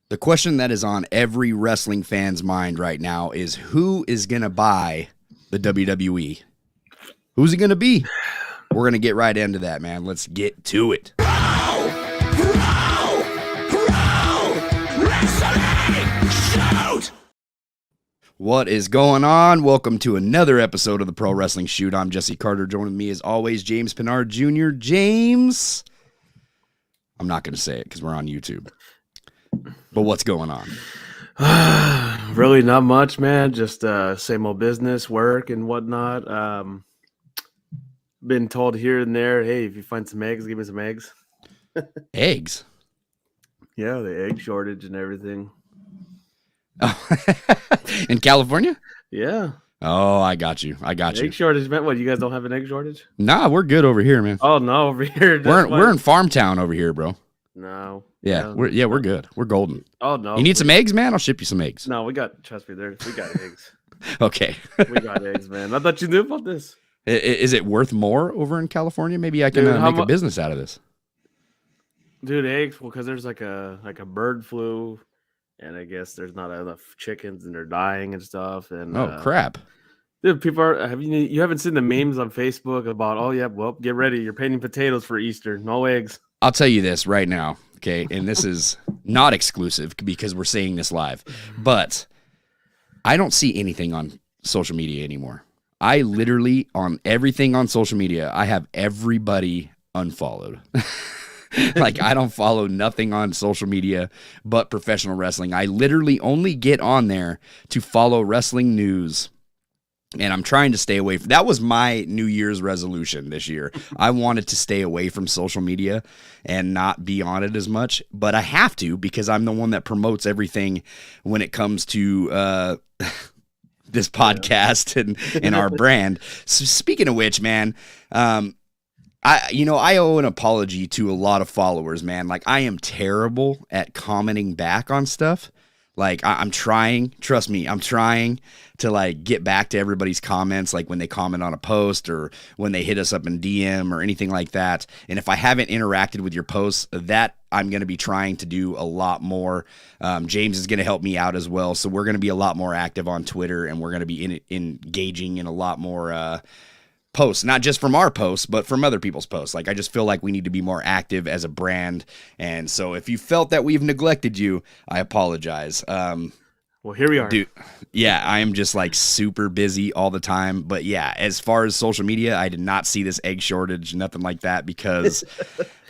The question that is on every wrestling fan's mind right now is who is going to buy the WWE? Who's it going to be? We're going to get right into that, man. Let's get to it. What is going on? Welcome to another episode of the Pro Wrestling Shoot. I'm Jesse Carter. Joining me as always, James Pinard Jr. James. I'm not going to say it because we're on YouTube. But what's going on? Really not much, man. Just same old business, work and whatnot. Been told here and there, hey, if you find some eggs, give me some eggs. Eggs? Yeah, the egg shortage and everything. Oh. In California? Yeah. Oh, I got you. Egg shortage meant what? You guys don't have an egg shortage? Nah, we're good over here, man. Oh no, over here. We're in farm town over here, bro. No. Yeah, we're good. We're golden. Oh no. You need some eggs, man? I'll ship you some eggs. No, trust me, we got eggs. Okay. We got eggs, man. I thought you knew about this. Is it worth more over in California? Maybe I can make a business out of this. Dude, eggs, well, because there's like a bird flu, and I guess there's not enough chickens, and they're dying and stuff. And crap, dude, people are. You haven't seen the memes on Facebook about? Oh yeah, well, get ready, you're painting potatoes for Easter. No eggs. I'll tell you this right now, okay, and this is not exclusive because we're saying this live, but I don't see anything on social media anymore. I literally, on everything on social media, I have everybody unfollowed. Like, I don't follow nothing on social media but professional wrestling. I literally only get on there to follow wrestling news, and I'm trying to stay away from. That was my New Year's resolution this year. I wanted to stay away from social media and not be on it as much, but I have to because I'm the one that promotes everything when it comes to this podcast and our brand. So speaking of which, man, I owe an apology to a lot of followers, man. Like, I am terrible at commenting back on stuff. Like, I'm trying, trust me, I'm trying to, like, get back to everybody's comments, like when they comment on a post or when they hit us up in DM or anything like that. And if I haven't interacted with your posts, that I'm going to be trying to do a lot more. James is going to help me out as well. So we're going to be a lot more active on Twitter, and we're going to be engaging in a lot more posts, not just from our posts, but from other people's posts. Like, I just feel like we need to be more active as a brand. And so if you felt that we've neglected you, I apologize. Well, here we are. Dude, yeah, I am just like super busy all the time. But yeah, as far as social media, I did not see this egg shortage, nothing like that, because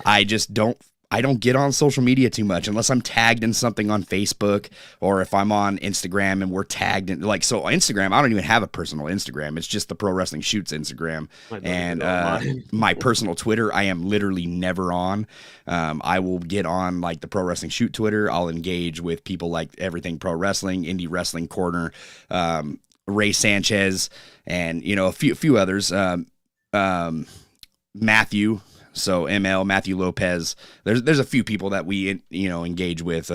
I don't get on social media too much unless I'm tagged in something on Facebook, or if I'm on Instagram and we're tagged in, like, so Instagram, I don't even have a personal Instagram. It's just the Pro Wrestling Shoots Instagram. And my personal Twitter, I am literally never on. I will get on like the Pro Wrestling Shoot Twitter. I'll engage with people like Everything Pro Wrestling, Indie Wrestling Corner, Ray Sanchez, and, a few others. Matthew. So Matthew Lopez, there's a few people that we, engage with,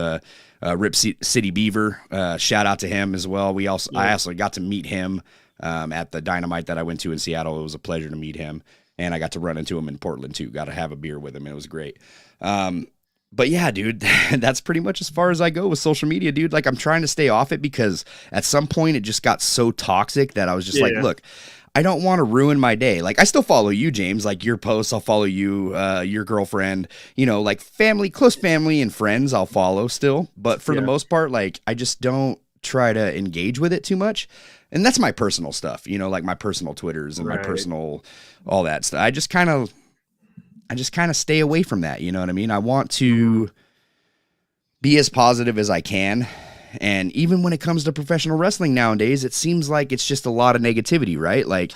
Rip City Beaver, shout out to him as well. I also got to meet him, at the Dynamite that I went to in Seattle. It was a pleasure to meet him, and I got to run into him in Portland too. Got to have a beer with him. It was great. But yeah, dude, that's pretty much as far as I go with social media, dude. Like, I'm trying to stay off it because at some point it just got so toxic that I was just look, I don't want to ruin my day. Like, I still follow you, James, like your posts. I'll follow you, your girlfriend, like family, close family and friends I'll follow still. But for the most part, like, I just don't try to engage with it too much. And that's my personal stuff, like my personal Twitters and my personal, all that stuff. I just kind of stay away from that. You know what I mean? I want to be as positive as I can. And even when it comes to professional wrestling nowadays, it seems like it's just a lot of negativity, right? Like,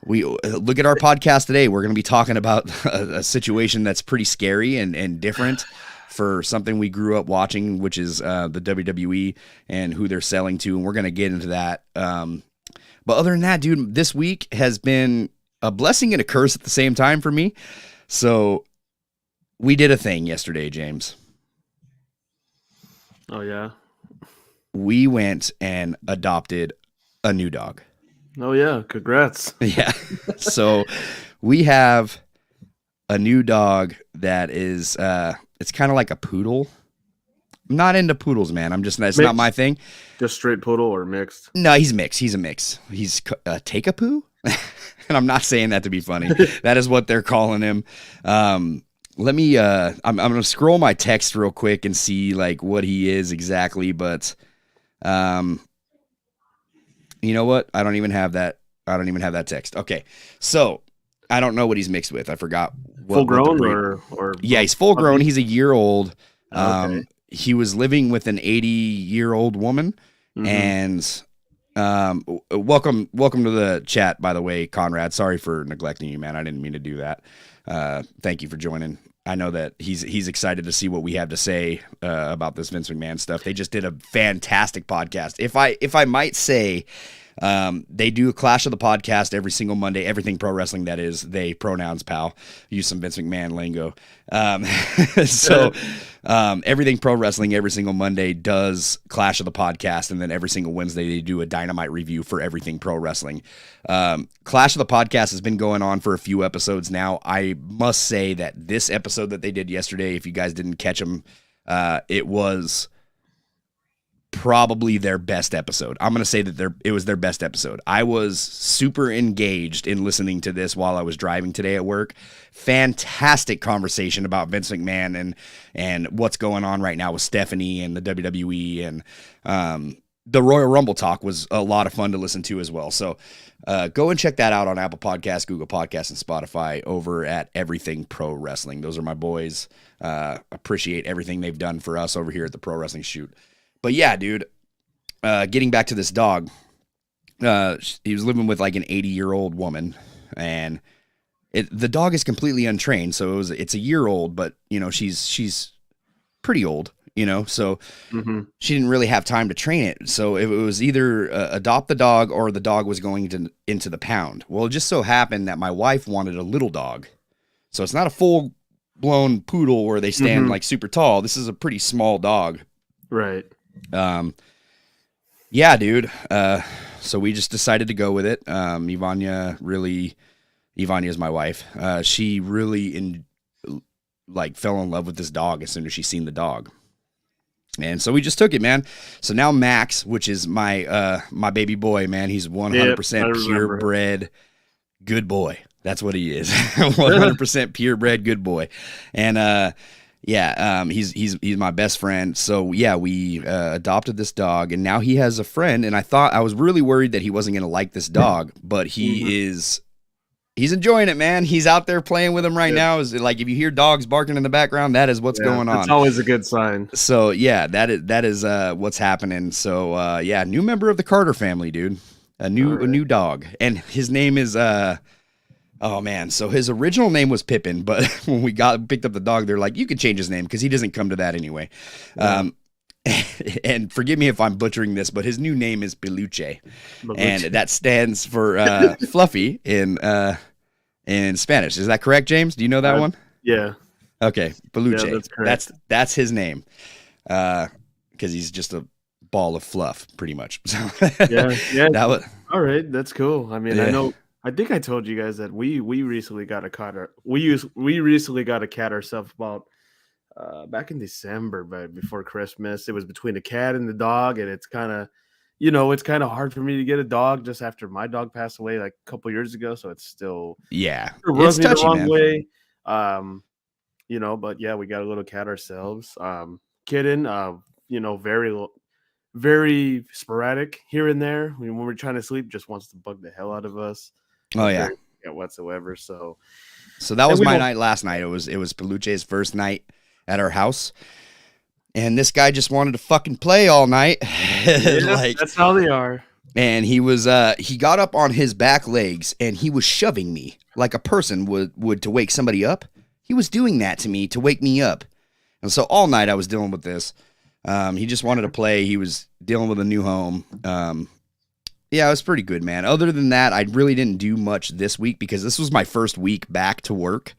we look at our podcast today. We're going to be talking about a situation that's pretty scary and different for something we grew up watching, which is the WWE and who they're selling to. And we're going to get into that. But other than that, dude, this week has been a blessing and a curse at the same time for me. So we did a thing yesterday, James. Oh, yeah. We went and adopted a new dog. Oh, yeah. Congrats. Yeah. So we have a new dog that is, it's kind of like a poodle. not into poodles, man. I'm just, it's Mixed? not my thing. Just straight poodle or mixed? No, he's mixed. He's a mix. He's take a poo. And I'm not saying that to be funny. That is what they're calling him. Let me, I'm going to scroll my text real quick and see like what he is exactly. But, you know what? I don't even have that. I don't even have that text. Okay. So I don't know what he's mixed with. I forgot. Full grown or yeah, he's full grown. He's a year old. Okay. He was living with an 80-year-old woman. And welcome to the chat, by the way, Conrad. Sorry for neglecting you, man. I didn't mean to do that. Thank you for joining. I know that he's excited to see what we have to say about this Vince McMahon stuff. They just did a fantastic podcast. If I might say, they do a Clash of the Podcast every single Monday. Everything Pro Wrestling, that is. They pronouns, pal. Use some Vince McMahon lingo. So Everything Pro Wrestling every single Monday does Clash of the Podcast, and then every single Wednesday they do a Dynamite review for Everything Pro Wrestling. Clash of the Podcast has been going on for a few episodes now. I must say that this episode that they did yesterday, if you guys didn't catch them, it was probably their best episode. I'm going to say that it was their best episode. I was super engaged in listening to this while I was driving today at work. Fantastic conversation about Vince McMahon and what's going on right now with Stephanie and the WWE, and the Royal Rumble talk was a lot of fun to listen to as well. So go and check that out on Apple Podcasts, Google Podcasts, and Spotify over at Everything Pro Wrestling. Those are my boys. Appreciate everything they've done for us over here at the Pro Wrestling Shoot. But yeah, dude, getting back to this dog, he was living with like an 80-year-old woman, and the dog is completely untrained. So it's a year old, but you know, she's pretty old, you know, so she didn't really have time to train it. So it was either adopt the dog or the dog was going into the pound. Well, it just so happened that my wife wanted a little dog. So it's not a full blown poodle where they stand like super tall. This is a pretty small dog. Right. Yeah, dude. So we just decided to go with it. Ivania is my wife. She really fell in love with this dog as soon as she seen the dog. And so we just took it, man. So now Max, which is my baby boy, man, he's 100% purebred good boy. That's what he is. 100% purebred good boy. And, he's my best friend. So yeah, we adopted this dog, and now he has a friend. And I was really worried that he wasn't going to like this dog, but he's enjoying it, man. He's out there playing with him right now. Is like, if you hear dogs barking in the background, that is what's going on. It's always a good sign. So yeah, that is what's happening. So new member of the Carter family, dude. A new dog, and his name is oh man, so his original name was Pippin, but when we picked up the dog, they're like, you can change his name because he doesn't come to that anyway. Yeah. And forgive me if I'm butchering this, but his new name is Peluche, and that stands for fluffy in Spanish. Is that correct, James? Do you know that one? Yeah. Okay, Peluche. Yeah, that's correct. That's his name, because he's just a ball of fluff, pretty much. So, yeah. That was all right. That's cool. I mean, I think I told you guys that we recently got a cat. We recently got a cat ourselves about back in December, but before Christmas. It was between the cat and the dog, and it's kind of, it's kind of hard for me to get a dog just after my dog passed away like a couple years ago. So it's still it's touchy, the wrong man. way. But yeah, we got a little cat ourselves. Kitten, very very sporadic here and there. When we're trying to sleep, just wants to bug the hell out of us. Oh yeah, whatsoever. So that was my night last night. It was Peluche's first night at our house, and this guy just wanted to fucking play all night. That's how they are. And he was he got up on his back legs and he was shoving me like a person would to wake somebody up. He was doing that to me to wake me up, and so all night I was dealing with this. He just wanted to play. He was dealing with a new home. Yeah, it was pretty good, man. Other than that, I really didn't do much this week because this was my first week back to work.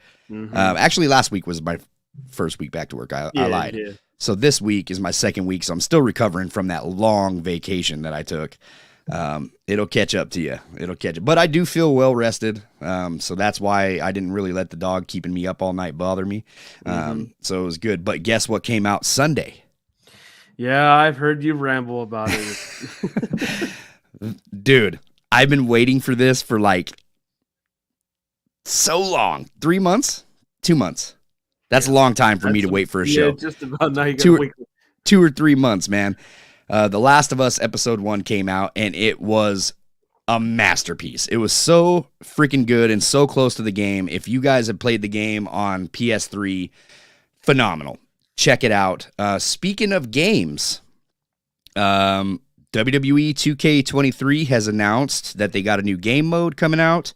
Actually, last week was my first week back to work. I lied. Yeah. So this week is my second week, so I'm still recovering from that long vacation that I took. It'll catch up to you. But I do feel well rested, so that's why I didn't really let the dog keeping me up all night bother me. So it was good. But guess what came out Sunday? Yeah, I've heard you ramble about it. Dude, I've been waiting for this for like so long. 3 months? 2 months. That's a long time for me to wait for a show. Just about now you gotta wait. 2 or 3 months, man. The Last of Us episode 1 came out, and it was a masterpiece. It was so freaking good and so close to the game. If you guys have played the game on PS3, phenomenal. Check it out. Speaking of games, WWE 2K23 has announced that they got a new game mode coming out.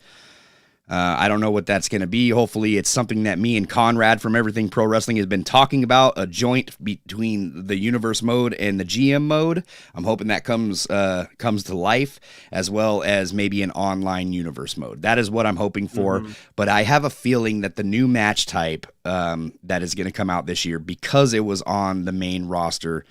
I don't know what that's going to be. Hopefully it's something that me and Conrad from Everything Pro Wrestling has been talking about, a joint between the universe mode and the GM mode. I'm hoping that comes to life, as well as maybe an online universe mode. That is what I'm hoping for. But I have a feeling that the new match type that is going to come out this year, because it was on the main roster,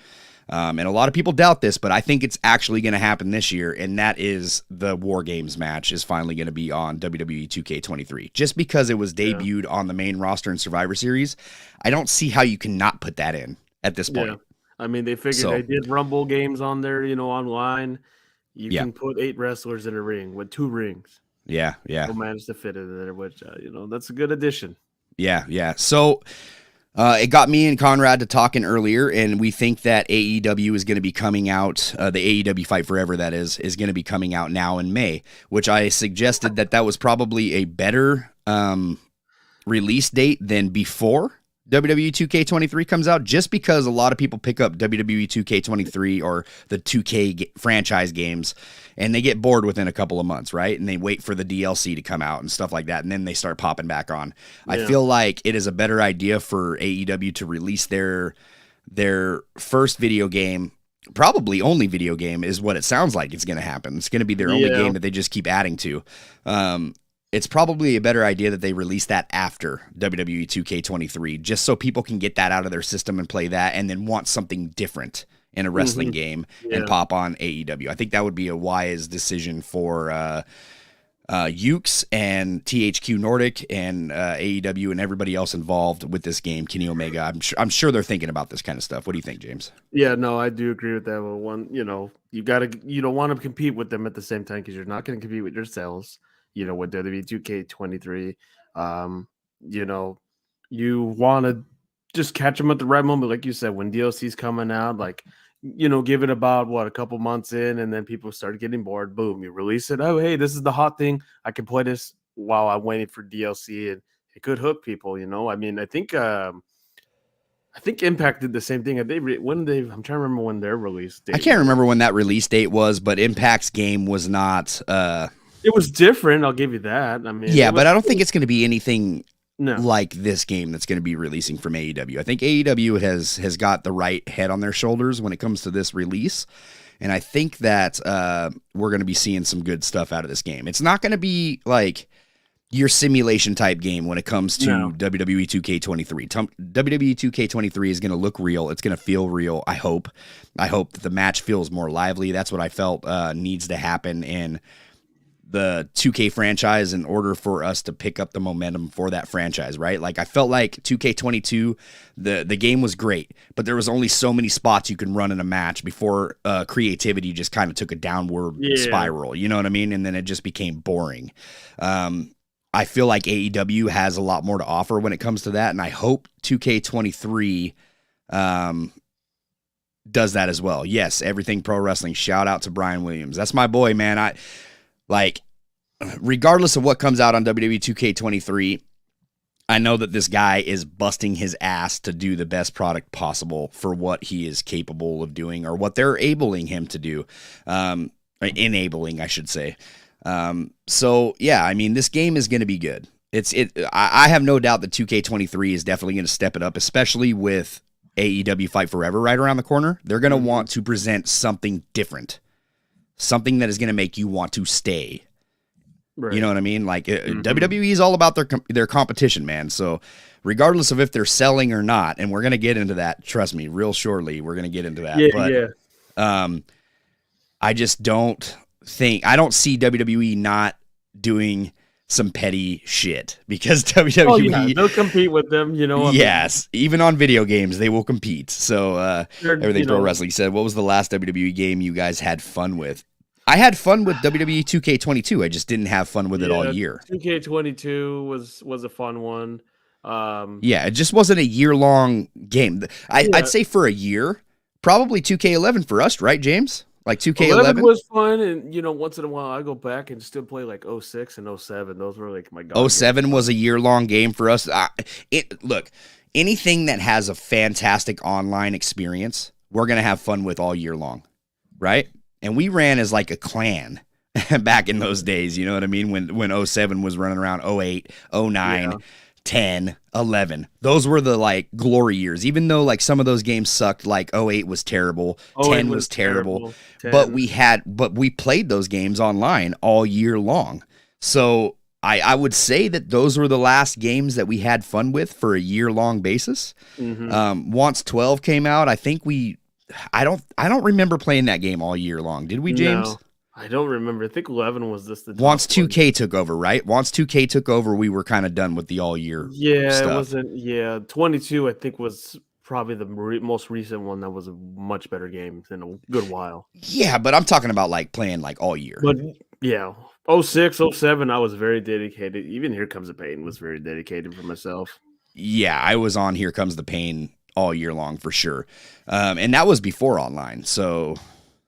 and a lot of people doubt this, but I think it's actually going to happen this year, and that is the War Games match is finally going to be on WWE 2K23. Just because it was debuted on the main roster in Survivor Series, I don't see how you cannot put that in at this point. Yeah. I mean, they figured they did Rumble games on there, online. You can put 8 wrestlers in a ring with 2 rings. Yeah. They'll manage to fit it in there, which, that's a good addition. Yeah. So it got me and Conrad to talking earlier, and we think that AEW is going to be coming out, the AEW Fight Forever, that is going to be coming out now in May, which I suggested that was probably a better release date than before WWE 2K23 comes out, just because a lot of people pick up WWE 2K23 or the 2K franchise games, and they get bored within a couple of months, right? And they wait for the DLC to come out and stuff like that, and then they start popping back on. Yeah. I feel like it is a better idea for AEW to release their first video game, probably only video game, is what it sounds like it's going to happen. It's going to be their only game that they just keep adding to. It's probably a better idea that they release that after WWE 2K23, just so people can get that out of their system and play that, and then want something different in a wrestling game and pop on AEW. I think that would be a wise decision for Ukes and THQ Nordic and AEW and everybody else involved with this game, Kenny Omega. I'm sure they're thinking about this kind of stuff. What do you think, James? Yeah, no, I do agree with that. Well, you don't want to compete with them at the same time, because you're not going to compete with yourselves. With WWE 2K23, you want to just catch them at the right moment. Like you said, when DLC's coming out, give it about a couple months in, and then people start getting bored. Boom, you release it. Oh, hey, this is the hot thing. I can play this while I'm waiting for DLC, and it could hook people. I mean, I think Impact did the same thing. I'm trying to remember when their release date. I can't remember when that release date was, but Impact's game was not. It was different. I'll give you that. I mean, but I don't think it's going to be anything like this game that's going to be releasing from AEW. I think AEW has got the right head on their shoulders when it comes to this release, and I think that we're going to be seeing some good stuff out of this game. It's not going to be like your simulation type game when it comes to WWE 2K23. WWE 2K23 is going to look real. It's going to feel real. I hope that the match feels more lively. That's what I felt needs to happen in the 2K franchise in order for us to pick up the momentum for that franchise, right? Like, I felt like 2K22, the game was great, but there was only so many spots you can run in a match before creativity just kind of took a downward spiral, you know what I mean? And then it just became boring. I feel like AEW has a lot more to offer when it comes to that, and I hope 2K23 does that as well. Yes, Everything Pro Wrestling, shout out to Brian Williams. That's my boy, man. Regardless of what comes out on WWE 2K23, I know that this guy is busting his ass to do the best product possible for what he is capable of doing, or what they're enabling him to do. Enabling, I should say. So yeah, I mean, this game is going to be good. I have no doubt that 2K23 is definitely going to step it up, especially with AEW Fight Forever right around the corner. They're going to want to present something different. Something that is going to make you want to stay. Right. You know what I mean? Like, WWE is all about their competition, man. So regardless of if they're selling or not, and we're going to get into that, trust me, real shortly, we're going to get into that. I just don't see WWE not doing some petty shit because WWE. Oh yeah, they'll compete with them. Yes, even on video games, they will compete. So everything pro wrestling said. What was the last WWE game you guys had fun with? I had fun with WWE 2K22. I just didn't have fun with it all year. 2K22 was a fun one. Yeah, it just wasn't a year-long game. I'd say for a year, probably 2K11 for us, right, James? Like 2K11 was fun, and once in a while I go back and still play like 06 and 07. Those were like my god. 07 was a year-long game for us. Look, anything that has a fantastic online experience, we're gonna have fun with all year long, right? And we ran as like a clan back in those days. You know what I mean? When 07 was running around 08, 09, 10, 11. Those were the like glory years. Even though like some of those games sucked, like 08 was terrible, 10 was terrible. But we played those games online all year long. So I would say that those were the last games that we had fun with for a year-long basis. Once 12 came out, I think I don't remember playing that game all year long. Did we, James? No, I don't remember. I think 11 was just the once 2K took over, right? Once 2K took over, we were kind of done with the all year. Yeah, stuff. It wasn't. Yeah, 22 I think was probably the most recent one that was a much better game in a good while. Yeah, but I'm talking about like playing like all year. But yeah, 06, 07, I was very dedicated. Even Here Comes the Pain was very dedicated for myself. Yeah, I was on Here Comes the Pain all year long for sure. And that was before online. So,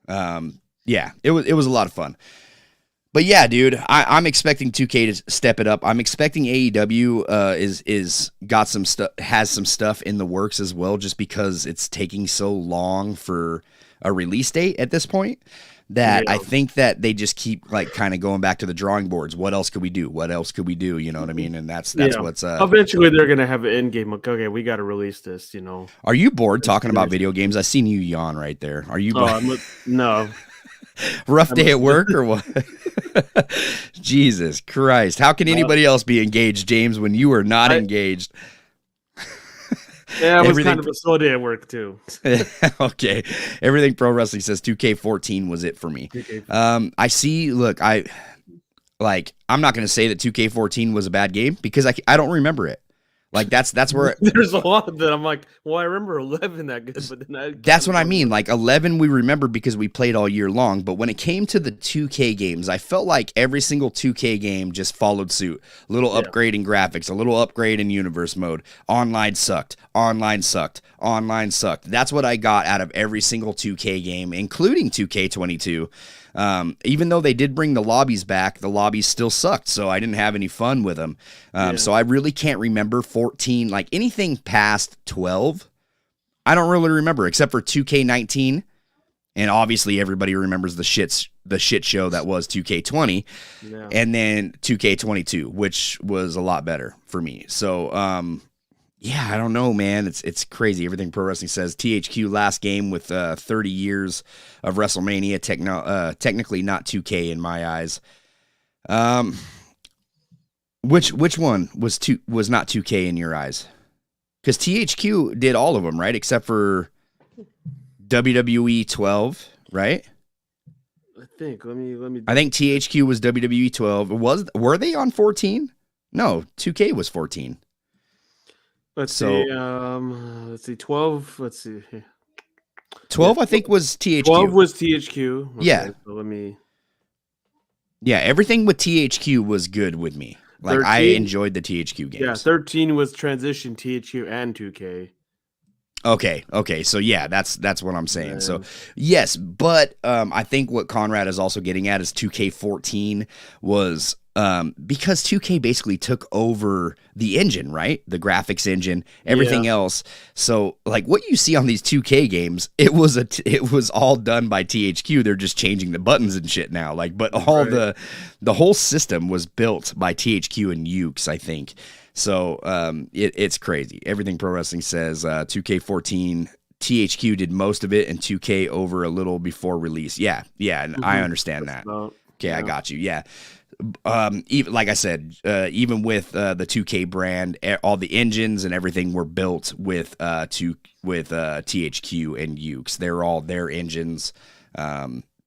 yeah, it was a lot of fun. But yeah, dude, I'm expecting 2K to step it up. I'm expecting AEW has some stuff in the works as well, just because it's taking so long for a release date at this point. That I think that they just keep like kind of going back to the drawing boards. What else could we do? What else could we do? You know what I mean? And that's what's eventually they're gonna have an end game. Like, okay, we got to release this. Are you bored talking about video games? I seen you yawn right there. Are you? No. Rough day at work or what? Jesus Christ! How can anybody else be engaged, James, when you are not engaged? Yeah, it was kind of a slow day at work too. Okay. Everything Pro Wrestling says 2K14 was it for me. I see, look, I'm not going to say that 2K14 was a bad game because I don't remember it. Like that's where there's a lot that I'm like, well, I remember 11 that good, but then that's what I mean. Like 11 we remember because we played all year long, but when it came to the 2K games, I felt like every single 2K game just followed suit. A little upgrade in graphics, a little upgrade in universe mode. Online sucked. That's what I got out of every single 2K game, including 2K22. Even though they did bring the lobbies back, the lobbies still sucked, so I didn't have any fun with them. So I really can't remember 14, like anything past 12. I don't really remember, except for 2K19, and obviously everybody remembers the shit show that was 2K20, and then 2K22, which was a lot better for me. So yeah, I don't know, man. It's crazy. Everything Pro Wrestling says. THQ last game with 30 years of WrestleMania. Technically not 2K in my eyes. Which one was not 2K in your eyes? Because THQ did all of them, right? Except for WWE 12, right? I think. Let me. I think THQ was WWE 12. Were they on 14? No, 2K was 14. Let's see. Let's see. 12. Let's see. 12, I think, was THQ. 12 was THQ. Okay, yeah. So let me. Yeah, everything with THQ was good with me. Like 13, I enjoyed the THQ games. Yeah, 13 was transition THQ and 2K. Okay. So yeah, that's what I'm saying. So yes, but I think what Conrad is also getting at is 2K14 was because 2K basically took over the engine, right? The graphics engine, everything else. So like what you see on these 2K games, it was all done by THQ. They're just changing the buttons and shit now. Like, but all the whole system was built by THQ and Ukes, I think. So it's crazy. Everything Pro Wrestling says 2K14, THQ did most of it, and 2K over a little before release. Yeah, and I understand that. Okay, I got you. Yeah. Even like I said, even with the 2K brand, all the engines and everything were built with THQ and Ukes. They're all their engines.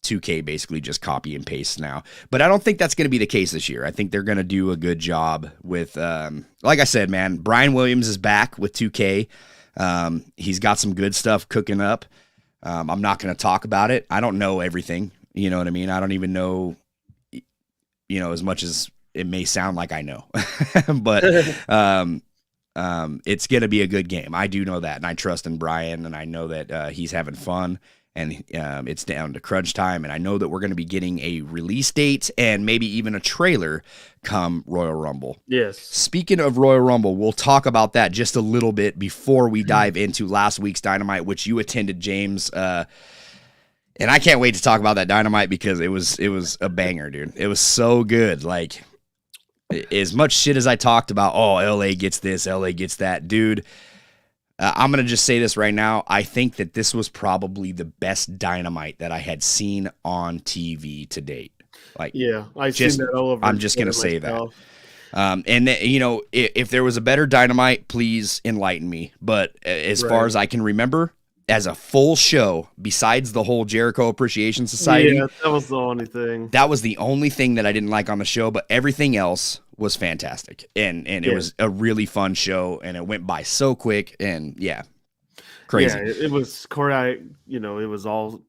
2K basically just copy and paste now. But I don't think that's going to be the case this year. I think they're going to do a good job with, like I said, man, Brian Williams is back with 2K. He's got some good stuff cooking up. I'm not going to talk about it. I don't know everything. You know what I mean? I don't even know, as much as it may sound like I know. But it's going to be a good game. I do know that, and I trust in Brian, and I know that he's having fun. And it's down to crunch time, and I know that we're going to be getting a release date and maybe even a trailer come Royal Rumble. Yes. Speaking of Royal Rumble, we'll talk about that just a little bit before we dive into last week's Dynamite, which you attended, James. And I can't wait to talk about that Dynamite because it was a banger, dude. It was so good. Like, as much shit as I talked about, LA gets this, LA gets that, dude. I'm going to just say this right now. I think that this was probably the best Dynamite that I had seen on TV to date. Like, yeah, I've seen that all over. I'm just going to say that. And if there was a better Dynamite, please enlighten me. But as far as I can remember, as a full show, besides the whole Jericho Appreciation Society, yeah, that was the only thing. That was the only thing that I didn't like on the show, but everything else was fantastic. And it was a really fun show, and it went by so quick, and crazy. Yeah, it was Corey. It was all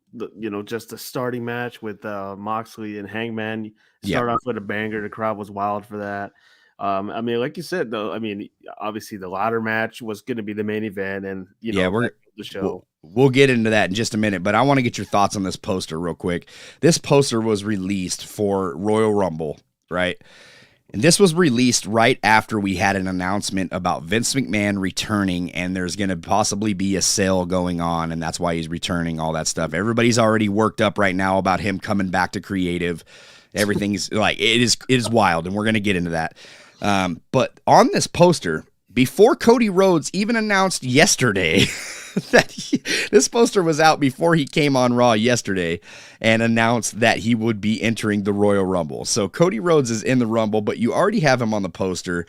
just a starting match with Moxley and Hangman. Start off with a banger. The crowd was wild for that. I mean, like you said, though, obviously the ladder match was going to be the main event, and we're the show. We'll get into that in just a minute, but I want to get your thoughts on this poster real quick. This poster was released for Royal Rumble, right? And this was released right after we had an announcement about Vince McMahon returning, and there's going to possibly be a sale going on, and that's why he's returning, all that stuff. Everybody's already worked up right now about him coming back to creative. Everything's like, it is wild, and we're going to get into that. But on this poster, before Cody Rhodes even announced yesterday that this poster was out before he came on Raw yesterday and announced that he would be entering the Royal Rumble. So Cody Rhodes is in the Rumble, but you already have him on the poster.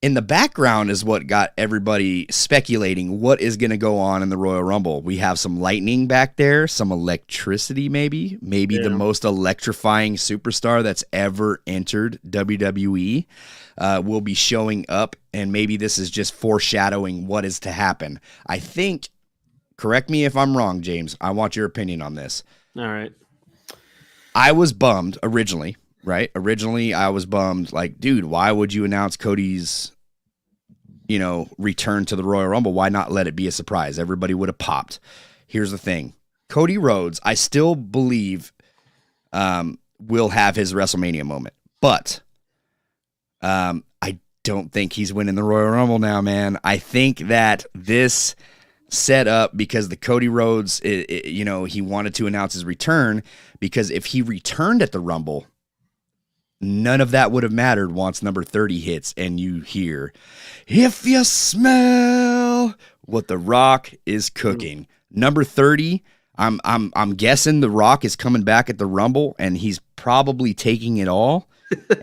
In the background is what got everybody speculating what is going to go on in the Royal Rumble. We have some lightning back there, some electricity maybe the most electrifying superstar that's ever entered WWE will be showing up, and maybe this is just foreshadowing what is to happen. I think, correct me if I'm wrong, James, I want your opinion on this. All right. I was bummed originally. Right? Originally, I was bummed. Like, dude, why would you announce Cody's, return to the Royal Rumble? Why not let it be a surprise? Everybody would have popped. Here's the thing. Cody Rhodes, I still believe, will have his WrestleMania moment. But I don't think he's winning the Royal Rumble now, man. I think that this set up because the Cody Rhodes, he wanted to announce his return, because if he returned at the Rumble, none of that would have mattered once number 30 hits and you hear, "If you smell what The Rock is cooking." Number 30, I'm guessing The Rock is coming back at the Rumble, and he's probably taking it all.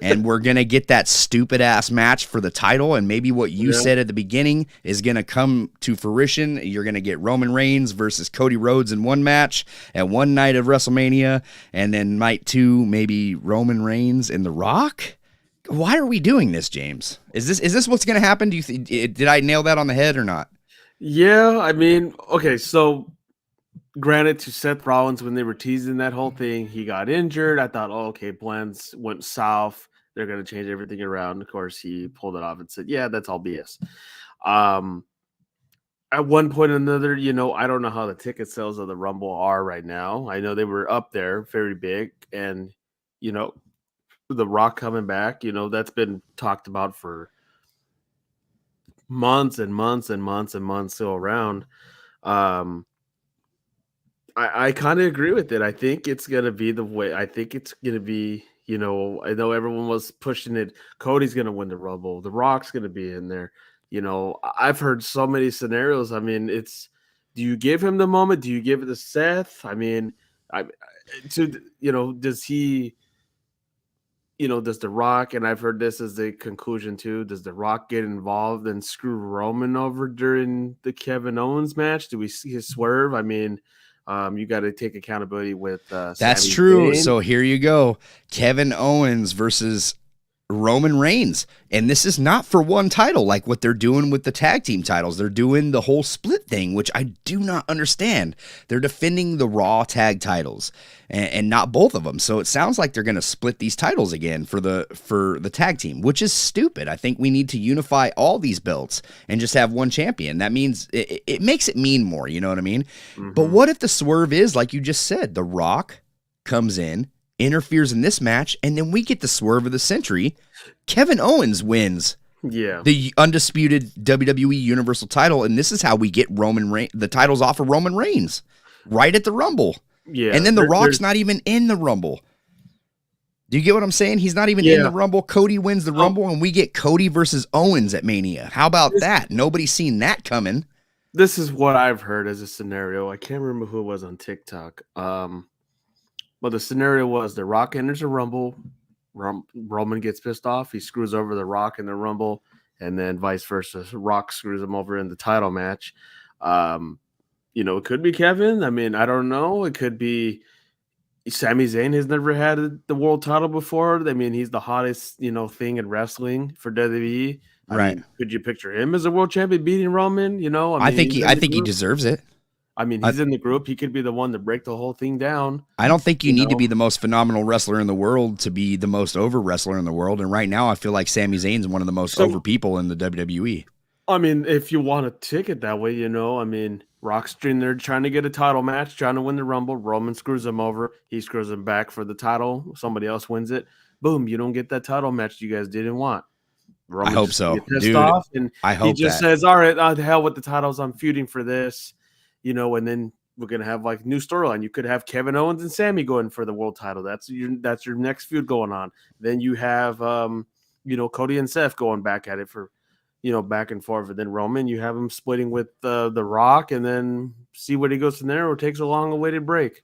And we're going to get that stupid ass match for the title. And maybe what you said at the beginning is going to come to fruition. You're going to get Roman Reigns versus Cody Rhodes in one match at one night of WrestleMania. And then night 2, maybe Roman Reigns and The Rock. Why are we doing this, James? Is this what's going to happen? Did I nail that on the head or not? Yeah. Okay. So granted, to Seth Rollins, when they were teasing that whole thing, he got injured. I thought, plans went south. They're going to change everything around. Of course, he pulled it off and said, yeah, that's all BS. At one point or another, I don't know how the ticket sales of the Rumble are right now. I know they were up there very big, and, The Rock coming back, that's been talked about for months and months and months and months still around. I kind of agree with it. I think it's going to be the way. I think it's going to be, I know everyone was pushing it. Cody's going to win the Rumble. The Rock's going to be in there. I've heard so many scenarios. Do you give him the moment? Do you give it to Seth? Does he, does The Rock, and I've heard this as the conclusion too, does The Rock get involved and screw Roman over during the Kevin Owens match? Do we see his swerve? You got to take accountability with That's Sami true. Zayn. So here you go. Kevin Owens versus Roman Reigns. And this is not for one title like what they're doing with the tag team titles. They're doing the whole split thing, which I do not understand. They're defending the Raw tag titles and not both of them. So it sounds like they're going to split these titles again for the tag team, which is stupid. I think we need to unify all these belts and just have one champion. That means it makes it mean more. You know what I mean? Mm-hmm. But what if the swerve is, like you just said, The Rock comes in, interferes in this match, and then we get the swerve of the century. Kevin Owens wins the undisputed WWE Universal title, and this is how we get the titles off of Roman Reigns right at the Rumble. Yeah, and then The Rock's not even in the Rumble. Do you get what I'm saying? He's not even in the Rumble. Cody wins the Rumble, and we get Cody versus Owens at Mania. How about that? Nobody's seen that coming. This is what I've heard as a scenario. I can't remember who it was on TikTok. Well, the scenario was The Rock enters a Rumble. Roman gets pissed off. He screws over The Rock in the Rumble, and then vice versa. Rock screws him over in the title match. It could be Kevin. I mean, I don't know. It could be Sami Zayn has never had the world title before. I mean, he's the hottest, thing in wrestling for WWE. Right. I mean, could you picture him as a world champion beating Roman? I think he deserves it. I mean, he's in the group. He could be the one to break the whole thing down. I don't think you need to be the most phenomenal wrestler in the world to be the most over wrestler in the world. And right now, I feel like Sami Zayn's one of the most over people in the WWE. I mean, if you want to take it that way, I mean, Rock's in there trying to get a title match, trying to win the Rumble. Roman screws him over. He screws him back for the title. Somebody else wins it. Boom, you don't get that title match you guys didn't want. Roman I hope so. Dude, off, and I hope he just says, all right, the hell with the titles. I'm feuding for this, and then we're going to have like new storyline. You could have Kevin Owens and Sami going for the world title. That's your next feud going on. Then you have, Cody and Seth going back at it for, back and forth. And then Roman, you have him splitting with The Rock, and then see where he goes from there, or takes a long awaited break.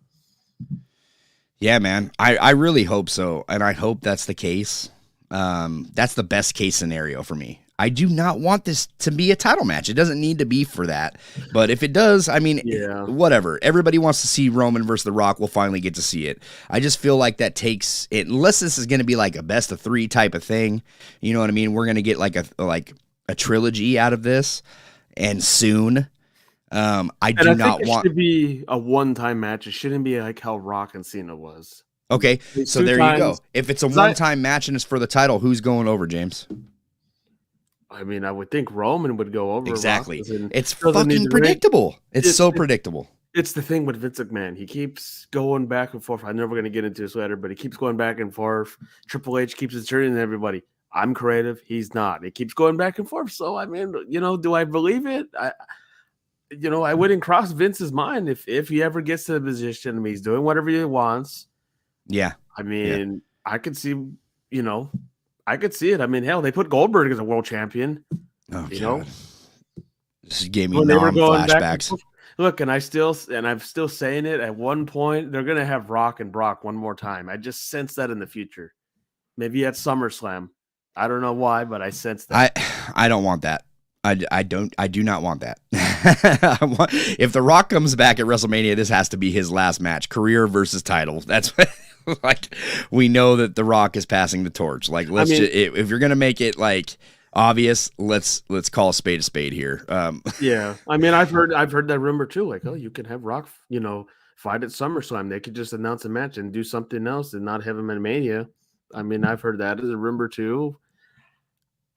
Yeah, man. I really hope so. And I hope that's the case. That's the best case scenario for me. I do not want this to be a title match. It doesn't need to be for that. But if it does, I mean, whatever. Everybody wants to see Roman versus The Rock. We'll finally get to see it. I just feel like that takes it, unless this is going to be like a best of 3 type of thing. You know what I mean? We're going to get like a trilogy out of this, and soon. I do not want it to be a one-time match. It shouldn't be like how Rock and Cena was. Okay, so there you go. If it's a one-time match and it's for the title, who's going over, James? I mean, I would think Roman would go over. Exactly. It's fucking predictable. It's so predictable. It's the thing with Vince McMahon. He keeps going back and forth. I'm never going to get into this later, but he keeps going back and forth. Triple H keeps inserting everybody. I'm creative. He's not. It keeps going back and forth. So, I mean, do I believe it? I wouldn't cross Vince's mind if he ever gets to the position. I mean, he's doing whatever he wants. Yeah. I mean, I could see, I could see it. I mean, hell, they put Goldberg as a world champion. Oh, God. This gave me flashbacks. Look, and I'm still saying it. At one point, they're gonna have Rock and Brock one more time. I just sense that in the future. Maybe at SummerSlam. I don't know why, but I sense that. I don't want that. I do not want that. If The Rock comes back at WrestleMania, this has to be his last match, career versus title. That's what, like, we know that The Rock is passing the torch. Like, if you're gonna make it like obvious, let's call a spade here. Yeah, I mean, I've heard that rumor too. Like, oh, you can have Rock, fight at SummerSlam. They could just announce a match and do something else and not have him in Mania. I mean, I've heard that as a rumor too.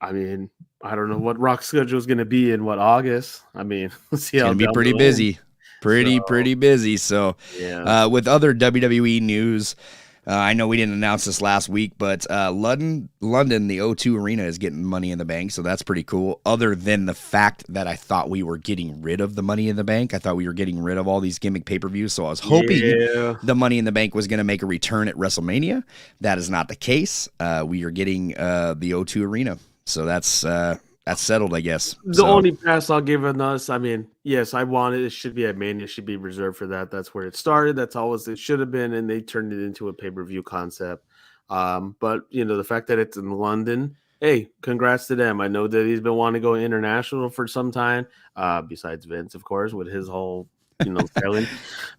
I mean, I don't know what Rock's schedule is going to be in August. I mean, let's see how it's going to be pretty busy. Pretty busy. So, with other WWE news, I know we didn't announce this last week, but London, the O2 Arena is getting Money in the Bank, so that's pretty cool. Other than the fact that I thought we were getting rid of the Money in the Bank, I thought we were getting rid of all these gimmick pay-per-views, so I was hoping the Money in the Bank was going to make a return at WrestleMania. That is not the case. We are getting the O2 Arena, so that's settled, I guess. The only pass I'll give on us, I mean, yes, I want it. It should be at Mania. It should be reserved for that. That's where it started. That's always it should have been, and they turned it into a pay-per-view concept. But, the fact that it's in London, hey, congrats to them. I know that he's been wanting to go international for some time, besides Vince, of course, with his whole, selling.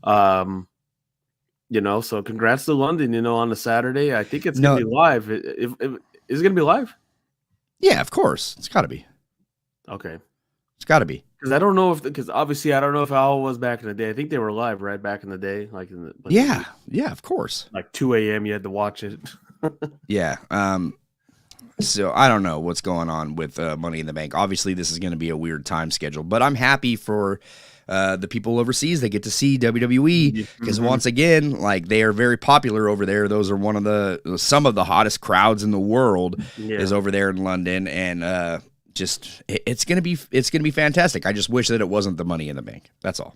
So congrats to London, on a Saturday. I think it's No, going to be live. Is it going to be live? yeah, of course. It's got to be. Okay. It's got to be. Because I don't know because obviously I don't know if Owl was back in the day. I think they were live, right? Back in the day, like Yeah, of course. like 2 a.m. You had to watch it. Yeah. So I don't know what's going on with Money in the Bank. Obviously, this is going to be a weird time schedule, but I'm happy for the people overseas that get to see WWE because once again, like they are very popular over there. Those are some of the hottest crowds in the world is over there in London, and it's gonna be fantastic. I just wish that it wasn't the Money in the Bank. That's all.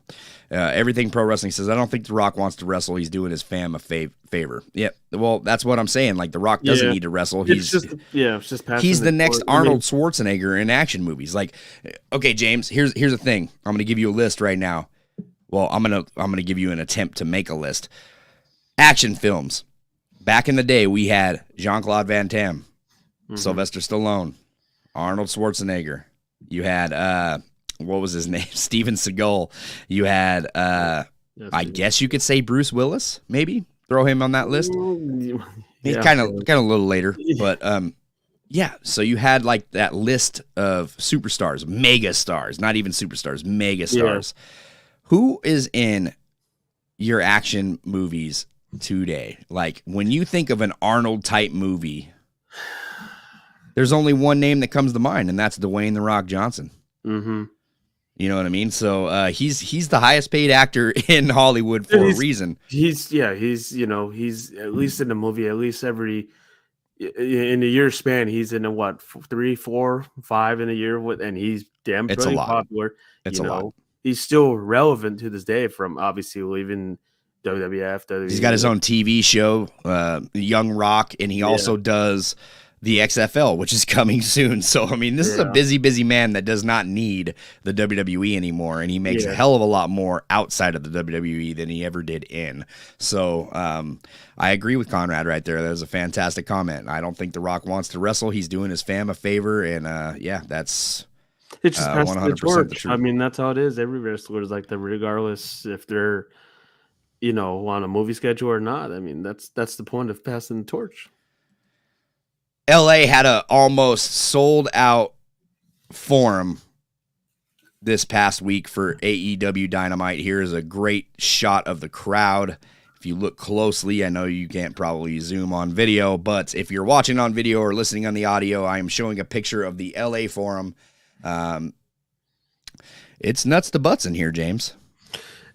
Everything Pro Wrestling says. I don't think The Rock wants to wrestle. He's doing his fam a favor. Yeah, well, that's what I'm saying. Like The Rock doesn't need to wrestle. It's just he's the next Arnold Schwarzenegger in action movies. Like, okay, James, here's the thing. I'm gonna give you a list right now. Well, I'm gonna give you an attempt to make a list. Action films. Back in the day, we had Jean-Claude Van Damme, Sylvester Stallone, Arnold Schwarzenegger. You had what was his name? Steven Seagal. You had I guess you could say Bruce Willis, maybe. Throw him on that list. He's kind of a little later, but yeah, so you had like that list of superstars, mega stars, not even superstars, mega stars. Yeah. Who is in your action movies today? Like when you think of an Arnold type movie, there's only one name that comes to mind, and that's Dwayne "The Rock" Johnson. Mm-hmm. You know what I mean? So he's the highest paid actor in Hollywood for a reason. He's at least in the movie, at least every in a year span, he's in a 3, 4, 5 in a year and he's damn pretty popular. It's a lot. He's still relevant to this day from obviously leaving WWF. WWE. He's got his own TV show, Young Rock, and he also does the XFL, which is coming soon. So, I mean, this is a busy, busy man that does not need the WWE anymore, and he makes a hell of a lot more outside of the WWE than he ever did in. So, I agree with Conrad right there. That was a fantastic comment. I don't think The Rock wants to wrestle. He's doing his fam a favor, and that's it's just 100% the truth. I mean, that's how it is. Every wrestler is like that, regardless if they're, on a movie schedule or not. I mean, that's the point of passing the torch. LA had a almost sold out forum this past week for AEW Dynamite. Here is a great shot of the crowd. If you look closely, I know you can't probably zoom on video, but if you're watching on video or listening on the audio, I am showing a picture of the LA forum. It's nuts to butts in here, James.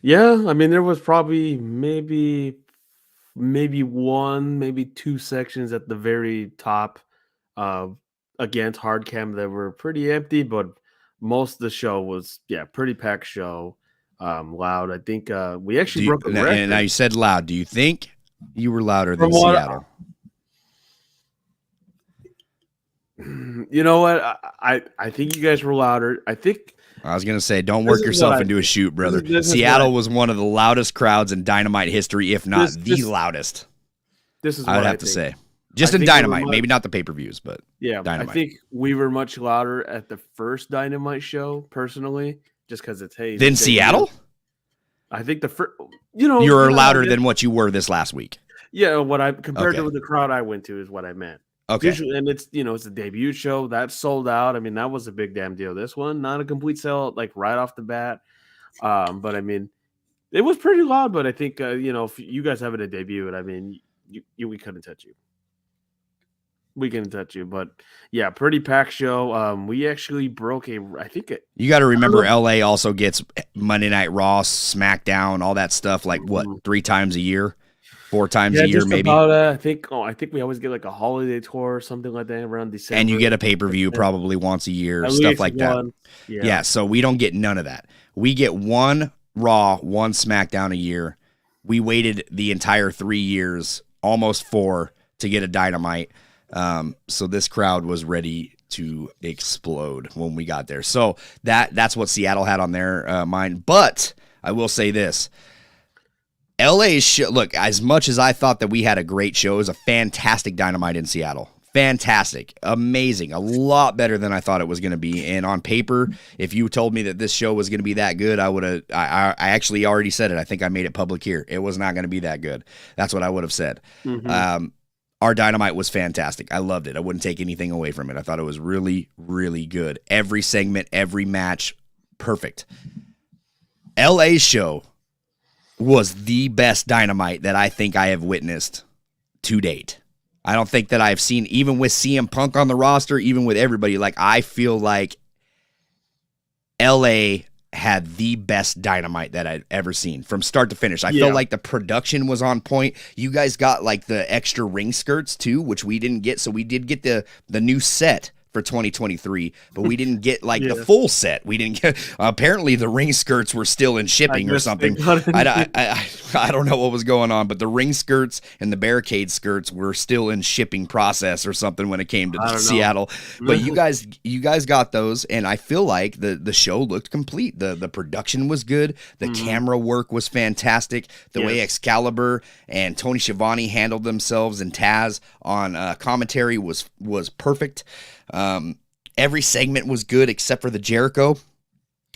Yeah, I mean, there was probably maybe 1, maybe 2 sections at the very top against hard cam that were pretty empty, but most of the show was pretty packed show. Loud. I think we actually broke a record. And now you said loud. Do you think you were louder than Seattle? You know what? I think you guys were louder. I was going to say, don't work yourself into a shoot, brother. Seattle was one of the loudest crowds in Dynamite history, if not the loudest. This is I would have to say. Just in Dynamite, maybe not the pay-per-views, but Dynamite. I think we were much louder at the first Dynamite show, personally, just because it's Then Seattle? I think the first, you were louder than what you were this last week. Yeah, compared to the crowd I went to is what I meant. Okay. Usually, and it's it's a debut show that sold out. I mean, that was a big damn deal. This one, not a complete sellout, like right off the bat. But I mean, it was pretty loud. But I think if you guys have it a debut, I mean, we couldn't touch you. We couldn't touch you, but yeah, pretty packed show. We actually broke you got to remember, LA also gets Monday Night Raw, SmackDown, all that stuff. Like what, 3 times a year? 4 times a year, maybe. I think we always get like a holiday tour or something like that around December. And you get a pay-per-view probably once a year, stuff like that. Yeah, so we don't get none of that. We get 1 Raw, 1 SmackDown a year. We waited the entire 3 years, almost 4, to get a Dynamite. So this crowd was ready to explode when we got there. So that's what Seattle had on their mind. But I will say this. LA's show, look, as much as I thought that we had a great show, it was a fantastic Dynamite in Seattle. fantastic, amazing, a lot better than I thought it was going to be. And on paper, if you told me that this show was going to be that good, I would have. I actually already said it. I think I made it public here. It was not going to be that good. That's what I would have said. Our Dynamite was fantastic. I loved it. I wouldn't take anything away from it. I thought it was really, really good. Every segment, every match, perfect. LA's show was the best Dynamite that I think I have witnessed to date. I don't think that I've seen, even with CM Punk on the roster, even with everybody, like, I feel like LA had the best Dynamite that I've ever seen from start to finish. I felt like the production was on point. You guys got like the extra ring skirts too, which we didn't get. So we did get the new set for 2023, but we didn't get like the full set. We didn't get, apparently the ring skirts were still in shipping or something. I don't know what was going on, but the ring skirts and the barricade skirts were still in shipping process or something when it came to Seattle. But you guys got those, and I feel like the show looked complete. The production was good. The camera work was fantastic. The way Excalibur and Tony Schiavone handled themselves and Taz on commentary was perfect. Every segment was good except for the Jericho.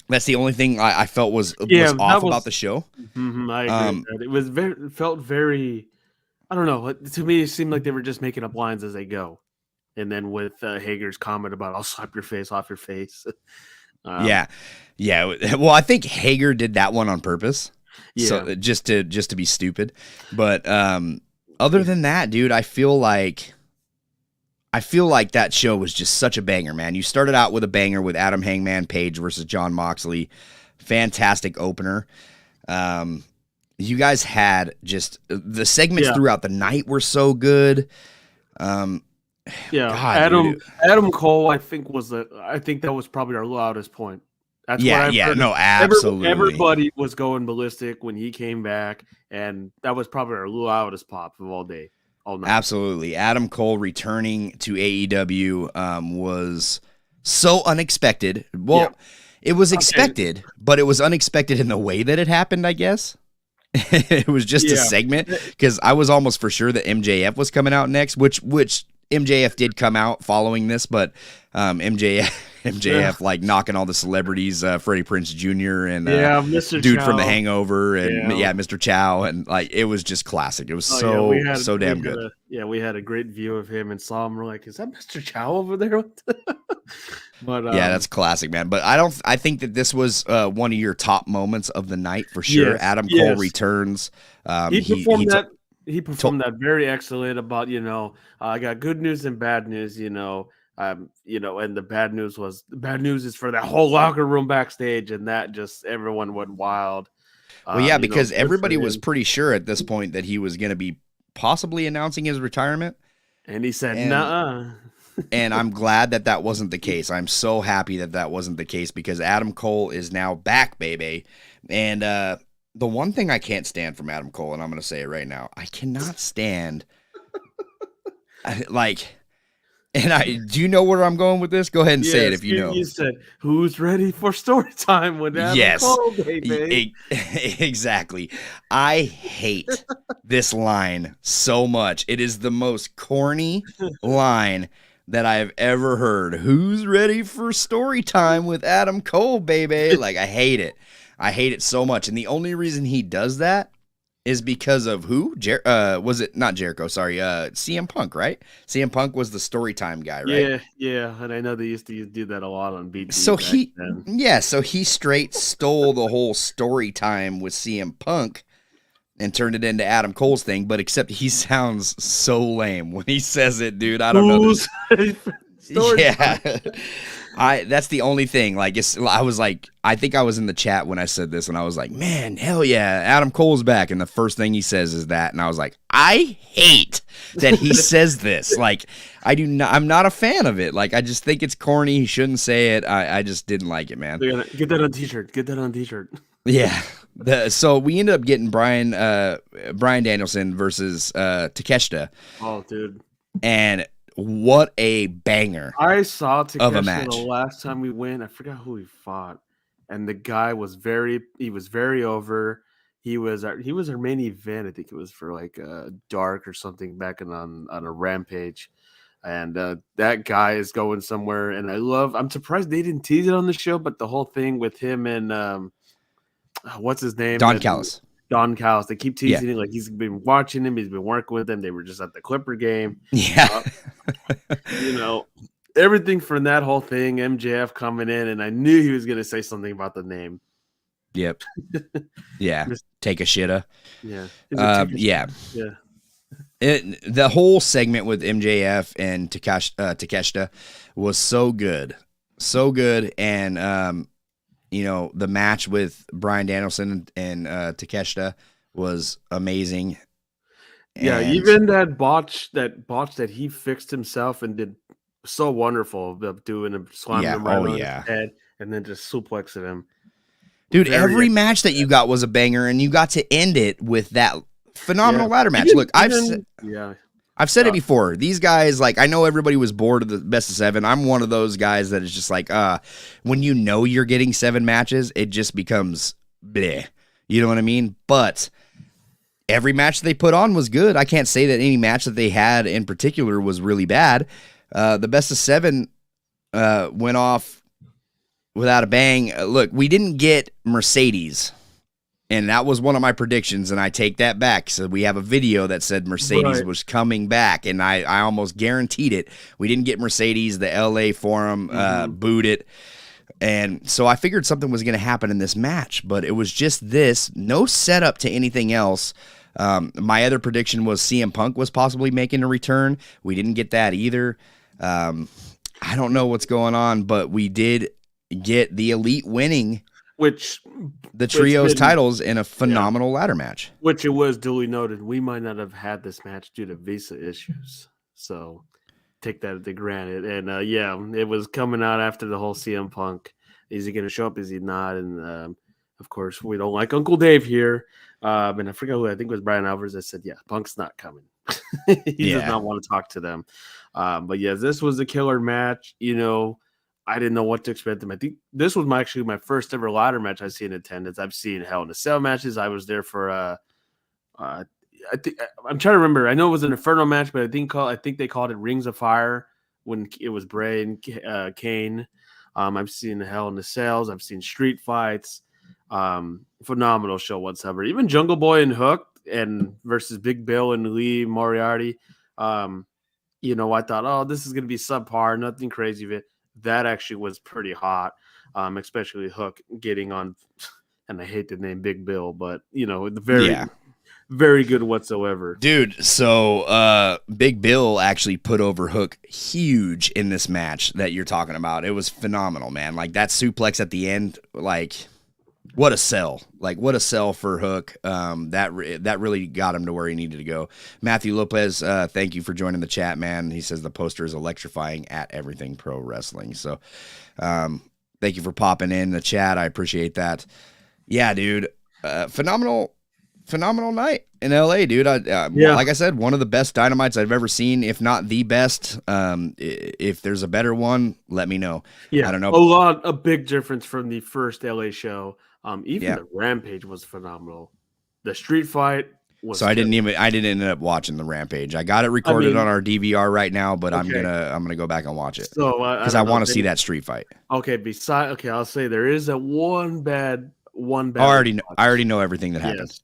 That's the only thing I felt was off about the show. I agree with that. It felt very, I don't know. To me, it seemed like they were just making up lines as they go. And then with Hager's comment about "I'll slap your face off your face." Yeah. Well, I think Hager did that one on purpose. Yeah. So just to be stupid. But other than that, dude, I feel like that show was just such a banger, man. You started out with a banger with Adam Hangman Page versus Jon Moxley. Fantastic opener. You guys had just the segments throughout the night were so good. God, Adam Cole, I think that was probably our loudest point. That's no, absolutely. Everybody was going ballistic when he came back, and that was probably our loudest pop of all day. Absolutely. Adam Cole returning to AEW was so unexpected. Well, it was expected, but it was unexpected in the way that it happened, I guess. It was just a segment, because I was almost for sure that MJF was coming out next, which MJF did come out following this, but MJF like knocking all the celebrities, Freddie Prinze Jr. and Mr. dude Chow from The Hangover and Mr. Chow, and like it was just classic. It was so damn good. We had a great view of him and saw him. We're like, is that Mr. Chow over there? But that's classic, man. But I think that this was one of your top moments of the night for sure. Adam Cole returns. He performed that very excellent about, I got good news and bad news, and the bad news is for that whole locker room backstage, and that just everyone went wild. Well, because everybody was pretty sure at this point that he was going to be possibly announcing his retirement. And he said, nuh-uh. And I'm glad that wasn't the case. I'm so happy that wasn't the case, because Adam Cole is now back, baby. And the one thing I can't stand from Adam Cole, and I'm going to say it right now, I cannot stand, do you know where I'm going with this? Go ahead and say it if you know. You said, who's ready for story time with Adam Cole, baby? Exactly. I hate this line so much. It is the most corny line that I've ever heard. Who's ready for story time with Adam Cole, baby? Like, I hate it. I hate it so much. And the only reason he does that is because of who? Was it not Jericho? Sorry, CM Punk, right? CM Punk was the story time guy, right? Yeah. And I know they used to do that a lot on BT. So he straight stole the whole story time with CM Punk and turned it into Adam Cole's thing, but except he sounds so lame when he says it, dude. I don't know. That's the only thing. Like, I think I was in the chat when I said this, and I was like, man, hell yeah, Adam Cole's back. And the first thing he says is that, and I was like, I hate that he says this. Like, I'm not a fan of it. Like, I just think it's corny. He shouldn't say it. I just didn't like it, man. Get that on t-shirt. Yeah. So we ended up getting Bryan Danielson versus Takeshita. Oh, dude. And what a banger! I saw Takeshita the last time we went. I forgot who he fought, and the guy was very over. He was our main event. I think it was for like Dark or something back on a Rampage. And that guy is going somewhere. And I'm surprised they didn't tease it on the show, but the whole thing with him and what's his name? Don Callis. Don Callis. They keep teasing it like he's been watching him. He's been working with them. They were just at the Clipper game. Yeah. Everything from that whole thing, MJF coming in, and I knew he was going to say something about the name. Yep. Yeah. Take a shitta. Yeah. Yeah. The whole segment with MJF and Takeshita was so good. So good. And, the match with Bryan Danielson and Takeshita was amazing. Yeah, even that botch that he fixed himself and did so wonderful of doing a slamming him right on his head and then just suplexing him. Dude, every match that you got was a banger, and you got to end it with that phenomenal ladder match. Look, I've said it before. These guys, I know everybody was bored of the best of 7. I'm one of those guys that is just when you know you're getting 7 matches, it just becomes bleh. You know what I mean? But every match they put on was good. I can't say that any match that they had in particular was really bad. The best of 7 went off without a bang. Look, we didn't get Mercedes, and that was one of my predictions, and I take that back. So we have a video that said Mercedes was coming back, and I almost guaranteed it. We didn't get Mercedes. The LA Forum booed it, and so I figured something was going to happen in this match, but it was just this. No setup to anything else. My other prediction was CM Punk was possibly making a return. We didn't get that either. I don't know what's going on, but we did get the Elite winning the trios titles in a phenomenal ladder match. Which it was duly noted. We might not have had this match due to visa issues. So take that to granted. And it was coming out after the whole CM Punk. Is he going to show up? Is he not? And of course, we don't like Uncle Dave here. And I forget who, I think it was Brian Alvarez that said, Punk's not coming. He does not want to talk to them. But this was a killer match. I didn't know what to expect. I think this was actually my first ever ladder match I've seen in attendance. I've seen Hell in a Cell matches. I was there for I think I'm trying to remember. I know it was an Inferno match, but I think they called it Rings of Fire when it was Bray and Kane. I've seen Hell in the Cells. I've seen street fights. Phenomenal show whatsoever. Even Jungle Boy and Hook and versus Big Bill and Lee Moriarty. I thought, this is going to be subpar, nothing crazy of it. That actually was pretty hot, especially Hook getting on, and I hate the name Big Bill, but very good whatsoever. Dude, so Big Bill actually put over Hook huge in this match that you're talking about. It was phenomenal, man. That suplex at the end, what a sell. What a sell for Hook. That really got him to where he needed to go. Matthew Lopez, thank you for joining the chat, man. He says the poster is electrifying at Everything Pro Wrestling. So thank you for popping in the chat. I appreciate that. Yeah, dude. Phenomenal night in LA, dude. Like I said, one of the best Dynamites I've ever seen, if not the best. If there's a better one, let me know. Yeah, I don't know. A big difference from the first LA show. The Rampage was phenomenal. The street fight was. So I didn't end up watching the Rampage. I got it recorded on our DVR right now, but I'm gonna go back and watch it. So because I want to see that street fight. Okay. I'll say there is one bad. I already know everything that happens.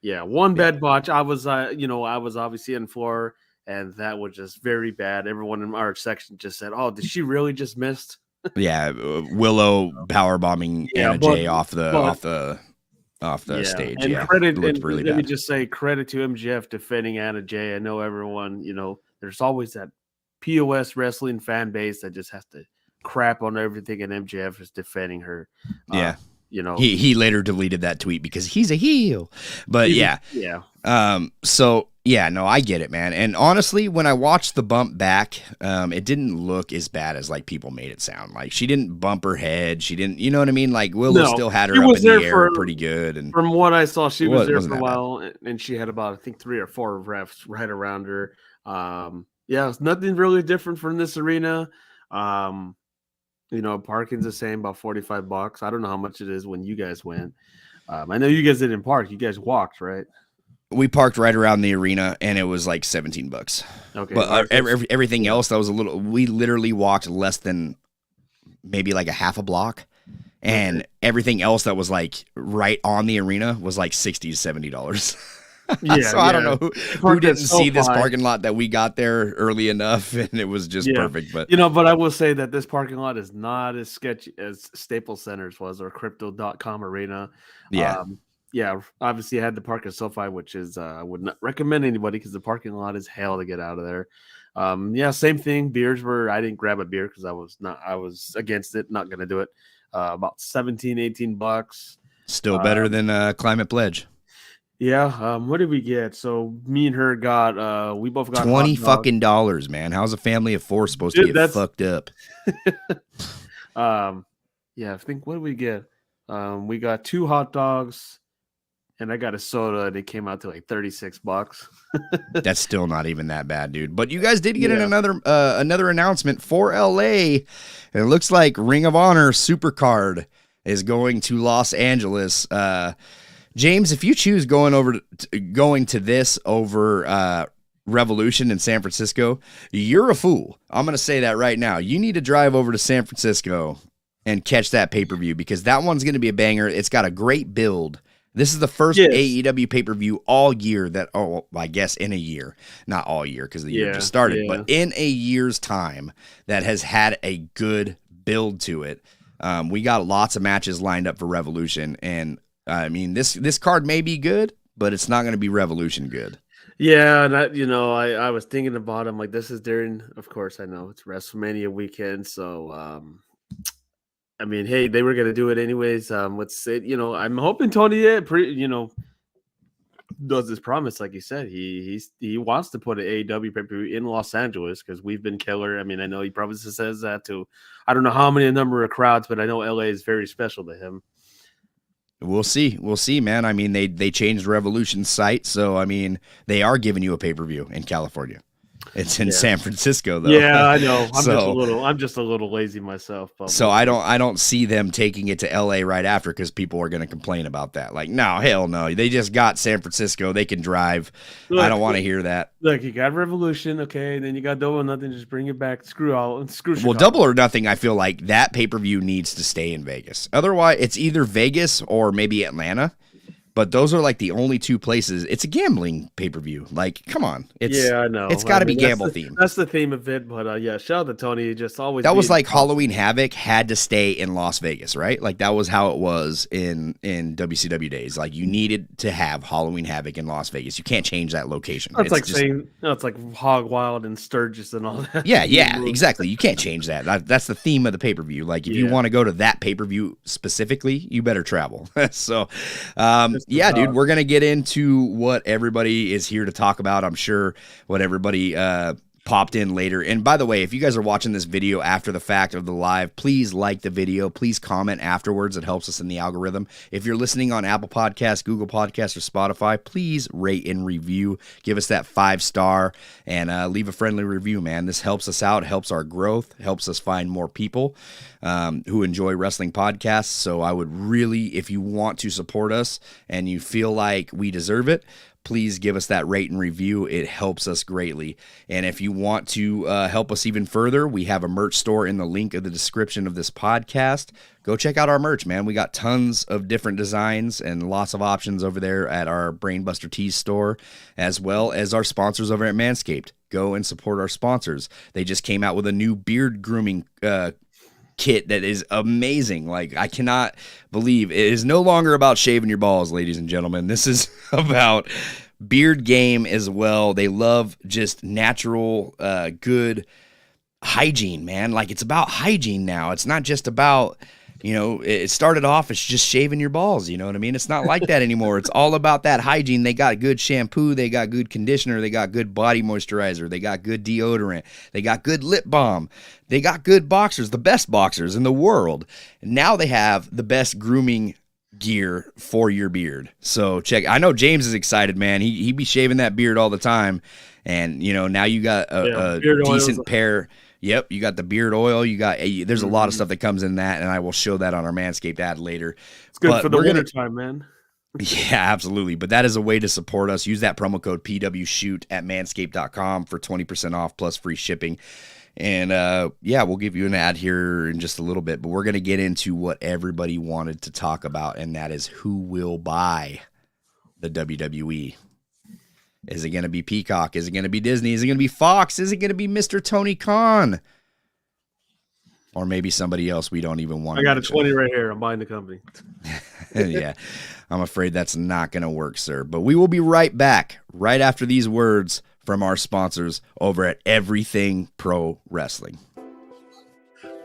Yeah, one bad botch. I was obviously on floor, and that was just very bad. Everyone in our section just said, "Oh, did she really just missed?" Yeah, Willow power bombing Anna Jay off the stage. And really let me just say credit to MJF defending Anna Jay. I know everyone. There's always that POS wrestling fan base that just has to crap on everything, and MJF is defending her. He later deleted that tweet because he's a heel. But I get it, man. And honestly, when I watched the bump back, it didn't look as bad as people made it sound. She didn't bump her head. She didn't, you know what I mean? Willow still had her up in the air pretty good. And from what I saw, she was there for a while, and she had about, I think, 3 or 4 refs right around her. It's nothing really different from this arena. Parking's the same, about $45. I don't know how much it is when you guys went. I know you guys didn't park. You guys walked, right? We parked right around the arena, and it was like $17. Okay, but everything else that was a little. We literally walked less than maybe like a half a block, and everything else that was like right on the arena was like $60 to $70. Yeah, so I don't know who didn't see this parking lot that we got there early enough, and it was just perfect. But but I will say that this parking lot is not as sketchy as Staples Centers was or Crypto.com Arena. Obviously I had to park at SoFi, which is I would not recommend anybody because the parking lot is hell to get out of there. Same thing. I didn't grab a beer because I was against it, not gonna do it. About $17-$18. Still better than Climate Pledge. Yeah. What did we get? So me and her got we both got $20 fucking dollars, man. How's a family of four supposed to get fucked up? I think, what did we get? We got 2 hot dogs and I got a soda, and it came out to like $36. That's still not even that bad, dude. But you guys did get another announcement for LA. And it looks like Ring of Honor Supercard is going to Los Angeles. James, if you choose going to this over Revolution in San Francisco, you're a fool. I'm going to say that right now. You need to drive over to San Francisco and catch that pay-per-view, because that one's going to be a banger. It's got a great build. This is the first AEW pay-per-view all year I guess in a year. Not all year because the year just started, but in a year's time that has had a good build to it. We got lots of matches lined up for Revolution, and I mean, this card may be good, but it's not going to be Revolution good. Yeah, and I was thinking about them, like, this is during, of course, I know it's WrestleMania weekend, so I mean, hey, they were going to do it anyways. Let's say, I'm hoping Tony does this promise, like you said. He wants to put an AEW pay-per-view in Los Angeles because we've been killer. I mean, I know he probably says that to I don't know how many number of crowds, but I know LA is very special to him. We'll see, man. I mean, they changed Revolution's site, so I mean, they are giving you a pay-per-view in California. It's in San Francisco, though. Yeah, I know. I'm just a little lazy myself. But so I don't see them taking it to LA right after, because people are going to complain about that. Like, no, hell no. They just got San Francisco. They can drive. I don't want to hear that. Look, you got Revolution, okay, and then you got Double or Nothing. Just bring it back. Screw Chicago. Well, Double or Nothing, I feel like that pay-per-view needs to stay in Vegas. Otherwise, it's either Vegas or maybe Atlanta. But those are like the only two places. It's a gambling pay-per-view. Like, come on. I know. It's got to be gamble themed. That's the theme of it. But shout out to Tony. Just always. That was like Halloween Havoc had to stay in Las Vegas, right? Like, that was how it was in WCW days. Like, you needed to have Halloween Havoc in Las Vegas. You can't change that location. That's it's like Hog Wild and Sturgis and all that. Yeah, exactly. You can't change that. That's the theme of the pay-per-view. Like, if you want to go to that pay-per-view specifically, you better travel. So, yeah, dude, we're going to get into what everybody is here to talk about. I'm sure what everybody popped in later. And by the way, if you guys are watching this video after the fact of the live, please like the video. Please comment afterwards. It helps us in the algorithm. If you're listening on Apple Podcasts, Google Podcasts, or Spotify, please rate and review. Give us that 5-star and leave a friendly review, man. This helps us out, helps our growth, helps us find more people who enjoy wrestling podcasts. So I would really, if you want to support us and you feel like we deserve it, please give us that rate and review. It helps us greatly. And if you want to help us even further, we have a merch store in the link of the description of this podcast. Go check out our merch, man. We got tons of different designs and lots of options over there at our Brainbuster Tees store, as well as our sponsors over at Manscaped. Go and support our sponsors. They just came out with a new beard grooming kit that is amazing. Like, I cannot believe it is no longer about shaving your balls, ladies and gentlemen. This is about beard game as well. They love just natural, good hygiene, man. Like, it's about hygiene now. It's not just about, it started off as just shaving your balls. You know what I mean? It's not like that anymore. It's all about that hygiene. They got good shampoo. They got good conditioner. They got good body moisturizer. They got good deodorant. They got good lip balm. They got good boxers, the best boxers in the world. And now they have the best grooming gear for your beard. So check. I know James is excited, man. He be shaving that beard all the time. And, now you got a decent pair. Yep, you got the beard oil. You got there's a lot of stuff that comes in that, and I will show that on our Manscaped ad later. It's good for the winter time, man. Yeah, absolutely. But that is a way to support us. Use that promo code PWShoot at manscaped.com for 20% off plus free shipping. And yeah, we'll give you an ad here in just a little bit, but we're going to get into what everybody wanted to talk about, and that is who will buy the WWE. Is it going to be Peacock? Is it going to be Disney? Is it going to be Fox? Is it going to be Mr. Tony Khan? Or maybe somebody else we don't even want to got mention. a 20 right here. I'm buying the company. Yeah, I'm afraid that's not going to work, sir. But we will be right back right after these words from our sponsors over at Everything Pro Wrestling.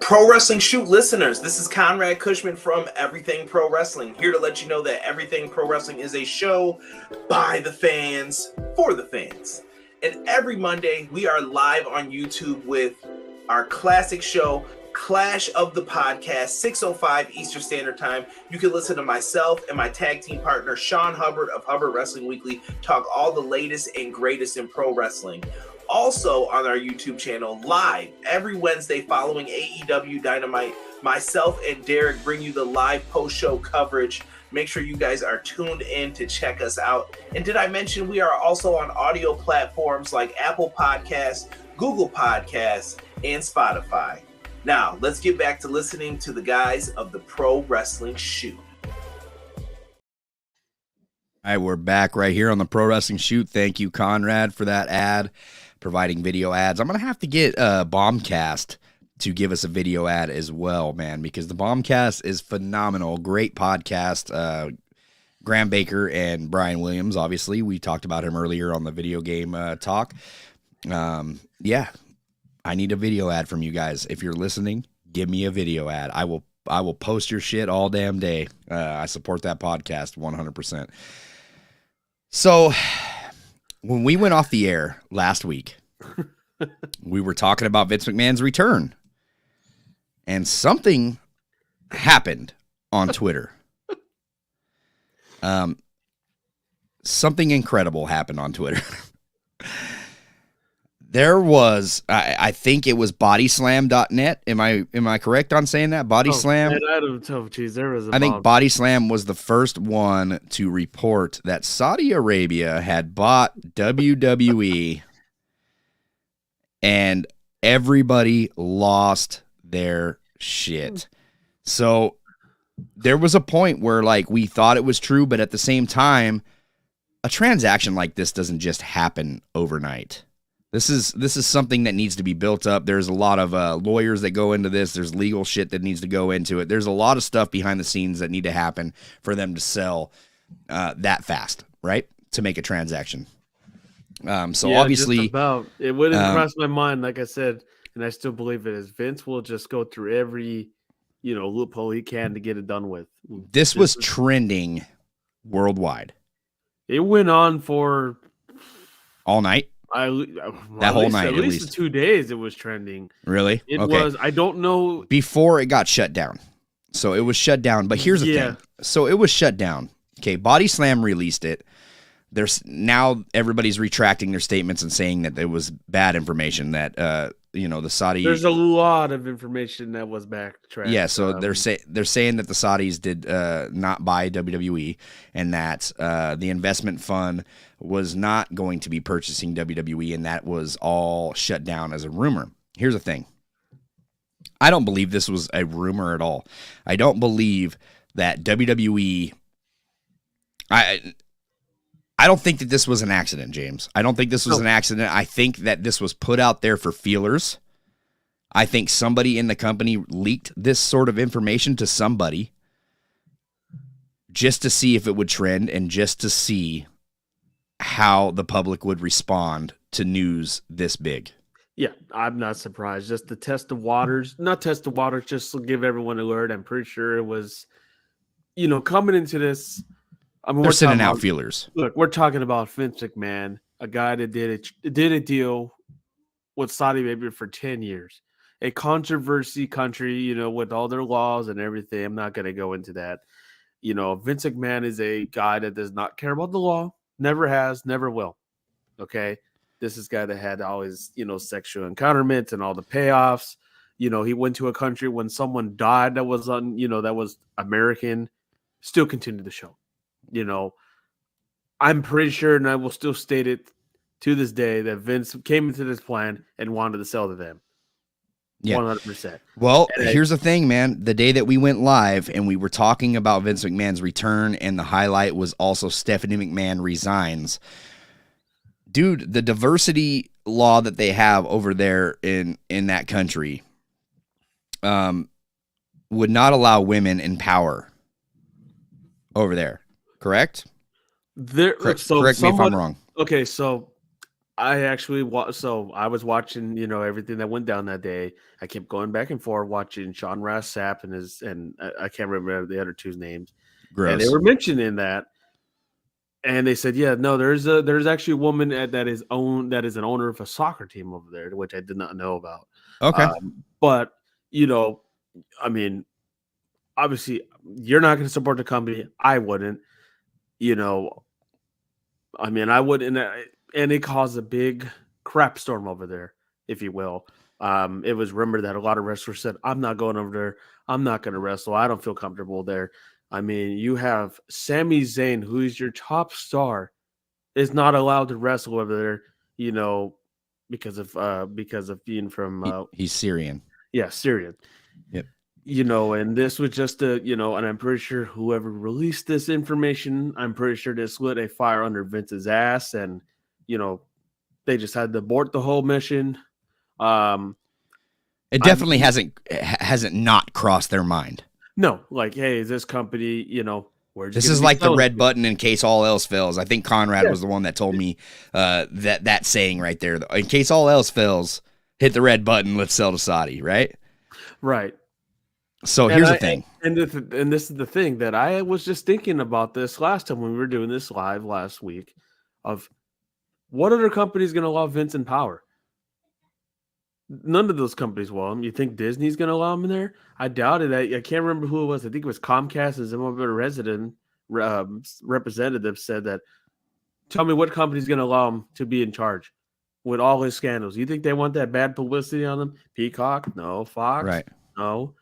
Pro Wrestling Shoot listeners, this is Conrad Cushman from Everything Pro Wrestling, here to let you know that Everything Pro Wrestling is a show by the fans, for the fans. And every Monday, we are live on YouTube with our classic show, Clash of the Podcast, 6:05 Eastern Standard Time. You can listen to myself and my tag team partner, Sean Hubbard of Hubbard Wrestling Weekly, talk all the latest and greatest in pro wrestling. Also on our YouTube channel, live every Wednesday following AEW Dynamite, myself and Derek bring you the live post-show coverage. Make sure you guys are tuned in to check us out. And did I mention we are also on audio platforms like Apple Podcasts, Google Podcasts, and Spotify. Now, let's get back to listening to the guys of the Pro Wrestling Shoot. All right, we're back right here on the Pro Wrestling Shoot. Thank you, Conrad, for that ad, providing video ads. I'm going to have to get Bombcast to give us a video ad as well, man, because the Bombcast is phenomenal. Great podcast. Graham Baker and Brian Williams, obviously. We talked about him earlier on the video game talk. Yeah. I need a video ad from you guys. If you're listening, give me a video ad. I will post your shit all damn day. I support that podcast 100%. So when we went off the air last week, we were talking about Vince McMahon's return, and something happened on Twitter. Something incredible happened on Twitter. There was, I think it was bodyslam.net. Am I correct on saying that? Bodyslam? I think Bodyslam was the first one to report that Saudi Arabia had bought WWE, and everybody lost their shit. So there was a point where like we thought it was true, but at the same time, a transaction like this doesn't just happen overnight. This is something that needs to be built up. There's a lot of lawyers that go into this. There's legal shit that needs to go into it. There's a lot of stuff behind the scenes that need to happen for them to sell that fast, right? To make a transaction. Obviously, it wouldn't cross my mind, like I said, and I still believe it is. Vince will just go through every loophole he can to get it done with. This was trending worldwide. It went on for all night. That whole night, at least 2 days, it was trending. Really? It was. I don't know. Before it got shut down. So it was shut down. But here's the thing. So it was shut down. Okay, Body Slam released it. There's now everybody's retracting their statements and saying that there was bad information that the Saudi. There's a lot of information that was backtracked. Yeah, so they're saying that the Saudis did not buy WWE, and that the investment fund was not going to be purchasing WWE, and that was all shut down as a rumor. Here's the thing. I don't believe this was a rumor at all. I don't believe that WWE. I don't think that this was an accident, James. I don't think this was an accident. I think that this was put out there for feelers. I think somebody in the company leaked this sort of information to somebody just to see if it would trend and just to see how the public would respond to news this big. Yeah, I'm not surprised. Just to test the waters. Not test the waters, just to give everyone an alert. I'm pretty sure it was, coming into this. I mean, they're sending out feelers. Look, we're talking about Vince McMahon, a guy that did a deal with Saudi Arabia for 10 years. A controversy country, with all their laws and everything. I'm not going to go into that. Vince McMahon is a guy that does not care about the law. Never has, never will. Okay? This is a guy that had all his, sexual encounterments and all the payoffs. He went to a country when someone died that was that was American, still continued the show. I'm pretty sure, and I will still state it to this day, that Vince came into this plan and wanted to sell to them. Yeah. 100%. Well, here's the thing, man. The day that we went live and we were talking about Vince McMahon's return, and the highlight was also Stephanie McMahon resigns. Dude, the diversity law that they have over there in that country would not allow women in power over there. Correct? Correct me if I'm wrong. Okay, so I actually I was watching, everything that went down that day. I kept going back and forth watching Sean Ross Sapp and I can't remember the other two's names. Gross. And they were mentioning that, and they said, yeah, no, there's actually a woman that is an owner of a soccer team over there, which I did not know about. Okay, but I mean, obviously, you're not going to support the company. I wouldn't. I mean, I would, and it caused a big crap storm over there, if you will. It was rumored that a lot of wrestlers said, I'm not going over there. I'm not going to wrestle. I don't feel comfortable there. I mean, you have Sami Zayn, who is your top star, is not allowed to wrestle over there, because of being from he's Syrian. Yeah, Syrian. Yep. And this was just and I'm pretty sure whoever released this information, I'm pretty sure this lit a fire under Vince's ass, and they just had to abort the whole mission. It definitely hasn't not crossed their mind. No, like, hey, is this company, this is like the red button in case all else fails. I think Conrad was the one that told me that saying right there. In case all else fails, hit the red button. Let's sell to Saudi, right? Right. So here's the thing. And this is the thing that I was just thinking about this last time when we were doing this live last week, of what other company is going to allow Vince in power? None of those companies will him. You think Disney's going to allow him in there? I doubt it. I can't remember who it was. I think it was Comcast, and some of their representative said that, tell me what company's going to allow him to be in charge with all his scandals. You think they want that bad publicity on them? Peacock? No. Fox? Right. No.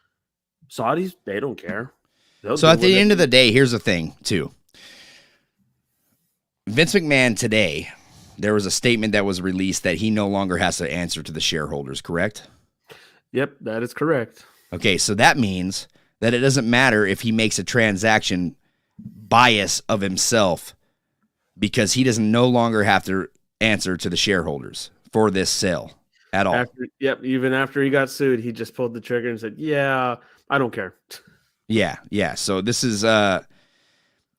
Saudis? They don't care. So at the end of the day, here's the thing, too. Vince McMahon today, there was a statement that was released that he no longer has to answer to the shareholders, correct? Yep, that is correct. Okay, so that means that it doesn't matter if he makes a transaction bias of himself, because he doesn't no longer have to answer to the shareholders for this sale at all. Even after he got sued, he just pulled the trigger and said, yeah, I don't care. Yeah. So this is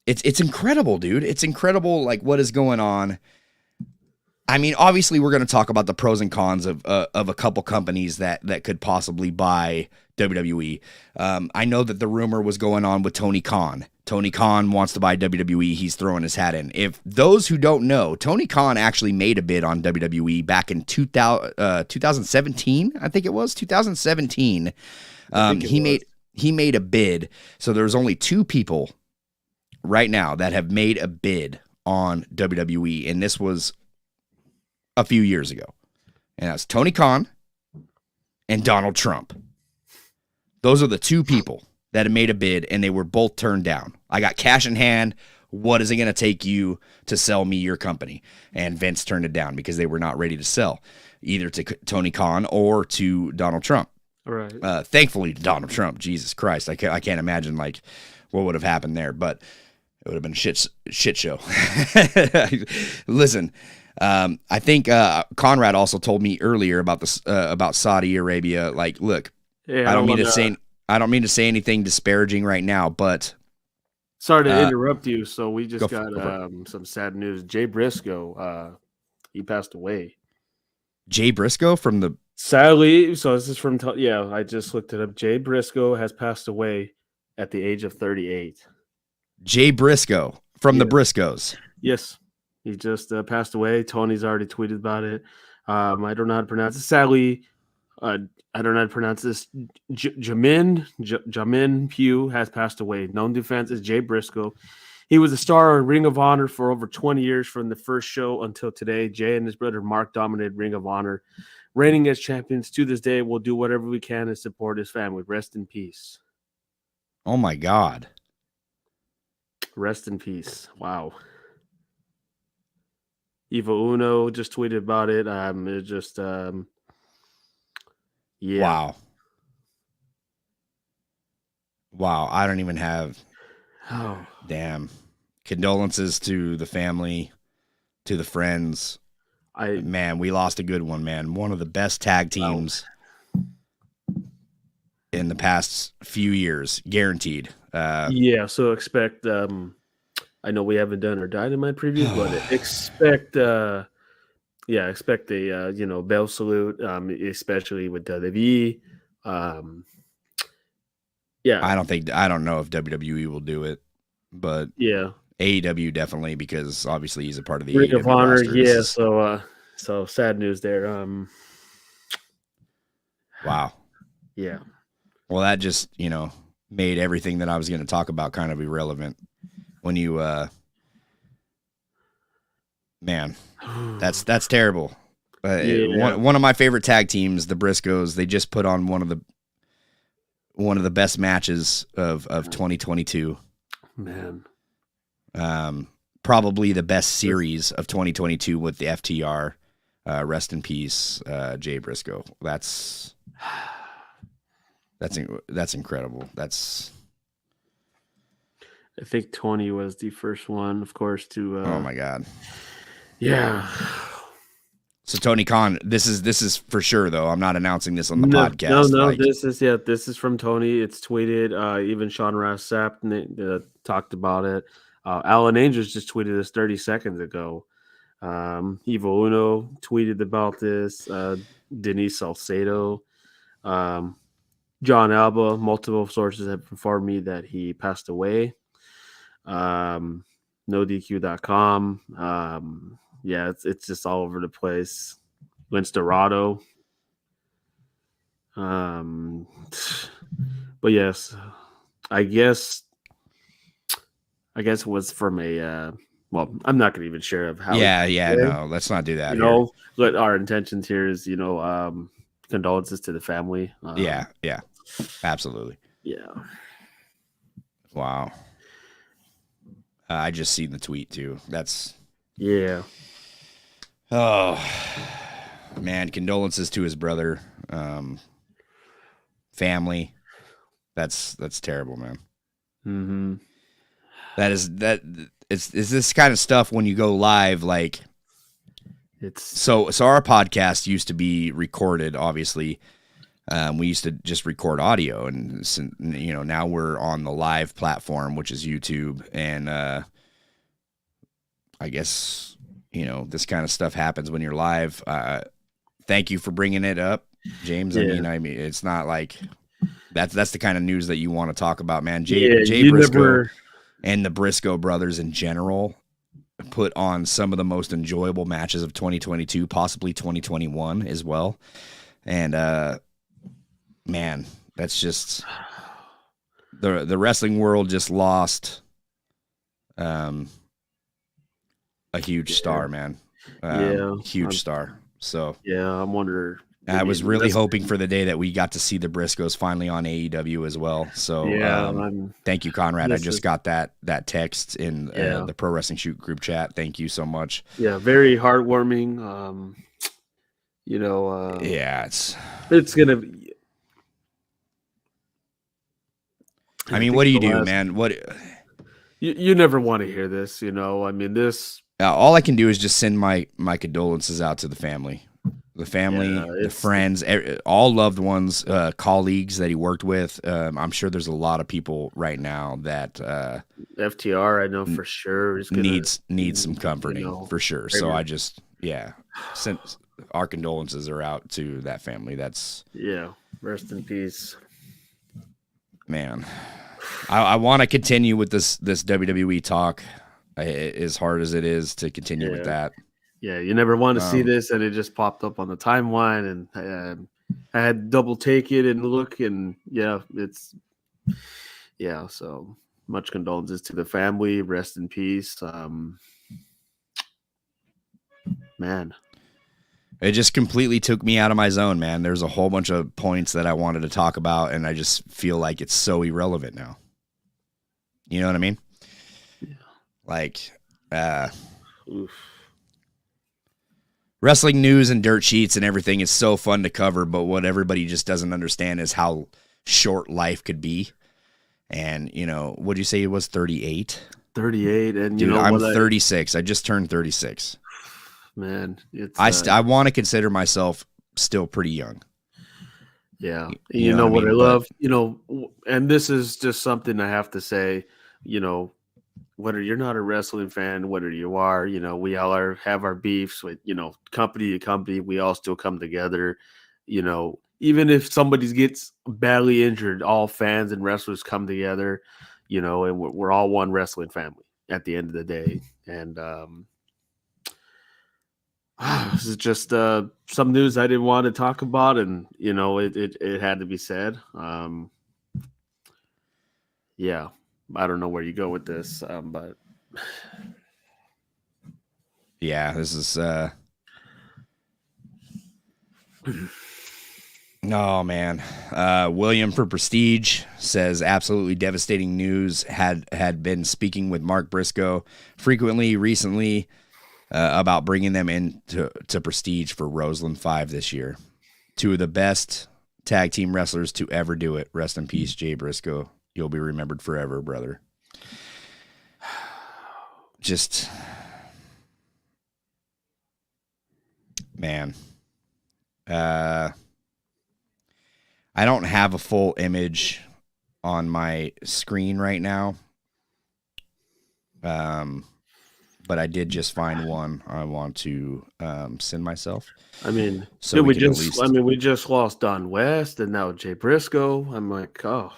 it's incredible, dude. It's incredible, like, what is going on. I mean, obviously, we're going to talk about the pros and cons of a couple companies that could possibly buy WWE. I know that the rumor was going on with Tony Khan. Tony Khan wants to buy WWE. He's throwing his hat in. If those who don't know, Tony Khan actually made a bid on WWE back in 2017. I think it was 2017. He made a bid. So there's only two people right now that have made a bid on WWE, and this was a few years ago. And that's Tony Khan and Donald Trump. Those are the two people that have made a bid, and they were both turned down. I got cash in hand. What is it going to take you to sell me your company? And Vince turned it down because they were not ready to sell, either to Tony Khan or to Donald Trump. Right. Thankfully to Donald Trump. Jesus Christ. I can't imagine like what would have happened there, but it would have been a shit show. Listen, I think Conrad also told me earlier about this about Saudi Arabia. Like, look, I don't mean to say anything disparaging right now, but sorry to interrupt you. So we just got some sad news. Jay Briscoe, he passed away. Jay Briscoe from the sadly. So this is from I just looked it up. Jay Briscoe has passed away at the age of 38. Jay Briscoe from the Briscoes. Yes. He just passed away. Tony's already tweeted about it. I don't know how to pronounce it. Sadly, I don't know how to pronounce this. Jamin Pugh has passed away. Known defense is Jay Briscoe. He was a star in Ring of Honor for over 20 years from the first show until today. Jay and his brother Mark dominated Ring of Honor, reigning as champions to this day. We'll do whatever we can to support his family. Rest in peace. Oh, my God. Rest in peace. Wow. Evo Uno just tweeted about it. It just yeah. Wow. I don't even have. Oh, damn. Condolences to the family, to the friends. Man, we lost a good one, man. One of the best tag teams in the past few years, guaranteed. Yeah, so expect. I know we haven't done our Dynamite previews, but expect. Expect a bell salute, especially with WWE. Yeah, I don't know if WWE will do it, but yeah, AEW definitely, because obviously he's a part of the Ring AEW of Honor. roster. Yeah, so sad news there. Wow. Yeah. Well, that just, made everything that I was going to talk about kind of irrelevant when you, man, that's terrible. One of my favorite tag teams, the Briscoes, they just put on one of the best matches of 2022. Man. Probably the best series of 2022 with the FTR. Rest in peace, Jay Briscoe. That's incredible. I think Tony was the first one, of course, to. Oh my God. Yeah. So Tony Khan, this is for sure though. I'm not announcing this on the podcast. No. This is from Tony. It's tweeted. Even Sean Ross Sapp talked about it. Alan Angels just tweeted this 30 seconds ago. Evo Uno tweeted about this. Denise Salcedo. John Alba, multiple sources have informed me that he passed away. NoDQ.com. Yeah, it's just all over the place. Vince Dorado. But yes, I guess it was from a. Well, I'm not going to even share of how. No, let's not do that. But our intentions here is, condolences to the family. Yeah, absolutely. Yeah. Wow. I just seen the tweet too. That's. Yeah. Oh, man! Condolences to his brother, family. That's terrible, man. Mm-hmm. It's this kind of stuff when you go live, like. So our podcast used to be recorded, obviously. We used to just record audio, and now we're on the live platform, which is YouTube, and I guess this kind of stuff happens when you're live. Thank you for bringing it up, James. Yeah. I mean, it's not like that's the kind of news that you want to talk about, man. Jay Briscoe and the Briscoe brothers in general put on some of the most enjoyable matches of 2022, possibly 2021 as well, and man, that's just the wrestling world just lost a huge star, man. Huge star. So yeah, I'm wondering. I was really hoping for the day that we got to see the Briscoes finally on AEW as well. So thank you, Conrad. I just got that text in the Pro Wrestling Shoot group chat. Thank you so much. Yeah, very heartwarming. It's gonna be. I mean, what do you do, man? What you never want to hear this, I mean, this. All I can do is just send my condolences out to the family, the friends, all loved ones, colleagues that he worked with. I'm sure there's a lot of people right now that FTR, I know for sure, is needs some comforting for sure. So I just send our condolences are out to that family. That's rest in peace, man. I want to continue with this WWE talk, as hard as it is to continue with that. Yeah, you never want to see this, and it just popped up on the timeline, and I had to double take it and look, and so much condolences to the family. Rest in peace, man. It just completely took me out of my zone, man. There's a whole bunch of points that I wanted to talk about, and I just feel like it's so irrelevant now. You know what I mean? Like, Oof. wrestling news and dirt sheets and everything is so fun to cover, but what everybody just doesn't understand is how short life could be. And, you know, what'd you say it was, 38? 38, and Dude, you know I'm what 36. I just turned 36. Man, it's I want to consider myself still pretty young. yeah. You know what I love, you know, and this is just something I have to say, you know, whether you're not a wrestling fan, whether you are, you know, we all have our beefs with, you know, company to company, we all still come together, you know, even if somebody gets badly injured, all fans and wrestlers come together, you know, and we're all one wrestling family at the end of the day. And this is just some news I didn't want to talk about, and you know it had to be said. Yeah, I don't know where you go with this, but Yeah, this is oh man. William for Prestige says absolutely devastating news. Had been speaking with Mark Briscoe frequently recently about bringing them in to Prestige for Roseland 5 this year. Two of the best tag team wrestlers to ever do it. Rest in peace, Jay Briscoe. You'll be remembered forever, brother. Just, man. I don't have a full image on my screen right now. But I did just find one I want to send myself. I mean, so we just lost Don West and now Jay Briscoe. I'm like, oh,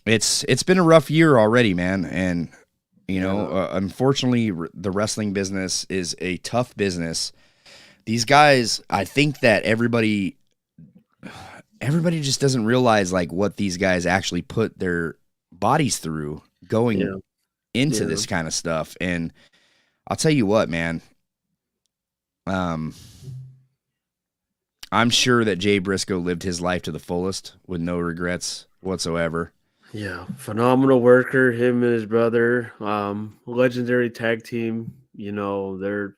it's been a rough year already, man. And you know, unfortunately, the wrestling business is a tough business. These guys, I think that everybody just doesn't realize like what these guys actually put their bodies through going into this kind of stuff. And I'll tell you what, man. I'm sure that Jay Briscoe lived his life to the fullest with no regrets whatsoever. Yeah, phenomenal worker, him and his brother. Legendary tag team. You know, they're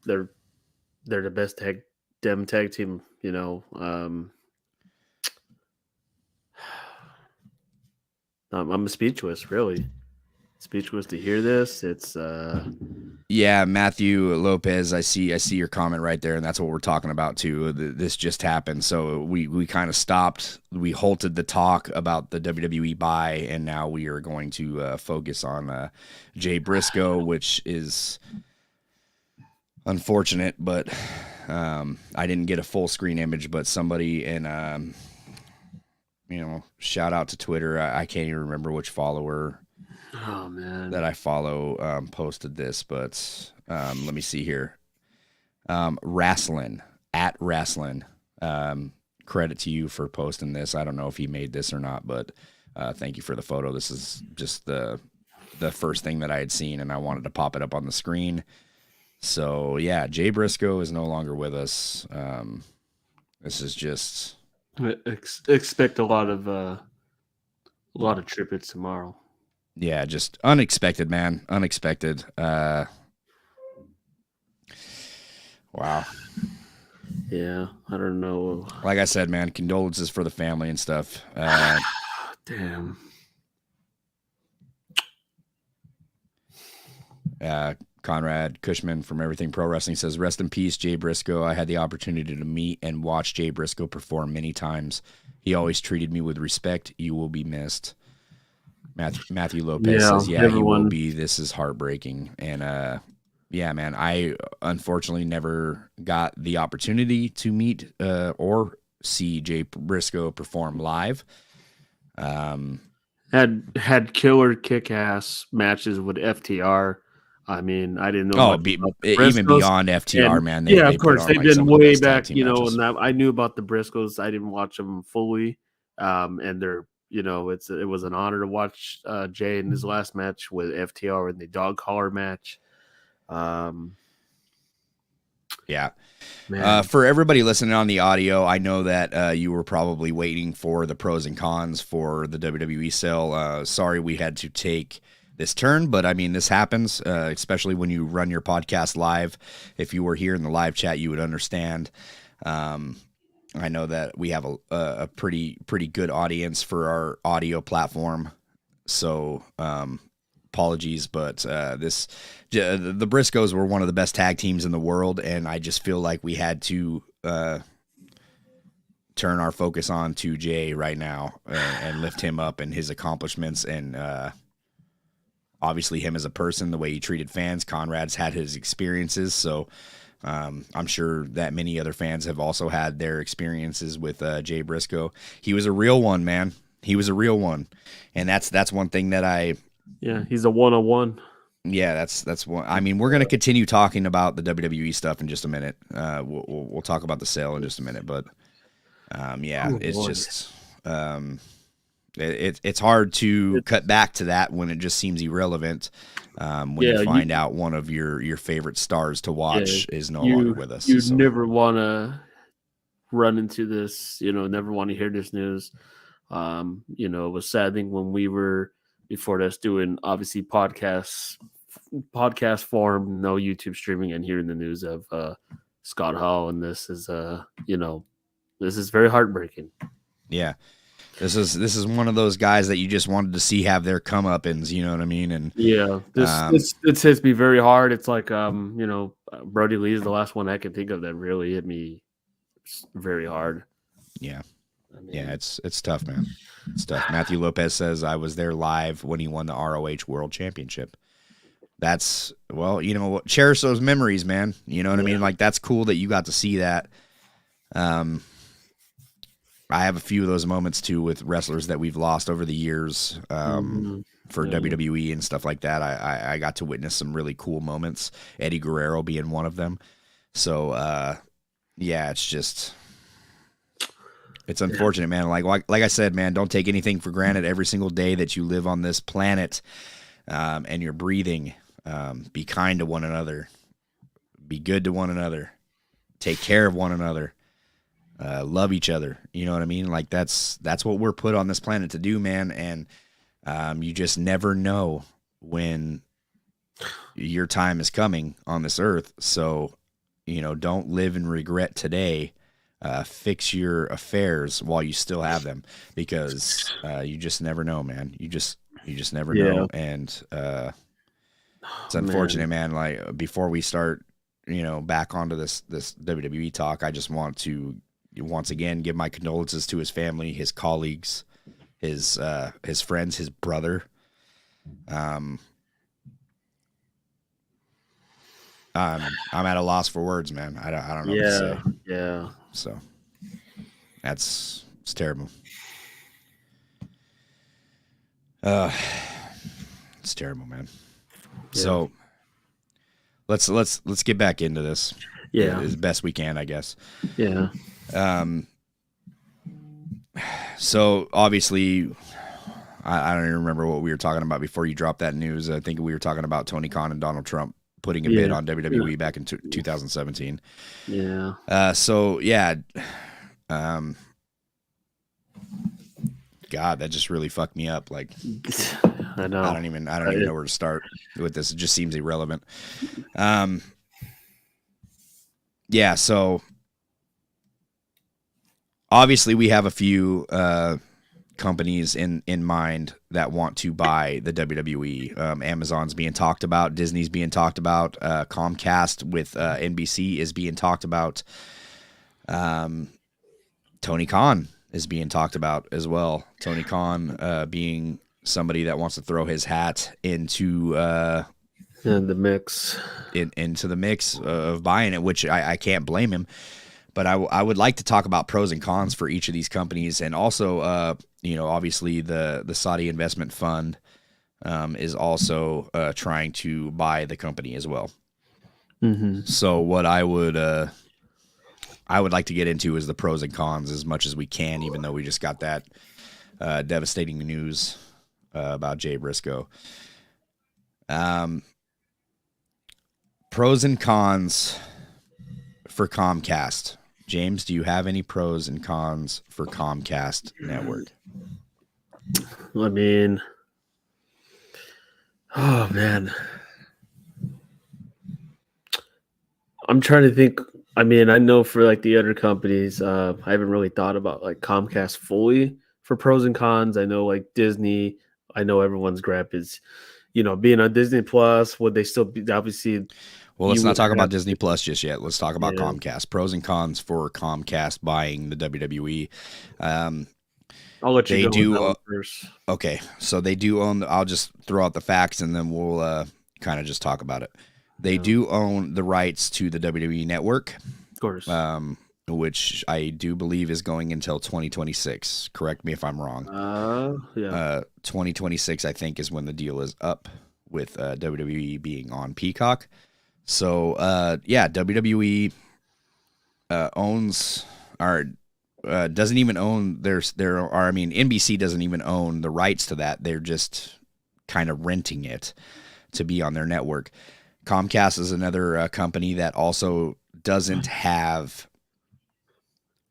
the best tag team. You know, I'm speechless, really. Speechless to hear this. It's yeah, Matthew Lopez, I see your comment right there, and that's what we're talking about too. This just happened, so we kind of stopped. We halted the talk about the WWE buy, and now we are going to focus on Jay Briscoe, which is unfortunate, but I didn't get a full screen image, but somebody in you know, shout out to Twitter. I can't even remember which follower. Oh man, that I follow posted this, but let me see here. Wrestling at Wrestling. Credit to you for posting this. I don't know if he made this or not, but thank you for the photo. This is just the first thing that I had seen, and I wanted to pop it up on the screen. So yeah, Jay Briscoe is no longer with us. This is just expect a lot of tributes tomorrow. Yeah, just unexpected, man. Unexpected. Wow. Yeah, I don't know. Like I said, man, condolences for the family and stuff. Damn. Conrad Cushman from Everything Pro Wrestling says, rest in peace, Jay Briscoe. I had the opportunity to meet and watch Jay Briscoe perform many times. He always treated me with respect. You will be missed. Matthew Lopez says, yeah, he will be. This is heartbreaking. And yeah, man, I unfortunately never got the opportunity to meet or see Jay Briscoe perform live. Had killer kick-ass matches with FTR. I mean, I didn't know. Even beyond FTR, man. They of course, they've been way back, you know, and I knew about the Briscoes. I didn't watch them fully. And they're, you know, it was an honor to watch Jay in his last match with FTR in the dog collar match. Yeah. For everybody listening on the audio, I know that you were probably waiting for the pros and cons for the WWE sale. Sorry we had to take this turn, but I mean, this happens, especially when you run your podcast live. If you were here in the live chat, you would understand. I know that we have a pretty good audience for our audio platform, so apologies, but the Briscoes were one of the best tag teams in the world, and I just feel like we had to turn our focus on to Jay right now and lift him up and his accomplishments, and obviously him as a person, the way he treated fans. Conrad's had his experiences, so I'm sure that many other fans have also had their experiences with Jay Briscoe. He was a real one, man. He was a real one, and that's one thing that he's a 101. Yeah, that's one. I mean, we're gonna continue talking about the WWE stuff in just a minute. We'll talk about the sale in just a minute, but it's just it's hard to cut back to that when it just seems irrelevant. When you find out one of your favorite stars to watch is no longer with us. You never want to run into this, never want to hear this news. It was saddening when we were before this doing obviously podcast form, no YouTube streaming, and hearing the news of Scott Hall, and this is this is very heartbreaking. Yeah. This is one of those guys that you just wanted to see have their comeuppance, you know what I mean? And this hits me very hard. It's like Brody Lee is the last one I can think of that really hit me very hard. Yeah. It's tough, man. It's tough. Matthew Lopez says I was there live when he won the ROH World Championship. That's cherish those memories, man. You know what I mean? Like, that's cool that you got to see that. I have a few of those moments too with wrestlers that we've lost over the years for WWE and stuff like that. I got to witness some really cool moments, Eddie Guerrero being one of them. So, it's unfortunate, man. Like I said, man, don't take anything for granted every single day that you live on this planet and you're breathing. Be kind to one another. Be good to one another. Take care of one another. Love each other. You know what I mean? Like, that's what we're put on this planet to do, man. And you just never know when your time is coming on this earth. So, don't live in regret today. Fix your affairs while you still have them, because you just never know, man. You just never know. And it's unfortunate, man. Like, before we start, back onto this WWE talk, I just want to once again give my condolences to his family, his colleagues, his friends, his brother. I'm at a loss for words, man. I don't know what to say. Yeah. So it's terrible. It's terrible, man. Yeah. So let's get back into this. Yeah, as best we can, I guess. Yeah. So obviously, I don't even remember what we were talking about before you dropped that news. I think we were talking about Tony Khan and Donald Trump putting a bid on WWE back in 2017. Yeah. God, that just really fucked me up. Like, I know. I don't even know where to start with this. It just seems irrelevant. So obviously we have a few companies in mind that want to buy the WWE. Amazon's being talked about, Disney's being talked about, Comcast with NBC is being talked about. Tony Khan is being talked about as well. Tony Khan being somebody that wants to throw his hat into the mix, into the mix of buying it, which I can't blame him. But I would like to talk about pros and cons for each of these companies, and also obviously the Saudi investment fund is also trying to buy the company as well. Mm-hmm. So what I would like to get into is the pros and cons as much as we can, even though we just got that devastating news about Jay Briscoe. Pros and cons for Comcast. James, do you have any pros and cons for Comcast Network? I mean, Oh man, I'm trying to think. I mean, I know for like the other companies, I haven't really thought about like Comcast fully for pros and cons. I know like Disney. I know everyone's grab is, being on Disney Plus. Would they still be obviously? Well, let's You not would talk about have, Disney Plus just yet. Let's talk about yeah. Comcast. Pros and cons for Comcast buying the WWE. I'll let you They go with that do. one first. Okay, so they do own. I'll just throw out the facts and then we'll kind of just talk about it. They Yeah, do own the rights to the WWE Network, of course. which I do believe is going until 2026. Correct me if I'm wrong. Yeah. 2026, I think, is when the deal is up with WWE being on Peacock. So, yeah, WWE owns or doesn't even own I mean, NBC doesn't even own the rights to that. They're just kind of renting it to be on their network. Comcast is another company that also doesn't have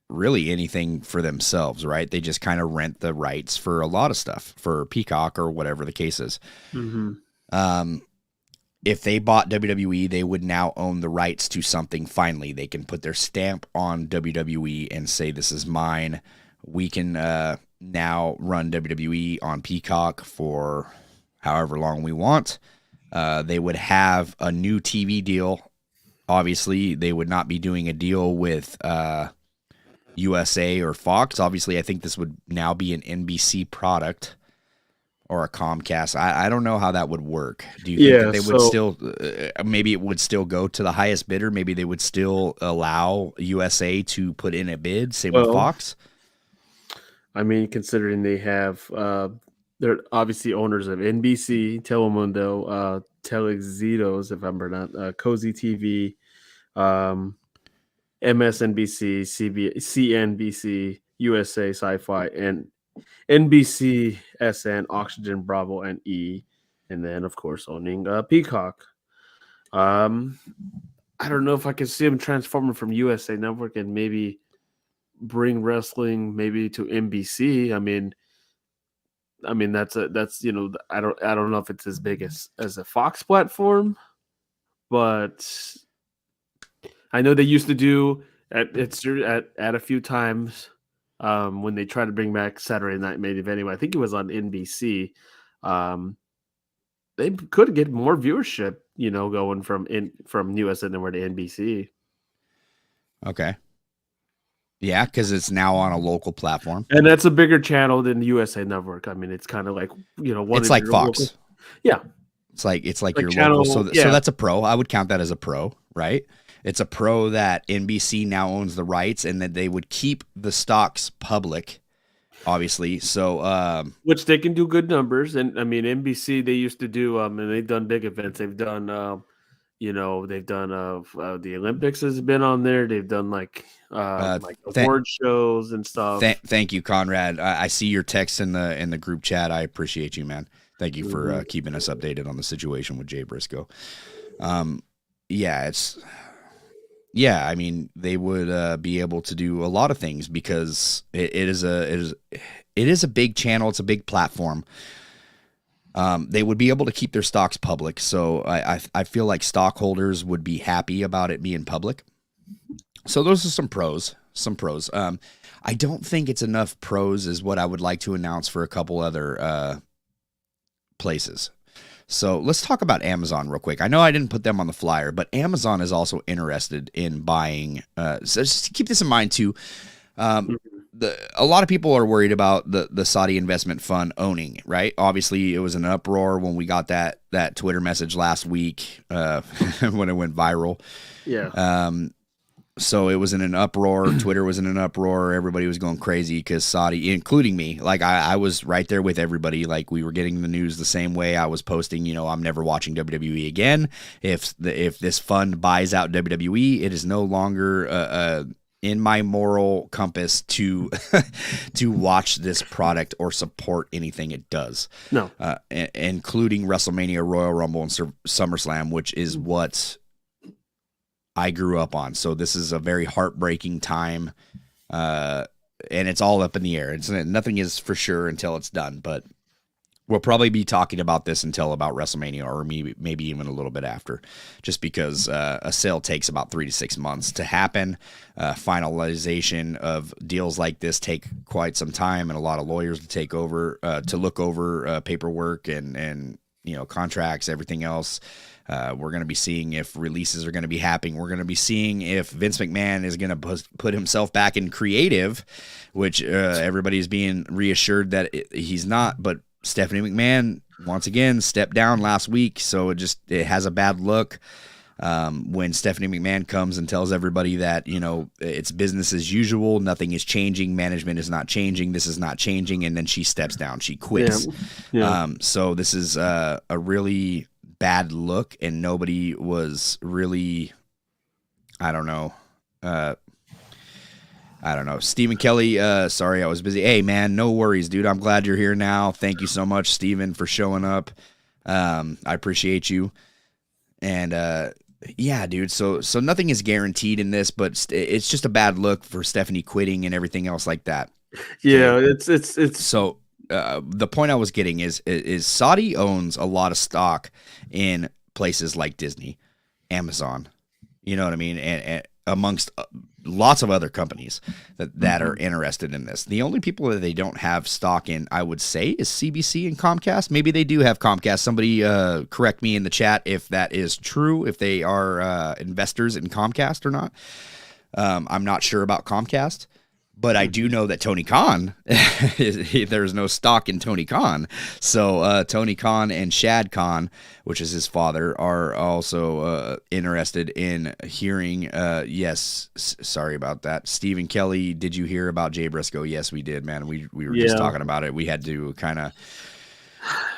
really anything for themselves, right? They just kind of rent the rights for a lot of stuff for Peacock or whatever the case is. Mm-hmm. If they bought WWE, they would now own the rights to something. Finally, they can put their stamp on WWE and say, this is mine. We can now run WWE on Peacock for however long we want. They would have a new TV deal. Obviously, they would not be doing a deal with USA or Fox. Obviously, I think this would now be an NBC product or a Comcast. I don't know how that would work. Do you think that they would still, maybe it would still go to the highest bidder? Maybe they would still allow USA to put in a bid, same with Fox? I mean, considering they have, they're obviously owners of NBC, Telemundo, Telexitos, if I'm not, Cozy TV, MSNBC, CNBC, USA Sci-Fi, and NBC, SN, Oxygen, Bravo, and E, and then of course owning Peacock. I don't know if I can see them transforming from USA Network and maybe bring wrestling maybe to NBC. I mean that's I don't know if it's as big as a Fox platform, but I know they used to do at a few times when they tried to bring back Saturday Night Main Event. Anyway, I think it was on NBC. They could get more viewership, going from USA Network to NBC. Okay. Yeah, because it's now on a local platform, and that's a bigger channel than the USA Network. I mean, it's kind of like it's like Fox. Local. Yeah, it's like your channel, local. So that's a pro. I would count that as a pro, right? It's a pro that NBC now owns the rights, and that they would keep the stocks public, obviously. So, which they can do good numbers, and I mean NBC they used to do, and they've done big events. They've done, they've done the Olympics has been on there. They've done like award shows and stuff. Thank you, Conrad. I see your text in the group chat. I appreciate you, man. Thank you for keeping us updated on the situation with Jay Briscoe. Yeah, I mean, they would be able to do a lot of things because it is a big channel. It's a big platform. They would be able to keep their stocks public. So I feel like stockholders would be happy about it being public. So those are some pros. I don't think it's enough pros is what I would like to announce for a couple other places. So let's talk about Amazon real quick. I know I didn't put them on the flyer, but Amazon is also interested in buying. So just keep this in mind too. A lot of people are worried about the Saudi investment fund owning, right? Obviously, it was an uproar when we got that Twitter message last week when it went viral. Yeah. So it was in an uproar. Twitter was in an uproar. Everybody was going crazy because Saudi, including me, like I was right there with everybody. Like we were getting the news the same way. I was posting, I'm never watching WWE again. If this fund buys out WWE, it is no longer in my moral compass to watch this product or support anything it does. No, including WrestleMania, Royal Rumble, and SummerSlam, which is what I grew up on. So this is a very heartbreaking time, and it's all up in the air. Nothing is for sure until it's done. But We'll probably be talking about this until about WrestleMania, or maybe even a little bit after, just because a sale takes about 3 to 6 months to happen. Finalization of deals like this take quite some time, and a lot of lawyers to look over paperwork and contracts, everything else. We're going to be seeing if releases are going to be happening. We're going to be seeing if Vince McMahon is going to put himself back in creative, which everybody's being reassured that he's not, but Stephanie McMahon once again stepped down last week, so it has a bad look when Stephanie McMahon comes and tells everybody that it's business as usual, nothing is changing, management is not changing, this is not changing, and then she steps down, she quits. So this is a really bad look, and nobody was really, I don't know. Stephen Kelly, sorry, I was busy. Hey, man, no worries, dude. I'm glad you're here now. Thank you so much, Stephen, for showing up. I appreciate you. And, yeah, dude, so nothing is guaranteed in this, but it's just a bad look for Stephanie quitting and everything else like that. Yeah, it's so the point I was getting is Saudi owns a lot of stock in places like Disney, Amazon, you know what I mean? And amongst lots of other companies that are interested in this. The only people that they don't have stock in, I would say, is CBC and Comcast. Maybe they do have Comcast. Somebody correct me in the chat if that is true, if they are investors in Comcast or not. I'm not sure about Comcast. But I do know that Tony Khan, there's no stock in Tony Khan. So Tony Khan and Shad Khan, which is his father, are also interested in hearing. Yes, sorry about that. Stephen Kelly, did you hear about Jay Briscoe? Yes, we did, man. We were just talking about it. We had to kind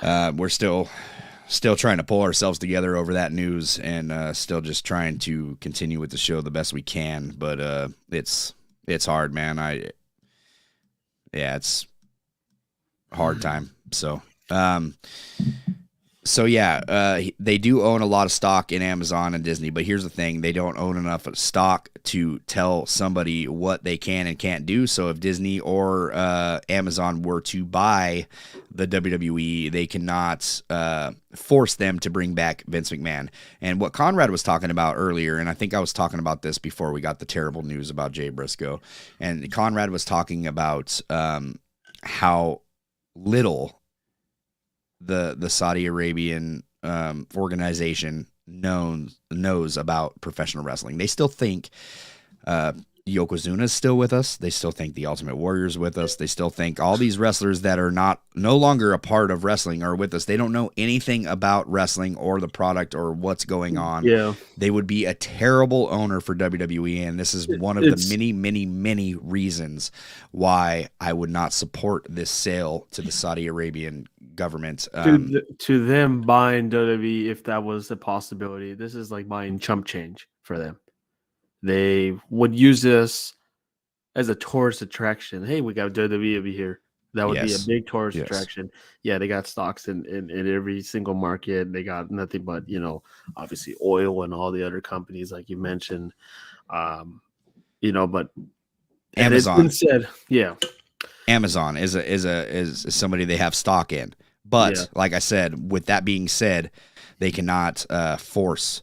of, we're still trying to pull ourselves together over that news, and still just trying to continue with the show the best we can. But it's hard, man. It's a hard time. So they do own a lot of stock in Amazon and Disney, but here's the thing. They don't own enough stock to tell somebody what they can and can't do. So if Disney or Amazon were to buy the WWE, they cannot force them to bring back Vince McMahon. And what Conrad was talking about earlier, and I think I was talking about this before we got the terrible news about Jay Briscoe, and Conrad was talking about how little the Saudi Arabian organization knows about professional wrestling. They still think Yokozuna is still with us. They still think the Ultimate Warrior is with us. They still think all these wrestlers that are no longer a part of wrestling are with us. They don't know anything about wrestling or the product or what's going on. Yeah. They would be a terrible owner for WWE, and this is one of the many, many, many reasons why I would not support this sale to the Saudi Arabian government. To them buying WWE, if that was a possibility, this is like buying chump change for them. They would use this as a tourist attraction. Hey, we got WWE over here. That would be a big tourist attraction. Yeah, they got stocks in every single market. They got nothing but, obviously oil and all the other companies like you mentioned. But Amazon Amazon is somebody they have stock in. But like I said, with that being said, they cannot force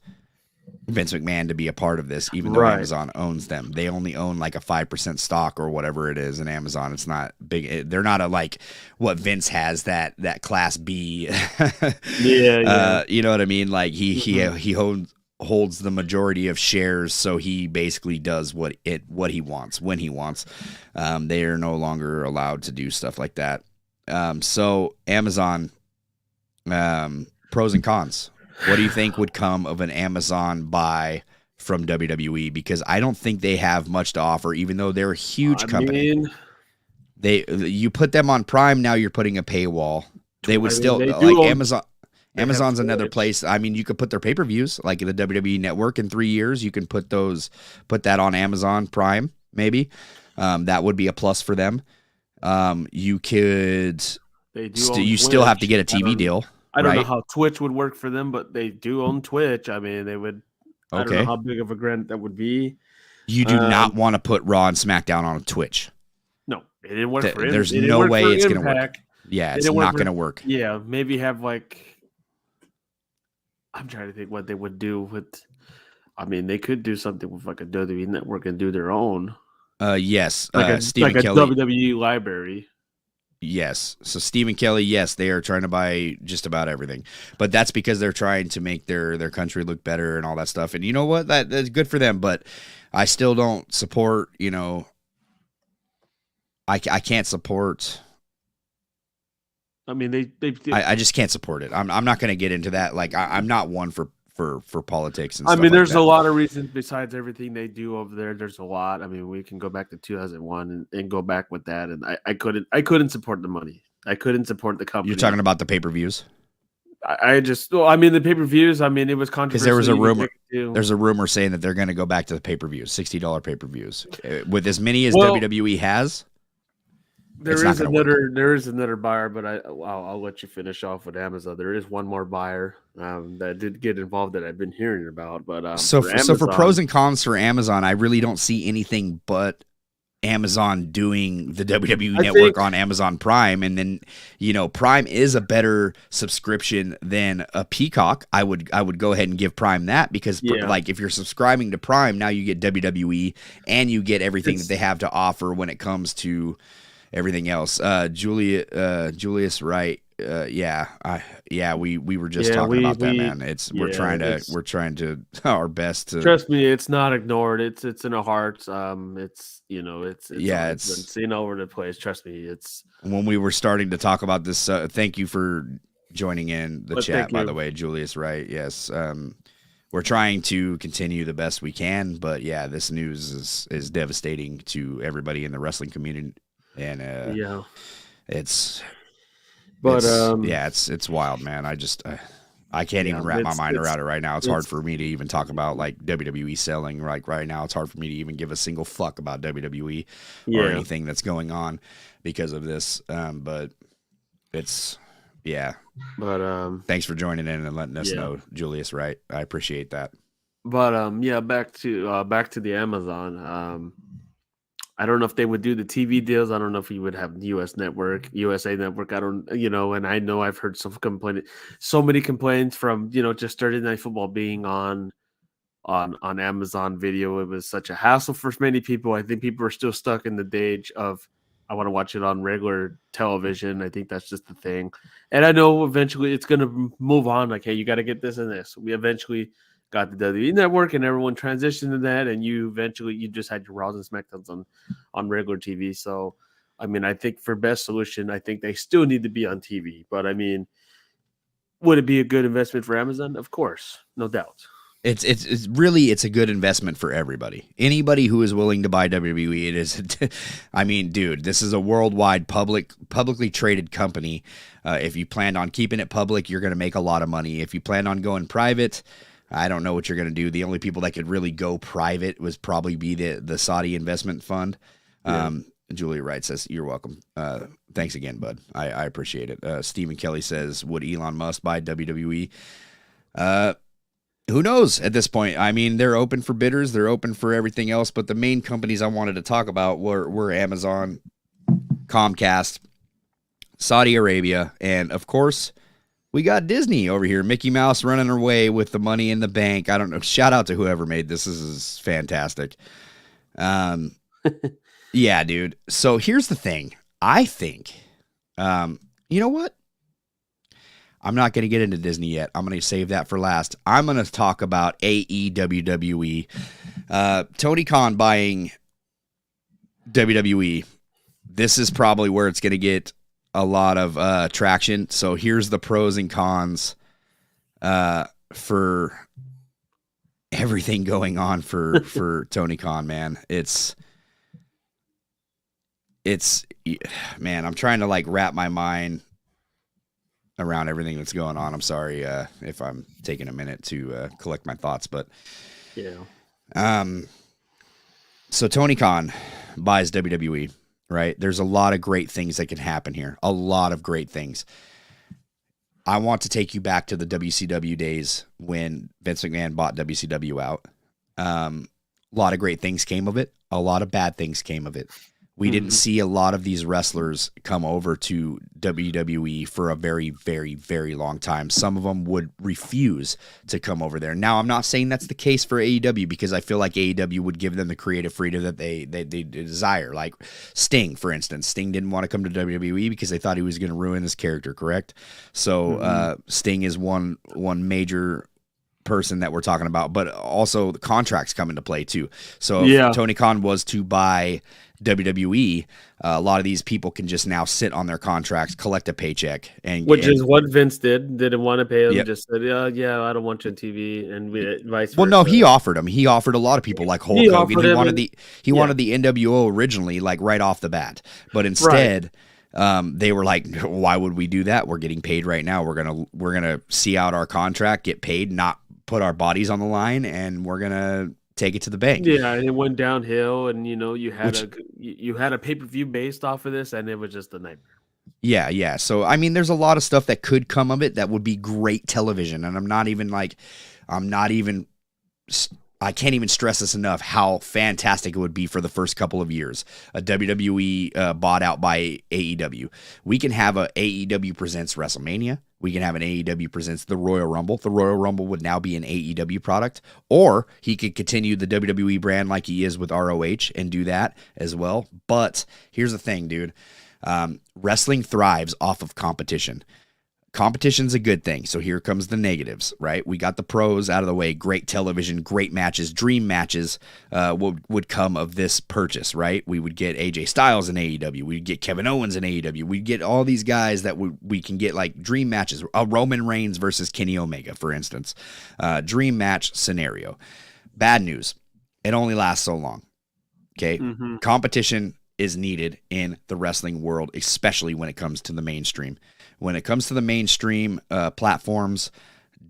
Vince McMahon to be a part of this, even though Amazon owns them. They only own like a 5% stock or whatever it is in Amazon. It's not big. They're not like what Vince has, that class B. You know what I mean? Like he holds the majority of shares, so he basically does what he wants when he wants. They are no longer allowed to do stuff like that. So Amazon, pros and cons. What do you think would come of an Amazon buy from WWE? Because I don't think they have much to offer, even though they're a huge company. You put them on Prime, now you're putting a paywall. They would Amazon. Amazon's another place. I mean, you could put their pay-per-views like the WWE Network in 3 years. You can put that on Amazon Prime, maybe. That would be a plus for them. You could. You still have to get a TV deal. I don't know how Twitch would work for them, but they do own Twitch. I mean, they would. Okay. I don't know how big of a grant that would be. You do not want to put Raw and SmackDown on Twitch. No, it didn't work for him. There's no way it's going to work. Yeah, it's not going to work. Yeah, maybe have like, I'm trying to think what they would do with. I mean, they could do something with like a WWE network and do their own. Yes, like Stephen a Kelly. WWE library. Yes, so Stephen Kelly. Yes, they are trying to buy just about everything, but that's because they're trying to make their country look better and all that stuff. And you know what? That's good for them. But I still don't support. You know, I can't support. I mean, I just can't support it. I'm not going to get into that. Like I'm not one for politics and I stuff mean, like there's that. a lot of reasons besides everything they do over there. There's a lot. I mean, we can go back to 2001 and go back with that. And I couldn't support the money. I couldn't support the company. You're talking about the pay-per-views? I mean, the pay-per-views, I mean, it was controversial. Because there was a rumor. There's a rumor saying that they're going to go back to the pay-per-views, $60 pay-per-views. With as many as WWE has, there is another buyer, but I'll let you finish off with Amazon. There is one more buyer that did get involved that I've been hearing about. But so for pros and cons for Amazon, I really don't see anything but Amazon doing the WWE network on Amazon Prime. And then, you know, Prime is a better subscription than a Peacock. I would go ahead and give Prime that because like if you're subscribing to Prime, now you get WWE and you get everything that they have to offer when it comes to everything else. Julius Wright. We were just talking about that, man. We're trying to our best to. Trust me, it's not ignored. It's in our hearts. It's been seen all over the place. Trust me, it's when we were starting to talk about this. Thank you for joining in the chat, by the way, Julius Wright. Yes, we're trying to continue the best we can, but yeah, this news is devastating to everybody in the wrestling community. And it's wild, man. I can't even wrap my mind around it right now. It's hard for me to even talk about like WWE selling. Like right now, it's hard for me to even give a single fuck about WWE or anything that's going on because of this. But it's But thanks for joining in and letting us know, Julius. Right, I appreciate that. But back to the Amazon. I don't know if they would do the TV deals. I don't know if you would have USA Network. I don't, and I know I've heard so many complaints from, just Thursday Night Football being on Amazon Video. It was such a hassle for many people. I think people are still stuck in the age of, I want to watch it on regular television. I think that's just the thing. And I know eventually it's going to move on. Like, hey, you got to get this and this. We eventually got the WWE Network and everyone transitioned to that, and you just had your Raws and SmackDowns on regular TV. So, I mean, I think for best solution, I think they still need to be on TV. But I mean, would it be a good investment for Amazon? Of course, no doubt. It's really a good investment for everybody. Anybody who is willing to buy WWE, it is. I mean, dude, this is a worldwide publicly traded company. If you plan on keeping it public, you're going to make a lot of money. If you plan on going private, I don't know what you're going to do. The only people that could really go private was probably be the Saudi investment fund. Julia Wright says, you're welcome. Thanks again, bud. I appreciate it. Stephen Kelly says, would Elon Musk buy WWE? Who knows at this point? I mean, they're open for bidders. They're open for everything else. But the main companies I wanted to talk about were Amazon, Comcast, Saudi Arabia, and, of course, we got Disney over here. Mickey Mouse running her way with the money in the bank. I don't know. Shout out to whoever made this. This is fantastic. Yeah, dude. So here's the thing. I think, you know what? I'm not going to get into Disney yet. I'm going to save that for last. I'm going to talk about AEW. Tony Khan buying WWE. This is probably where it's going to get a lot of traction. So here's the pros and cons for everything going on for Tony Khan, man. It's man, I'm trying to like wrap my mind around everything that's going on. I'm sorry if I'm taking a minute to collect my thoughts, but so Tony Khan buys WWE, right? There's a lot of great things that can happen here. A lot of great things. I want to take you back to the WCW days when Vince McMahon bought WCW out. A lot of great things came of it. A lot of bad things came of it. We didn't see a lot of these wrestlers come over to WWE for a very, very, very long time. Some of them would refuse to come over there. Now, I'm not saying that's the case for AEW, because I feel like AEW would give them the creative freedom that they desire. Like Sting, for instance. Sting didn't want to come to WWE because they thought he was going to ruin his character, correct? So Sting is one major person that we're talking about, but also the contracts come into play too. So if Tony Khan was to buy WWE, a lot of these people can just now sit on their contracts, collect a paycheck, which is what Vince did. Didn't want to pay him. Just said, I don't want you on TV, and vice versa. Well, no, he offered him. He offered a lot of people like Hulk Hogan. He wanted the NWO originally, like right off the bat, but instead. They were like, why would we do that? We're getting paid right now. We're gonna see out our contract, get paid, not put our bodies on the line, and we're gonna take it to the bank. Yeah, and it went downhill, and you had a pay-per-view based off of this, and it was just a nightmare. Yeah. So I mean, there's a lot of stuff that could come of it that would be great television, and I can't even stress this enough how fantastic it would be for the first couple of years. A WWE bought out by AEW. We can have a AEW presents WrestleMania. We can have an AEW presents the Royal Rumble. The Royal Rumble would now be an AEW product, or he could continue the WWE brand like he is with ROH and do that as well. But here's the thing, dude. Wrestling thrives off of competition. Competition's a good thing, so here comes the negatives, right? We got the pros out of the way. Great television, great matches, dream matches would come of this purchase, right? We would get AJ Styles in AEW. We'd get Kevin Owens in AEW. We'd get all these guys that we can get like dream matches. Roman Reigns versus Kenny Omega, for instance. Dream match scenario. Bad news. It only lasts so long, okay? Competition is needed in the wrestling world, especially when it comes to the mainstream. When it comes to the mainstream platforms,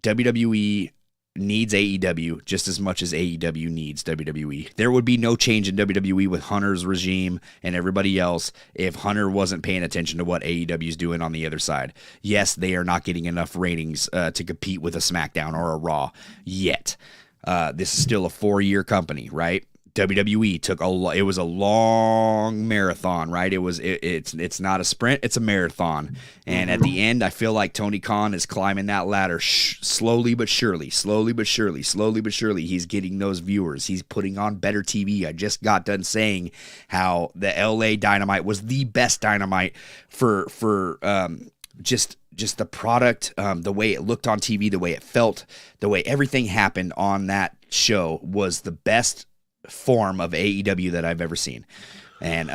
WWE needs AEW just as much as AEW needs WWE. There would be no change in WWE with Hunter's regime and everybody else if Hunter wasn't paying attention to what AEW is doing on the other side. Yes, they are not getting enough ratings to compete with a SmackDown or a Raw yet. This is still a 4-year company, right? WWE took it was a long marathon, right? It's not a sprint, it's a marathon. And at the end, I feel like Tony Khan is climbing that ladder slowly but surely. He's getting those viewers. He's putting on better TV. I just got done saying how the LA Dynamite was the best Dynamite for just the product, the way it looked on TV, the way it felt, the way everything happened on that show was the best form of AEW that I've ever seen. And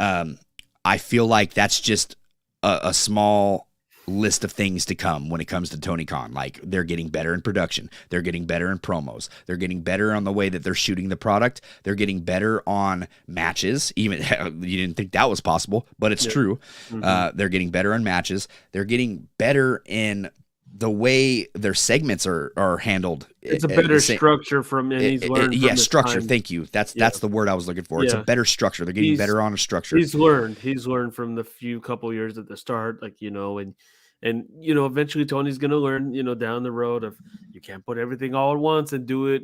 I feel like that's just a small list of things to come when it comes to Tony Khan. Like, they're getting better in production. They're getting better in promos. They're getting better on the way that they're shooting the product. They're getting better on matches. Even you didn't think that was possible, but it's true. They're getting better on matches. They're getting better in the way their segments are handled. It's a better structure from, and he's learned. Structure. Time. Thank you. That's the word I was looking for. It's a better structure. They're getting better on a structure. He's learned from the couple years at the start, and eventually Tony's going to learn, down the road of you can't put everything all at once and do it,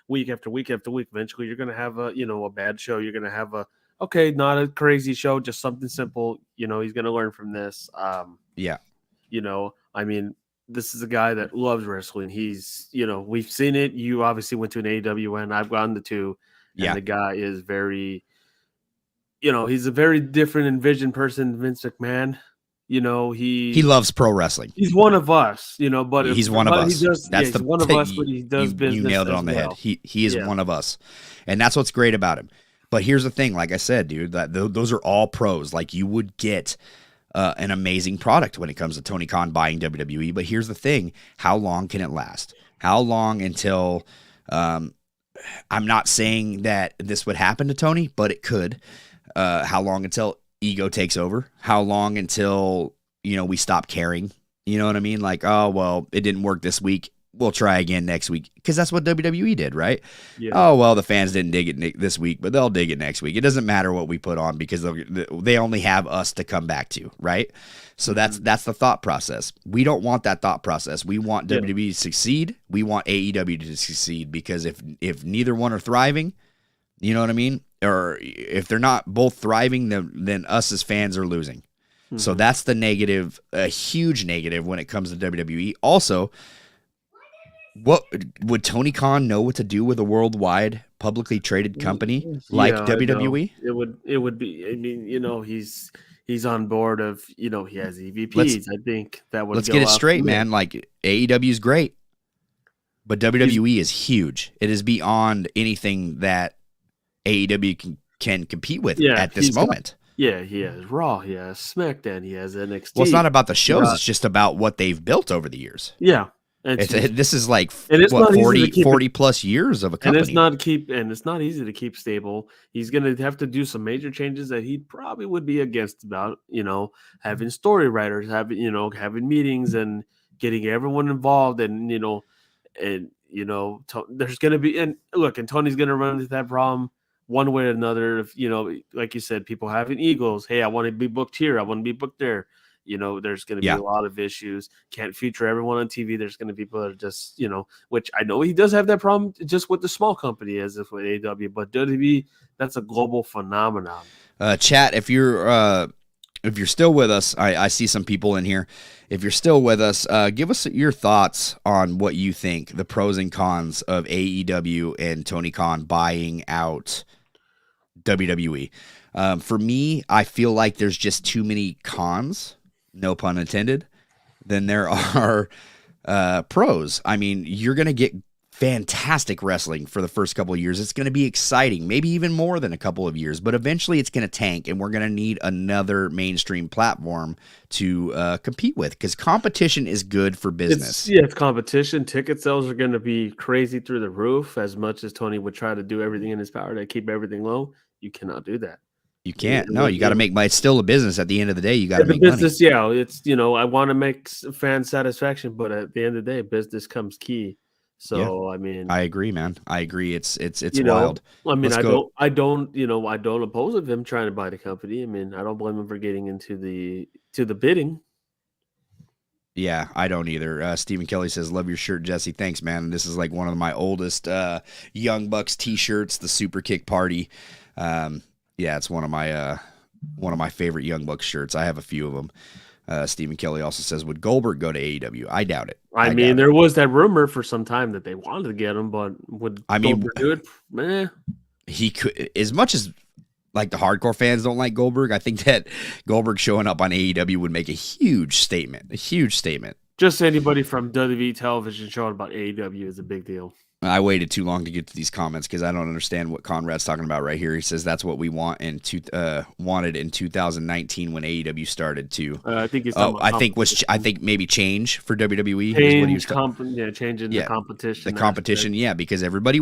week after week after week. Eventually you're going to have a bad show. You're going to have not a crazy show, just something simple. He's going to learn from this. This is a guy that loves wrestling. He's, we've seen it. You obviously went to an AEW and I've gone to 2. And the guy is very, he's a very different envisioned person than Vince McMahon. He loves pro wrestling. He's one of us, but he's one of us. He's one of us, but he does business. You nailed it on the head. He is one of us. And that's what's great about him. But here's the thing, like I said, dude, that those are all pros. Like, you would get an amazing product when it comes to Tony Khan buying WWE. But here's the thing. How long can it last? How long until I'm not saying that this would happen to Tony, but it could. How long until ego takes over? How long until, we stop caring? You know what I mean? Like, oh, well, it didn't work this week. We'll try again next week. Because that's what WWE did, right? Yeah. Oh, well, the fans didn't dig it this week, but they'll dig it next week. It doesn't matter what we put on because they only have us to come back to, right? So that's the thought process. We don't want that thought process. We want WWE to succeed. We want AEW to succeed, because if neither one are thriving, you know what I mean? or if they're not both thriving, then us as fans are losing. Mm-hmm. So that's the negative, a huge negative when it comes to WWE. Also, what would Tony Khan know what to do with a worldwide publicly traded company like WWE? It would be. I mean, he's on board of, he has EVPs. I think that would. Let's get it straight, man. Like AEW is great, but WWE is huge. It is beyond anything that AEW can compete with at this moment. He has Raw, he has SmackDown, he has NXT. Well, it's not about the shows; it's just about what they've built over the years. Yeah. This is like what 40 plus years of a company. And it's not easy to keep stable. He's going to have to do some major changes that he probably would be against about, having story writers, having meetings and getting everyone involved. And, there's going to be, and Tony's going to run into that problem one way or another. If, like you said, people having egos. Hey, I want to be booked here. I want to be booked there. There's going to be a lot of issues. Can't feature everyone on TV. There's going to be people that are just, which I know he does have that problem just with the small company as if with AEW, but WWE, that's a global phenomenon. Chat, if you're still with us, I see some people in here. If you're still with us, give us your thoughts on what you think, the pros and cons of AEW and Tony Khan buying out WWE. For me, I feel like there's just too many cons, no pun intended, than there are pros. I mean, you're going to get fantastic wrestling for the first couple of years. It's going to be exciting, maybe even more than a couple of years, but eventually it's going to tank, and we're going to need another mainstream platform to compete with, because competition is good for business. It's competition. Ticket sales are going to be crazy through the roof. As much as Tony would try to do everything in his power to keep everything low, you cannot do that. You can't. No, you got to make money. It's still a business. At the end of the day, you got to make business, money. Yeah, it's, I want to make fan satisfaction, but at the end of the day, business comes key. So, I mean, I agree, man. I agree. It's wild. I mean, I don't oppose of him trying to buy the company. I mean, I don't blame him for getting into the bidding. Yeah, I don't either. Stephen Kelly says, "Love your shirt, Jesse." Thanks, man. This is like one of my oldest Young Bucks T-shirts, the Super Kick Party. Yeah, it's one of my favorite Young Bucks shirts. I have a few of them. Stephen Kelly also says, "Would Goldberg go to AEW?" I doubt it. I mean, there was that rumor for some time that they wanted to get him, but would Goldberg do it? Meh. He could, as much as like the hardcore fans don't like Goldberg. I think that Goldberg showing up on AEW would make a huge statement. Just anybody from WWE television showing about AEW is a big deal. I waited too long to get to these comments because I don't understand what Conrad's talking about right here. He says that's what we wanted in 2019 when AEW started to. I think he's I think maybe change for WWE. Changing the competition. The competition, because nobody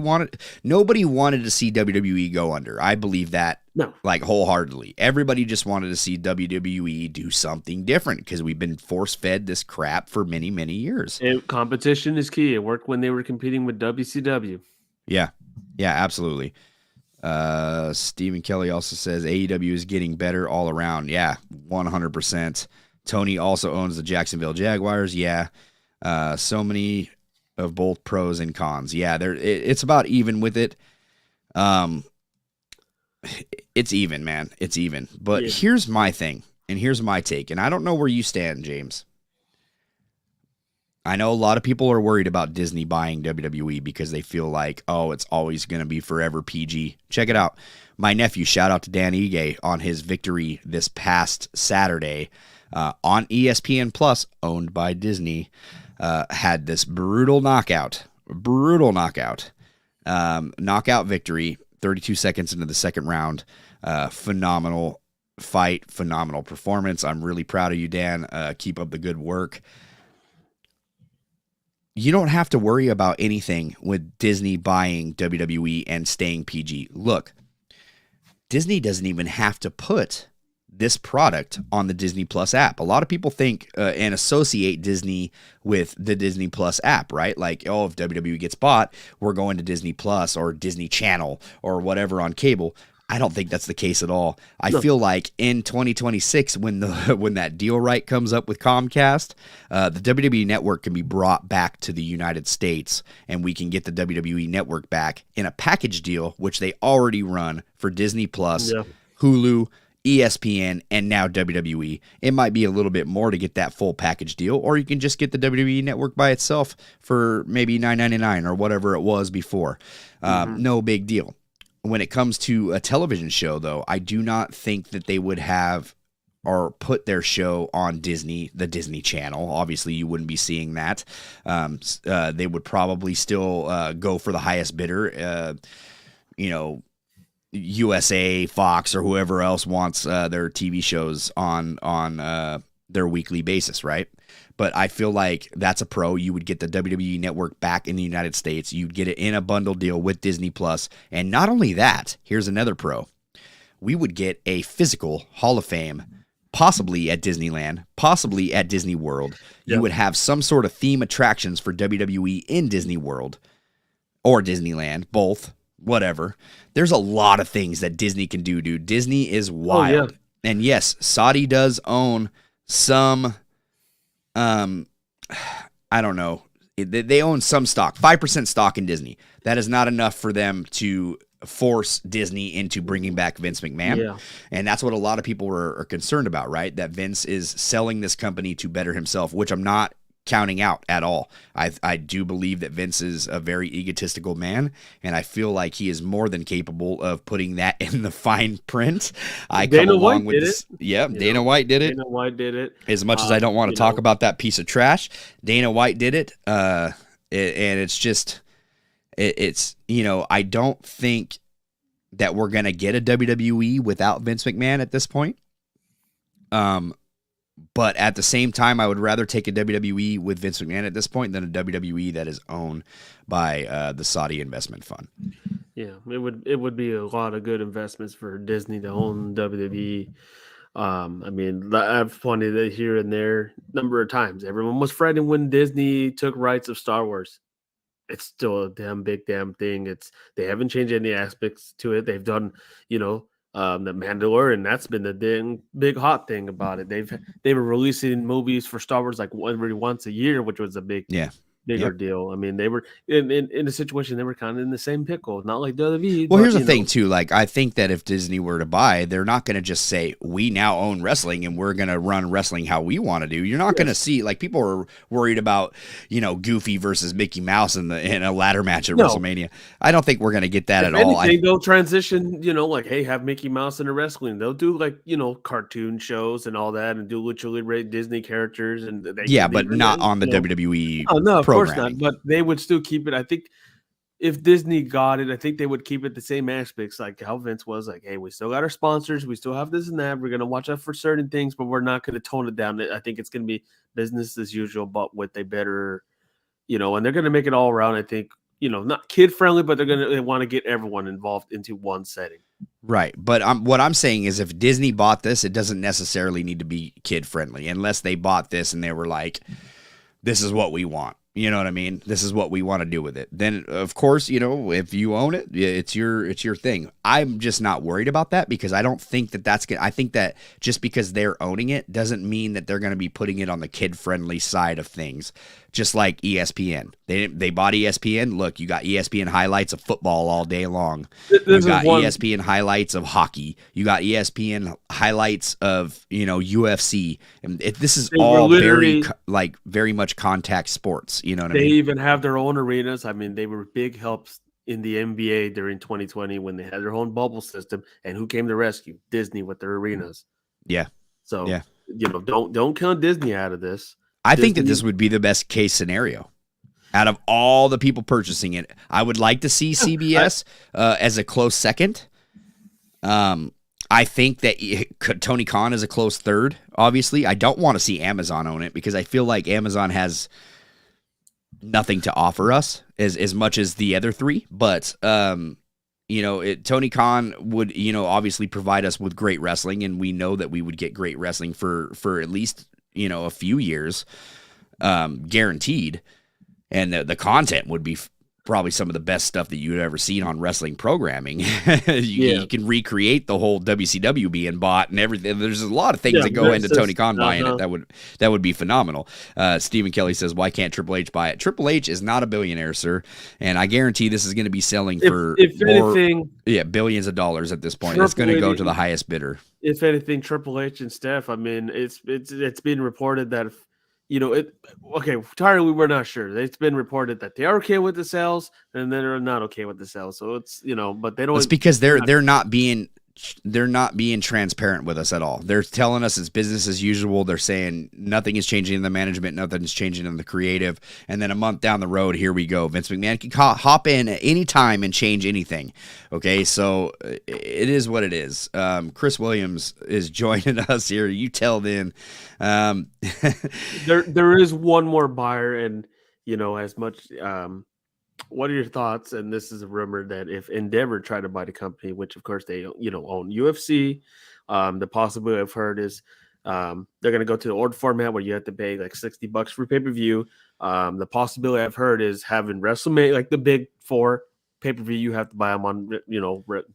wanted to see WWE go under. I believe that. No. Like wholeheartedly. Everybody just wanted to see WWE do something different because we've been force-fed this crap for many, many years. Competition is key. It worked when they were competing with WCW. Yeah, absolutely. Stephen Kelly also says AEW is getting better all around. Yeah, 100%. Tony also owns the Jacksonville Jaguars. Yeah, so many of both pros and cons. Yeah, it's about even with it. It's even, man. It's even. But here's my thing, and here's my take, and I don't know where you stand, James. I know a lot of people are worried about Disney buying WWE because they feel like, it's always going to be forever PG. Check it out. My nephew, shout out to Dan Ige, on his victory this past Saturday on ESPN Plus, owned by Disney, had this brutal knockout victory. 32 seconds into the second round. Phenomenal fight, phenomenal performance. I'm really proud of you, Dan. Keep up the good work. You don't have to worry about anything with Disney buying WWE and staying PG. Look, Disney doesn't even have to put this product on the Disney Plus app. A lot of people think and associate Disney with the Disney Plus app, right? Like, if WWE gets bought, we're going to Disney Plus or Disney Channel or whatever on cable. I don't think that's the case at all. I No. feel like in 2026, when that deal right comes up with Comcast, the WWE Network can be brought back to the United States, and we can get the WWE Network back in a package deal, which they already run for Disney Plus, Hulu, ESPN, and now WWE. It might be a little bit more to get that full package deal, or you can just get the WWE Network by itself for maybe $9.99 or whatever it was before. No big deal. When it comes to a television show, though, I do not think that they would have or put their show on Disney, the Disney Channel. Obviously, you wouldn't be seeing that. They would probably still go for the highest bidder, USA, Fox, or whoever else wants their TV shows on their weekly basis, right? But I feel like that's a pro. You would get the WWE Network back in the United States. You'd get it in a bundle deal with Disney Plus. And not only that, here's another pro. We would get a physical Hall of Fame, possibly at Disneyland, possibly at Disney World. You would have some sort of theme attractions for WWE in Disney World or Disneyland, both, whatever. There's a lot of things that Disney can do, dude. Disney is wild. And yes, Saudi does own some... I don't know. They own some stock, 5% stock in Disney. That is not enough for them to force Disney into bringing back Vince McMahon. Yeah. And that's what a lot of people are concerned about, right? That Vince is selling this company to better himself, which I'm not counting out at all. I do believe that Vince is a very egotistical man, and I feel like he is more than capable of putting that in the fine print. Dana White did it. Dana White did it. As much as I don't want to talk about that piece of trash, Dana White did it. And it's just, I don't think that we're going to get a WWE without Vince McMahon at this point. But at the same time, I would rather take a WWE with Vince McMahon at this point than a WWE that is owned by the Saudi investment fund. Yeah, it would be a lot of good investments for Disney to own WWE. I mean, I've pointed it here and there a number of times. Everyone was frightened when Disney took rights of Star Wars. It's still a damn thing. They haven't changed any aspects to it. They've done, the Mandalorian, that's been the big hot thing about it. They were releasing movies for Star Wars like every once a year, which was a bigger deal. I mean, they were in a situation they were kind of in the same pickle, not like WWE. Well, here's the thing too. Like, I think that if Disney were to buy, they're not going to just say we now own wrestling and we're going to run wrestling how we want to do. You're not going to see, like, people are worried about Goofy versus Mickey Mouse in a ladder match at WrestleMania. I don't think we're going to get that at all. They'll transition, like, hey, have Mickey Mouse in a wrestling. They'll do like cartoon shows and all that, and do Lucha Libre Disney characters, and but not on the WWE. Oh no, of course not. But they would still keep it. I think if Disney got it, I think they would keep it the same aspects, like how Vince was like, hey, we still got our sponsors, we still have this and that. We're gonna watch out for certain things, but we're not gonna tone it down. I think it's gonna be business as usual, but with a better, and they're gonna make it all around. I think, not kid friendly, but they want to get everyone involved into one setting. Right. But what I'm saying is if Disney bought this, it doesn't necessarily need to be kid friendly unless they bought this and they were like, this is what we want. You know what I mean? This is what we want to do with it. Then, of course, if you own it, it's your thing. I'm just not worried about that because I don't think that that's good. I think that just because they're owning it doesn't mean that they're going to be putting it on the kid-friendly side of things. Just like ESPN. They bought ESPN. Look, you got ESPN highlights of football all day long. You got ESPN highlights of hockey. You got ESPN highlights of, UFC. And this is all very much contact sports. You know what I mean? They even have their own arenas. I mean, they were big helps in the NBA during 2020 when they had their own bubble system. And who came to rescue? Disney with their arenas. Yeah. So, don't count Disney out of this. I think that this would be the best case scenario. Out of all the people purchasing it, I would like to see CBS as a close second. I think that Tony Khan is a close third, obviously. I don't want to see Amazon own it because I feel like Amazon has nothing to offer us as much as the other three. But, Tony Khan would, obviously provide us with great wrestling, and we know that we would get great wrestling for at least, a few years, guaranteed. And the content would be probably some of the best stuff that you've ever seen on wrestling programming. You can recreate the whole WCW being bought and everything. There's a lot of things that go into Tony Khan buying it that would be phenomenal. Stephen Kelly says, why can't Triple H buy it? Triple H is not a billionaire, sir, and I guarantee this is going to be selling for billions of dollars at this point. It's going to go to the highest bidder. If anything, Triple H and Steph, I mean, it's been reported that entirely we're not sure. It's been reported that they are okay with the sales and then they're not okay with the sales. So it's, but they don't. It's because they're not being transparent with us at all. They're telling us it's business as usual. They're saying nothing is changing in the management, nothing is changing in the creative. And then a month down the road, here we go. Vince McMahon can hop in at any time and change anything. Okay, so it is what it is. Chris Williams is joining us here. You tell then. There is one more buyer, and as much. What are your thoughts? And this is a rumor that if Endeavor tried to buy the company, which of course they own UFC, the possibility I've heard is they're going to go to the old format where you have to pay like $60 for pay-per-view. The possibility I've heard is having WrestleMania, like the big four pay-per-view, you have to buy them on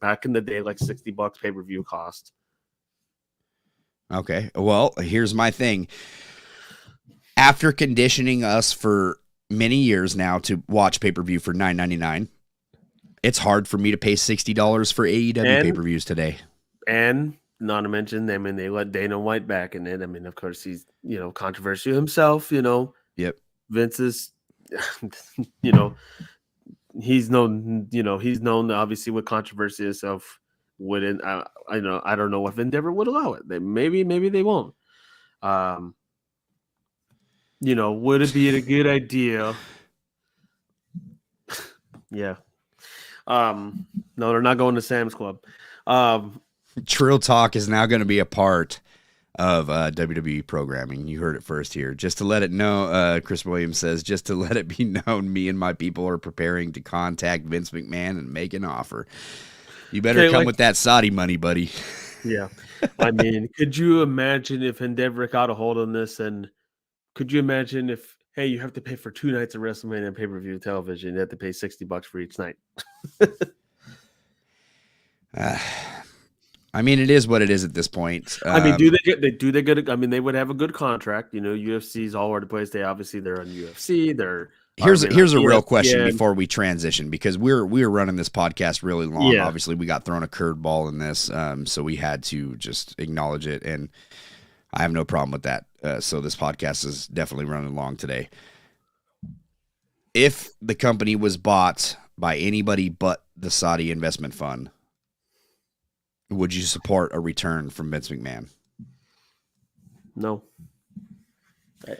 back in the day, like $60 pay-per-view cost. Okay, well, here's my thing. After conditioning us for many years now to watch pay-per-view for $9.99, it's hard for me to pay $60 for AEW pay-per-views today. And not to mention, I mean, they let Dana White back in it. I mean, of course, he's controversial himself. Yep. Vince is, he's known obviously with controversy himself. Wouldn't I don't know if Endeavor would allow it. Maybe they won't. Would it be a good idea? Yeah. No, they're not going to Sam's Club. Trill Talk is now going to be a part of WWE programming. You heard it first here. Just to let it know, Chris Williams says, just to let it be known, me and my people are preparing to contact Vince McMahon and make an offer. You better come with that Saudi money, buddy. Yeah. I mean, could you imagine if Endeavor got a hold on this, and could you imagine if, hey, you have to pay for 2 nights of WrestleMania pay-per-view television, you have to pay $60 for each night? I mean, it is what it is at this point. I mean, do they get? I mean, they would have a good contract. UFC's all over the place. They're on UFC. Here's a real question before we transition, because we're running this podcast really long. Yeah. Obviously, we got thrown a curveball in this, so we had to just acknowledge it, and I have no problem with that. So this podcast is definitely running long today. If the company was bought by anybody but the Saudi investment fund, would you support a return from Vince McMahon? No.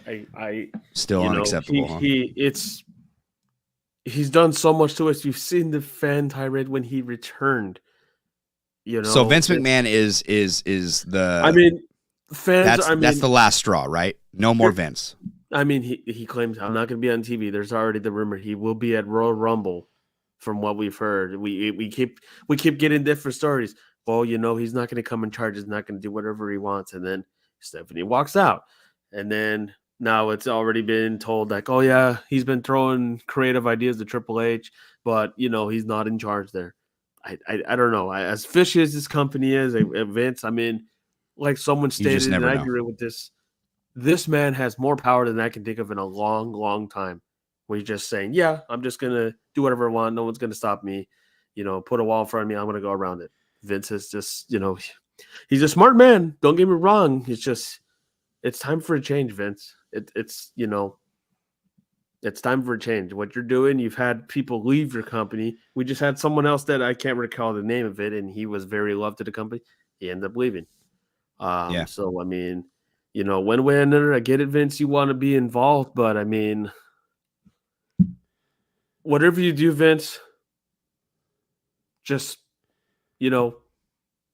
I still unacceptable. He's done so much to us. You've seen the fan tirade when he returned. So Vince McMahon is the. I mean, fans. That's the last straw, right? No more Vince. I mean, he claims, I'm not going to be on TV. There's already the rumor he will be at Royal Rumble. From what we've heard, we keep getting different stories. Well, he's not going to come in charge. He's not going to do whatever he wants. And then Stephanie walks out. And then now it's already been told like, oh, yeah, he's been throwing creative ideas to Triple H, but, he's not in charge there. I don't know. As fishy as this company is, Vince, I mean, like someone stated, and I agree with this man has more power than I can think of in a long, long time. Where he's just saying, yeah, I'm just going to do whatever I want. No one's going to stop me. Put a wall in front of me. I'm going to go around it. Vince is just, he's a smart man. Don't get me wrong. It's time for a change, Vince. It's time for a change. What you're doing, you've had people leave your company. We just had someone else that I can't recall the name of it, and he was very loved to the company. He ended up leaving. Yeah. So, I mean, one way or another, I get it, Vince, you want to be involved, but I mean, whatever you do, Vince, just,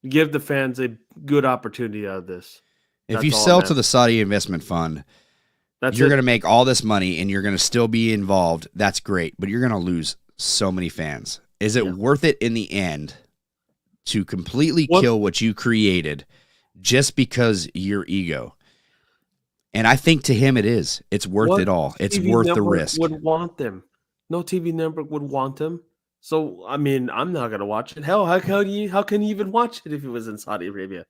give the fans a good opportunity out of this. If you sell to the Saudi investment fund, you're going to make all this money and you're going to still be involved. That's great, but you're going to lose so many fans. Is it worth it in the end to completely kill what you created just because your ego? And I think to him it is. It's worth it all. It's worth the risk. Would want them. No TV network would want him. So I mean, I'm not gonna watch it. Hell, how can you even watch it if it was in Saudi Arabia?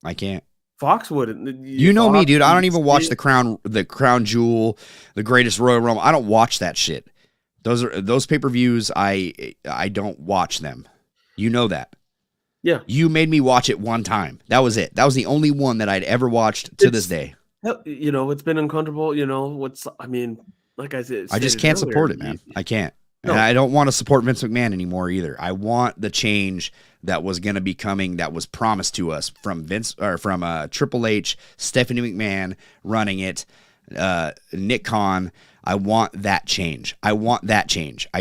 I can't. Fox wouldn't. You know me, Fox, dude. I don't even watch NBC. the Crown Jewel, the Greatest Royal Rumble. I don't watch that shit. Those pay-per-views. I don't watch them. You know that. Yeah, You made me watch it one time. That was it. That was the only one that I'd ever watched to this day. you know, it's been uncomfortable. You know, I mean, like I said, I just can't support it, man. I can't. No. And I don't want to support Vince McMahon anymore either. I want the change that was going to be coming, that was promised to us from Triple H, Stephanie McMahon running it, Nick Khan. I want that change. I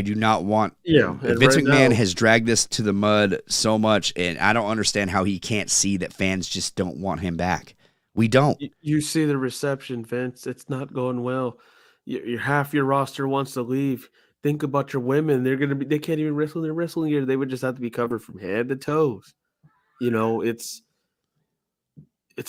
do not want. Yeah, Vince right McMahon now, has dragged this to the mud so much, and I don't understand how he can't see that fans just don't want him back. We don't. You see the reception, Vince. It's not going well. Half your roster wants to leave. Think about your women. They can't even wrestle in their wrestling gear. They would just have to be covered from head to toes. You know, it's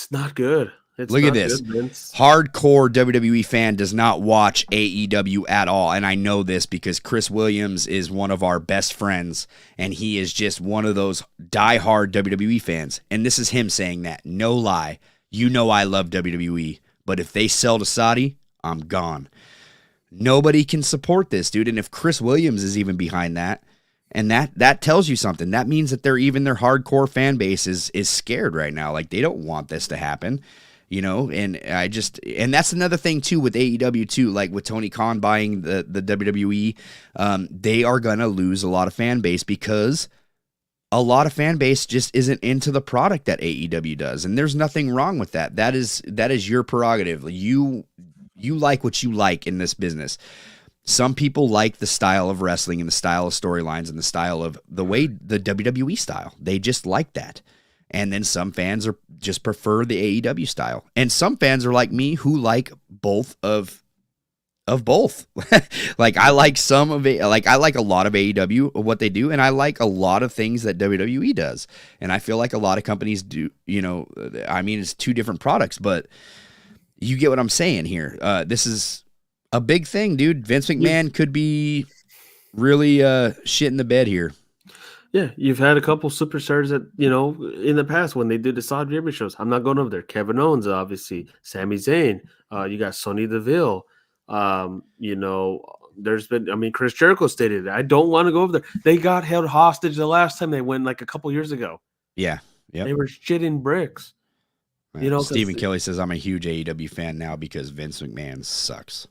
not good. Look at this. Hardcore WWE fan does not watch AEW at all. And I know this because Chris Williams is one of our best friends, and he is just one of those diehard WWE fans. And this is him saying that. No lie. You know I love WWE, but if they sell to Saudi, I'm gone. Nobody can support this, dude. And if Chris Williams is even behind that, and that tells you something. That means that their hardcore fan base is scared right now. Like, they don't want this to happen. You know, and that's another thing too with AEW too, like with Tony Khan buying the WWE, they are going to lose a lot of fan base because a lot of fan base just isn't into the product that AEW does. And there's nothing wrong with that. That is your prerogative. You like what you like in this business. Some people like the style of wrestling and the style of storylines and the style of the WWE style. They just like that. And then some fans just prefer the AEW style. And some fans are like me who like both of both. Like, I like I like a lot of AEW, what they do, and I like a lot of things that WWE does. And I feel like a lot of companies do, you know, I mean, it's two different products, but you get what I'm saying here. This is a big thing, dude. Vince McMahon could be really shit in the bed here. Yeah, you've had a couple superstars that, you know, in the past when they did the Saudi Arabia shows. I'm not going over there. Kevin Owens, obviously. Sami Zayn. You got Sonya Deville. You know, there's been, I mean, Chris Jericho stated, I don't want to go over there. They got held hostage the last time they went, like a couple years ago. Yeah. Yep. They were shitting bricks. You know, Stephen Kelly says, I'm a huge AEW fan now because Vince McMahon sucks.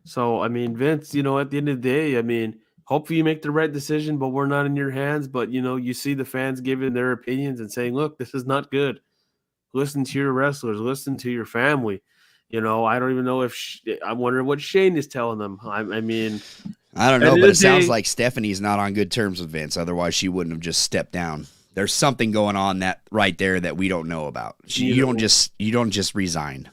So, I mean, Vince, you know, at the end of the day, I mean, hopefully you make the right decision, but we're not in your hands. But, you know, you see the fans giving their opinions and saying, look, this is not good. Listen to your wrestlers. Listen to your family. You know, I don't even know if I wonder what Shane is telling them. I mean, I don't know, but it sounds like Stephanie's not on good terms with Vince. Otherwise, she wouldn't have just stepped down. There's something going on that right there that we don't know about. You don't just resign.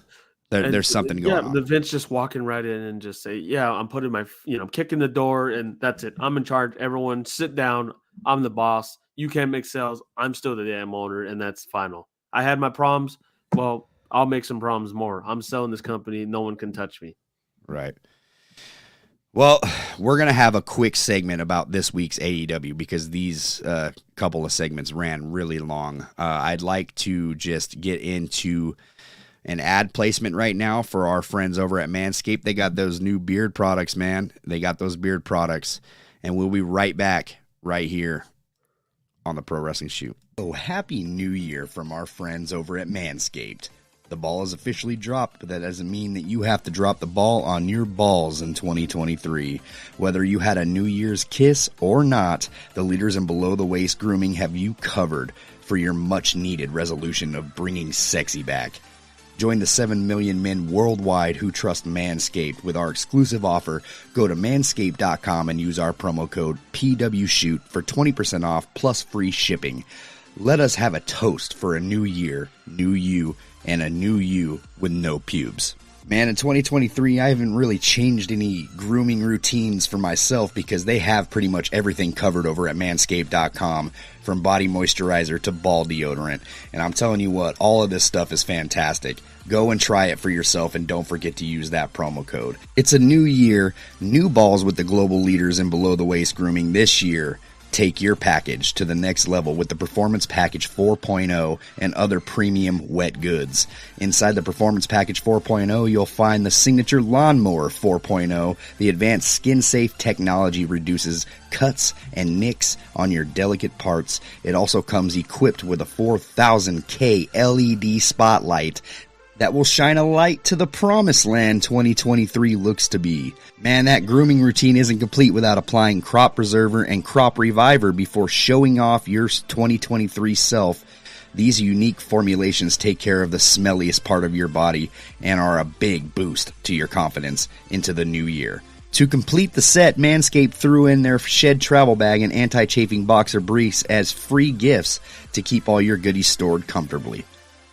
There's something going on. The Vince just walking right in and just say, yeah, I'm putting I'm kicking the door and that's it. I'm in charge. Everyone sit down. I'm the boss. You can't make sales. I'm still the damn owner, and that's final. I had my problems. Well, I'll make some problems more. I'm selling this company. No one can touch me. Right. Well, we're going to have a quick segment about this week's AEW because these couple of segments ran really long. I'd like to just get into an ad placement right now for our friends over at Manscaped. They got those new beard products, man. They got those beard products, and we'll be right back right here on the Pro Wrestling Shoot. Oh, Happy New Year from our friends over at Manscaped. The ball is officially dropped, but that doesn't mean that you have to drop the ball on your balls in 2023. Whether you had a New Year's kiss or not, the leaders in below-the-waist grooming have you covered for your much-needed resolution of bringing sexy back. Join the 7 million men worldwide who trust Manscaped with our exclusive offer. Go to manscaped.com and use our promo code PWShoot for 20% off plus free shipping. Let us have a toast for a new year, new you, and a new you with no pubes. Man, in 2023, I haven't really changed any grooming routines for myself because they have pretty much everything covered over at Manscaped.com, from body moisturizer to ball deodorant. And I'm telling you what, all of this stuff is fantastic. Go and try it for yourself, and don't forget to use that promo code. It's a new year, new balls with the global leaders in below-the-waist grooming this year. Take your package to the next level with the Performance Package 4.0 and other premium wet goods. Inside the Performance Package 4.0, you'll find the Signature Lawnmower 4.0. The advanced skin-safe technology reduces cuts and nicks on your delicate parts. It also comes equipped with a 4000K LED spotlight that will shine a light to the promised land 2023 looks to be. Man, that grooming routine isn't complete without applying Crop Preserver and Crop Reviver before showing off your 2023 self. These unique formulations take care of the smelliest part of your body and are a big boost to your confidence into the new year. To complete the set, Manscaped threw in their shed travel bag and anti-chafing boxer briefs as free gifts to keep all your goodies stored comfortably.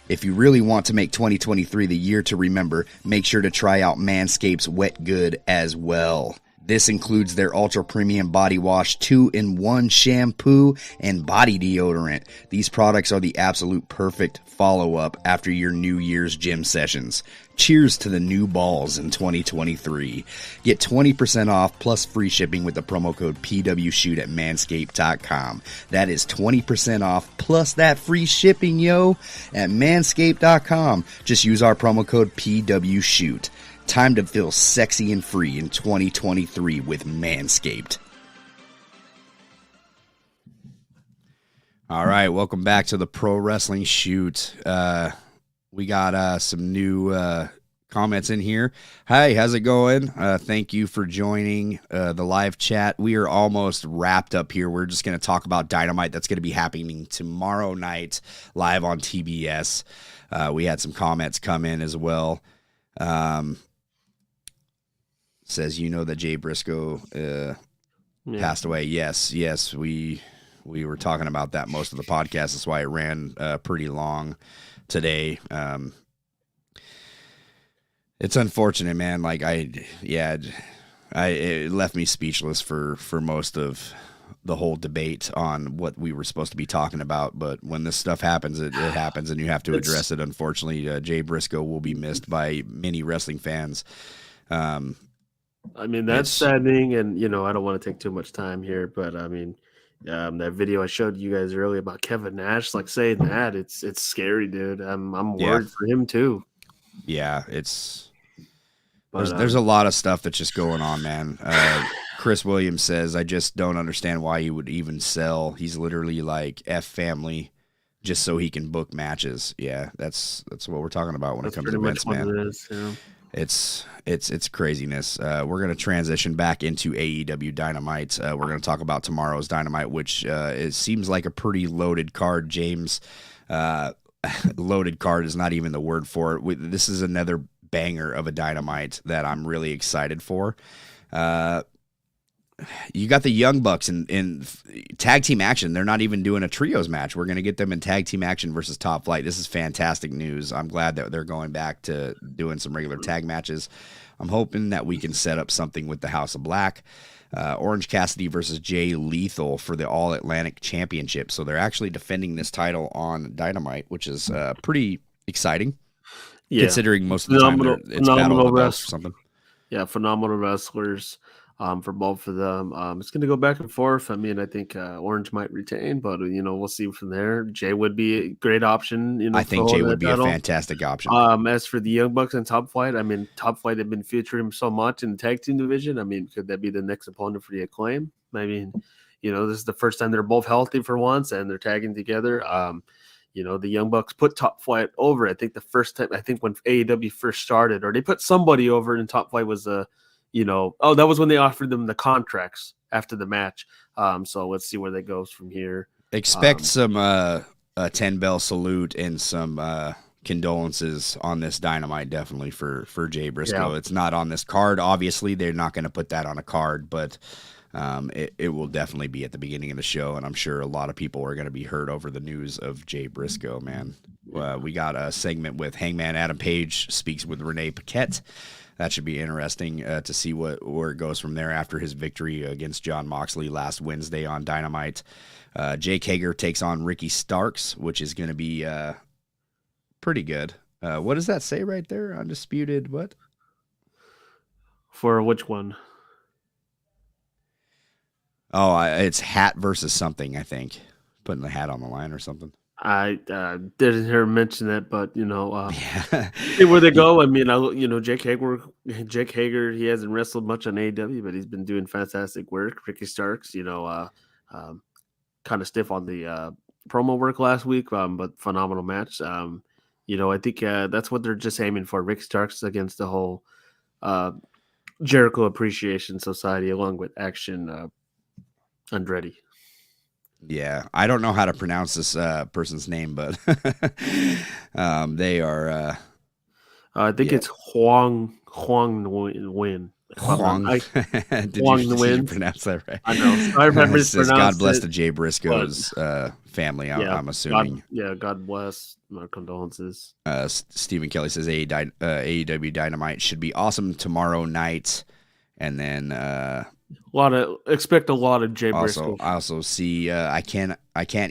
If you really want to make 2023 the year to remember, make sure to try out Manscaped's Wet Good as well. This includes their Ultra Premium Body Wash 2-in-1 shampoo and body deodorant. These products are the absolute perfect follow-up after your New Year's gym sessions. Cheers to the new balls in 2023. Get 20% off plus free shipping with the promo code PWShoot at manscaped.com. That is 20% off plus that free shipping, yo, at manscaped.com. Just use our promo code PWShoot. Time to feel sexy and free in 2023 with Manscaped. All right, welcome back to the Pro Wrestling Shoot. We got some new comments in here. Hi, how's it going? Thank you for joining the live chat. We are almost wrapped up here. We're just going to talk about Dynamite. That's going to be happening tomorrow night live on TBS. We had some comments come in as well. Says, you know that Jay Briscoe passed away. Yes, we were talking about that most of the podcast. That's why it ran pretty long today. It's unfortunate, man. Like it left me speechless for most of the whole debate on what we were supposed to be talking about. But when this stuff happens, it happens, and you have to address it. Unfortunately, Jay Briscoe will be missed by many wrestling fans. I mean, that's saddening, and I don't want to take too much time here, but I mean, that video I showed you guys earlier about Kevin Nash, like saying that, it's scary, dude. I'm worried for him too. Yeah, there's a lot of stuff that's just going on, man. Chris Williams says, I just don't understand why he would even sell. He's literally like F family just so he can book matches. Yeah, that's what we're talking about when it comes to Vince, man. It's craziness. We're going to transition back into AEW Dynamite. We're going to talk about tomorrow's Dynamite, which it seems like a pretty loaded card, James. Loaded card is not even the word for it. This is another banger of a Dynamite that I'm really excited for. You got the Young Bucks in tag team action. They're not even doing a trios match. We're going to get them in tag team action versus Top Flight. This is fantastic news. I'm glad that they're going back to doing some regular tag matches. I'm hoping that we can set up something with the House of Black. Orange Cassidy versus Jay Lethal for the All Atlantic Championship. So they're actually defending this title on Dynamite, which is pretty exciting. Yeah. Considering most of the time it's Battle of the Belts or something. Yeah, phenomenal wrestlers. For both of them. It's going to go back and forth. I mean, I think Orange might retain, but, we'll see from there. Jay would be a great option. I think Jay would be a fantastic option. As for the Young Bucks and Top Flight, I mean, Top Flight have been featuring so much in the tag team division. I mean, could that be the next opponent for the Acclaim? I mean, this is the first time they're both healthy for once, and they're tagging together. The Young Bucks put Top Flight over. I think the first time, when AEW first started, or they put somebody over, and Top Flight was that was when they offered them the contracts after the match. So let's see where that goes from here. Expect some 10-bell salute and some condolences on this Dynamite, definitely for Jay Briscoe. Yeah. It's not on this card. Obviously, they're not going to put that on a card, but it will definitely be at the beginning of the show, and I'm sure a lot of people are going to be hurt over the news of Jay Briscoe, man. We got a segment with Hangman Adam Page speaks with Renee Paquette. That should be interesting to see where it goes from there after his victory against Jon Moxley last Wednesday on Dynamite. Jake Hager takes on Ricky Starks, which is going to be pretty good. What does that say right there? Undisputed what? For which one? Oh, it's hat versus something, I think. Putting the hat on the line or something. I didn't hear him mention that, but see where they go. I mean, Jake Hager, he hasn't wrestled much on AEW, but he's been doing fantastic work. Ricky Starks, kind of stiff on the promo work last week, but phenomenal match. I think that's what they're just aiming for. Ricky Starks against the whole Jericho Appreciation Society, along with Action Andretti. Yeah, I don't know how to pronounce this person's name, but they are. I think it's Huang Nguyen. Huang. Did you pronounce that right? I know. I remember says, God bless the Jay Briscoe's family. I'm assuming. God bless. My condolences. Stephen Kelly says AEW Dynamite should be awesome tomorrow night, and then expect a lot of Jay Briscoe. I also see I can't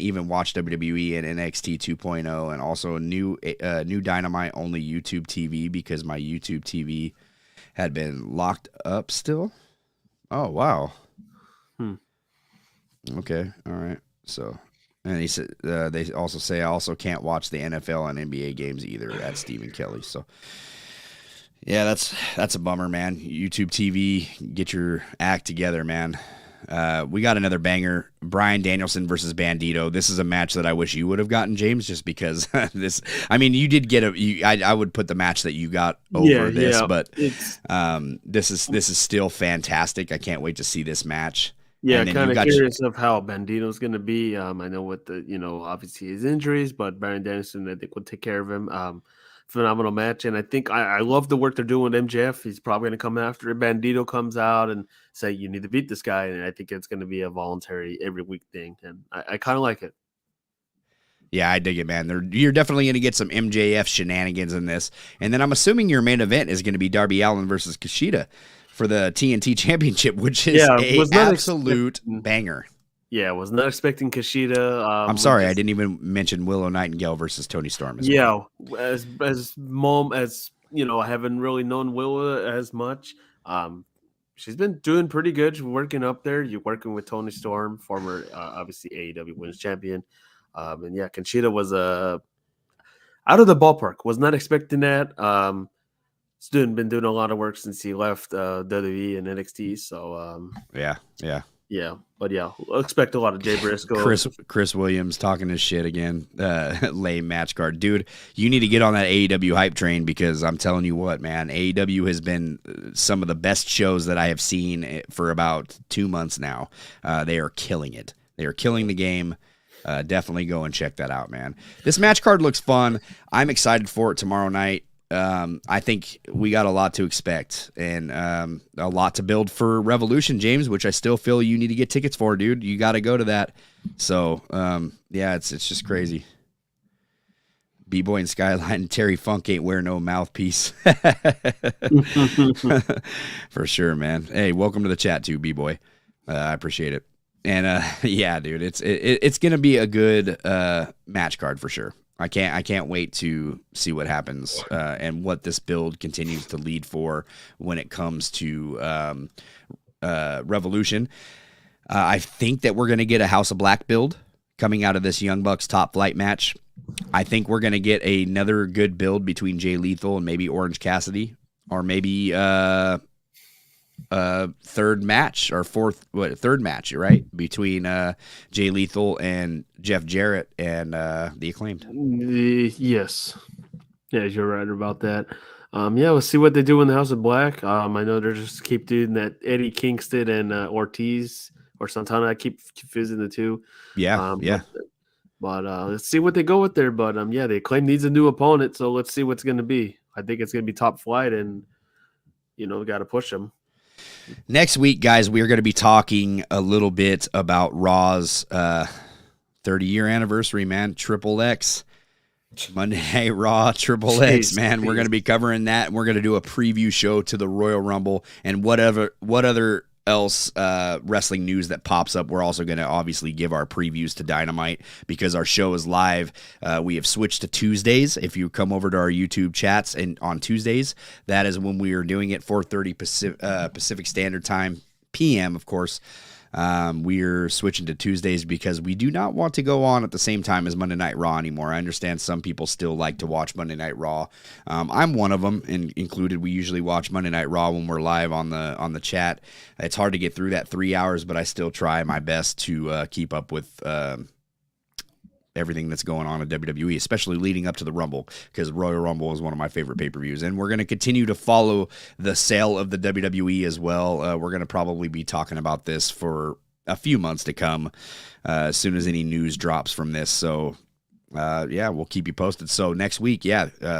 even watch WWE and NXT 2.0, and also a new Dynamite only YouTube TV because my YouTube TV had been locked up still. Oh wow. Okay, all right. So, and he said they also say I also can't watch the NFL and NBA games either. At Stephen Kelly. So. Yeah, that's a bummer, man. YouTube TV, get your act together, man. We got another banger, Bryan Danielson versus Bandito. This is a match that I wish you would have gotten, James, just because you did get I would put the match that you got over this, but this is still fantastic. I can't wait to see this match. Yeah, kind of curious of how Bandito's going to be. I know with the, obviously his injuries, but Bryan Danielson, I think, will take care of him. Phenomenal match, and I think I love the work they're doing with MJF. He's probably going to come after it. Bandito comes out and say, you need to beat this guy, and I think it's going to be a voluntary every week thing, and I kind of like it. Yeah, I dig it, man. You're definitely going to get some MJF shenanigans in this, and then I'm assuming your main event is going to be Darby Allin versus Kushida for the TNT Championship, which is an absolute banger. Yeah, was not expecting Kushida. I'm sorry, I didn't even mention Willow Nightingale versus Toni Storm. Well. As I haven't really known Willow as much. She's been doing pretty good. She's working up there. You're working with Toni Storm, former obviously AEW Women's Champion. Kushida was out of the ballpark. Was not expecting that. He's been doing a lot of work since he left WWE and NXT. So yeah. Expect a lot of Jay Briscoe. Chris Williams talking his shit again. Lame match card. Dude, you need to get on that AEW hype train because I'm telling you what, man, AEW has been some of the best shows that I have seen for about 2 months now. They are killing it. They are killing the game. Definitely go and check that out, man. This match card looks fun. I'm excited for it tomorrow night. I think we got a lot to expect and a lot to build for Revolution, James, which I still feel you need to get tickets for, dude. You got to go to that. So, it's just crazy. B-Boy and Skyline and Terry Funk ain't wearing no mouthpiece. For sure, man. Hey, welcome to the chat too, B-Boy. I appreciate it. And dude, it's going to be a good match card for sure. I can't wait to see what happens and what this build continues to lead for when it comes to Revolution. I think that we're going to get a House of Black build coming out of this Young Bucks Top Flight match. I think we're going to get another good build between Jay Lethal and maybe Orange Cassidy, or maybe third match, right? Between Jay Lethal and Jeff Jarrett and the Acclaimed. Yes. Yeah, you're right about that. We'll see what they do in the House of Black. I know they're just keep doing that Eddie Kingston and Ortiz or Santana. I keep confusing the two. But let's see what they go with there. But the Acclaimed needs a new opponent, so let's see what's going to be. I think it's going to be Top Flight, and we got to push them. Next week, guys, we are going to be talking a little bit about Raw's 30-year anniversary, man. Triple X Monday Night Raw, Triple X, man. We're going to be covering that, and we're going to do a preview show to the Royal Rumble and what other else wrestling news that pops up. We're also going to obviously give our previews to Dynamite because our show is live. We have switched to Tuesdays. If you come over to our YouTube chats and on Tuesdays, that is when we are doing it 4:30 Pacific Standard Time, PM, of course. We're switching to Tuesdays because we do not want to go on at the same time as Monday Night Raw anymore. I understand some people still like to watch Monday Night Raw. I'm one of them, and included. We usually watch Monday Night Raw when we're live on the chat. It's hard to get through that 3 hours, but I still try my best to keep up with everything that's going on in WWE, especially leading up to the Rumble, because Royal Rumble is one of my favorite pay-per-views. And we're going to continue to follow the sale of the WWE as well. We're going to probably be talking about this for a few months to come as soon as any news drops from this. So, yeah, we'll keep you posted. So next week,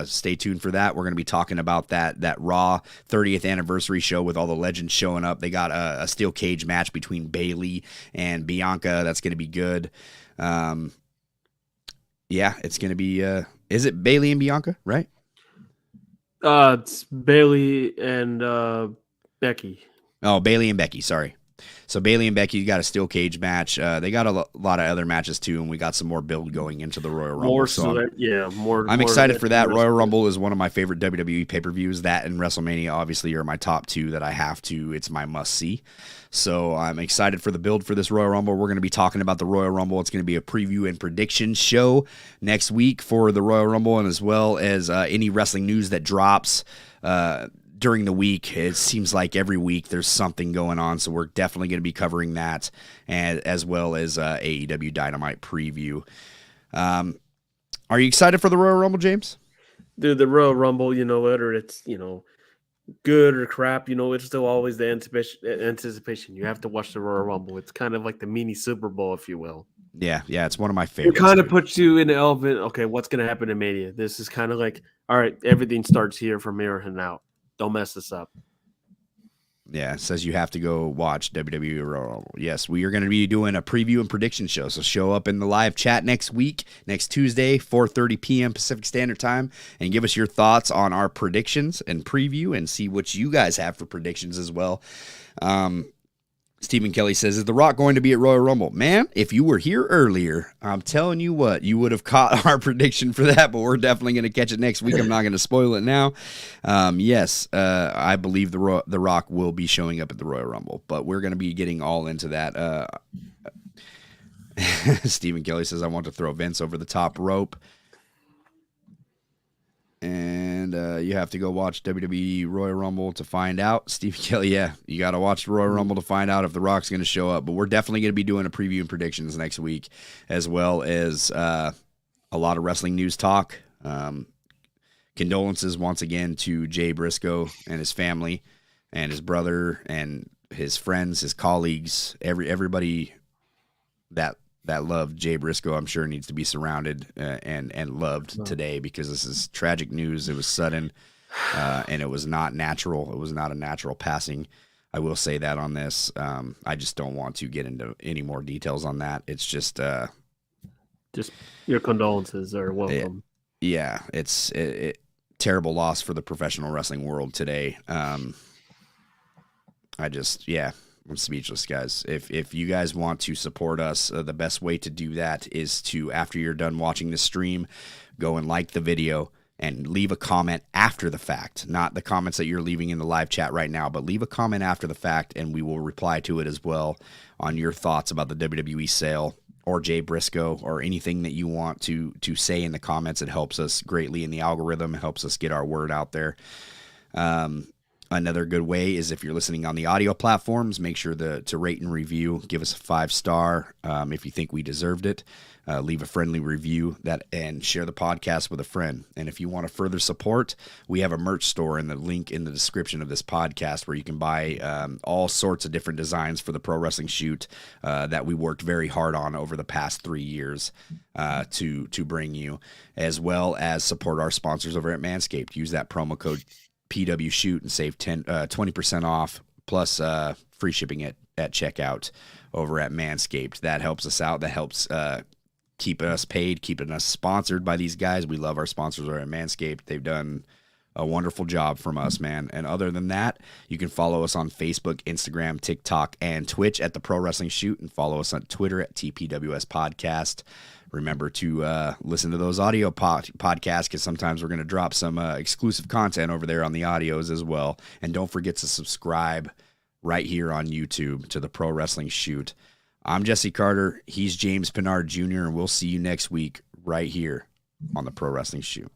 stay tuned for that. We're going to be talking about that Raw 30th anniversary show with all the legends showing up. They got a steel cage match between Bayley and Bianca. That's going to be good. Yeah, it's going to be, is it Bayley and Bianca, right? It's Bayley and Becky. Oh, Bayley and Becky, sorry. So Bayley and Becky got a steel cage match. They got a lot of other matches too, and we got some more build going into the Royal Rumble. More. I'm excited for that. Royal Rumble is one of my favorite WWE pay-per-views. That and WrestleMania obviously are my top two that I have to. It's my must-see. So I'm excited for the build for this Royal Rumble. We're going to be talking about the Royal Rumble. It's going to be a preview and prediction show next week for the Royal Rumble, and as well as any wrestling news that drops during the week. It seems like every week there's something going on, so we're definitely going to be covering that, and as well as AEW Dynamite preview. Are you excited for the Royal Rumble, James? Dude, the Royal Rumble, whether it's good or crap, it's still always the anticipation. You have to watch the Royal Rumble. It's kind of like the mini Super Bowl, if you will. Yeah, it's one of my favorites. It kind of puts you in the element. Okay, what's going to happen in Mania? This is kind of like, all right, everything starts here from here and out. Don't mess this up. Yeah, it says you have to go watch WWE Royal Rumble. Yes, we are going to be doing a preview and prediction show. So show up in the live chat next Tuesday, 4:30 p.m. Pacific Standard Time, and give us your thoughts on our predictions and preview, and see what you guys have for predictions as well. Stephen Kelly says, is The Rock going to be at Royal Rumble? Man, if you were here earlier, I'm telling you what, you would have caught our prediction for that, but we're definitely going to catch it next week. I'm not going to spoil it now. Yes, I believe The Rock will be showing up at the Royal Rumble, but we're going to be getting all into that. Stephen Kelly says, I want to throw Vince over the top rope. And you have to go watch WWE Royal Rumble to find out. Steve Kelly, you got to watch the Royal Rumble to find out if The Rock's going to show up. But we're definitely going to be doing a preview and predictions next week, as well as a lot of wrestling news talk. Condolences once again to Jay Briscoe and his family and his brother and his friends, his colleagues, everybody that loved Jay Briscoe, I'm sure, needs to be surrounded and loved today, because this is tragic news. It was sudden, and it was not natural. It was not a natural passing. I will say that on this. I just don't want to get into any more details on that. It's just your condolences are welcome. It's terrible loss for the professional wrestling world today. I'm speechless, guys. If you guys want to support us, the best way to do that is to, after you're done watching the stream, go and like the video and leave a comment after the fact. Not the comments that you're leaving in the live chat right now, but leave a comment after the fact, and we will reply to it as well on your thoughts about the WWE sale or Jay Briscoe or anything that you want to say in the comments. It helps us greatly in the algorithm. It helps us get our word out there. Another good way is if you're listening on the audio platforms, make sure to rate and review. Give us a 5-star if you think we deserved it. Leave a friendly review and share the podcast with a friend. And if you want to further support, we have a merch store in the link in the description of this podcast where you can buy all sorts of different designs for the Pro Wrestling Shoot that we worked very hard on over the past 3 years to bring you, as well as support our sponsors over at Manscaped. Use that promo code PW Shoot and save 20% off plus free shipping at checkout over at Manscaped. That helps us out. That helps keeping us paid, keeping us sponsored by these guys. We love our sponsors over at Manscaped. They've done a wonderful job from us, man. And other than that, you can follow us on Facebook, Instagram, TikTok, and Twitch at The Pro Wrestling Shoot, and follow us on Twitter at TPWS Podcast. Remember to listen to those audio podcasts, because sometimes we're going to drop some exclusive content over there on the audios as well. And don't forget to subscribe right here on YouTube to The Pro Wrestling Shoot. I'm Jesse Carter. He's James Pinard Jr., and we'll see you next week right here on The Pro Wrestling Shoot.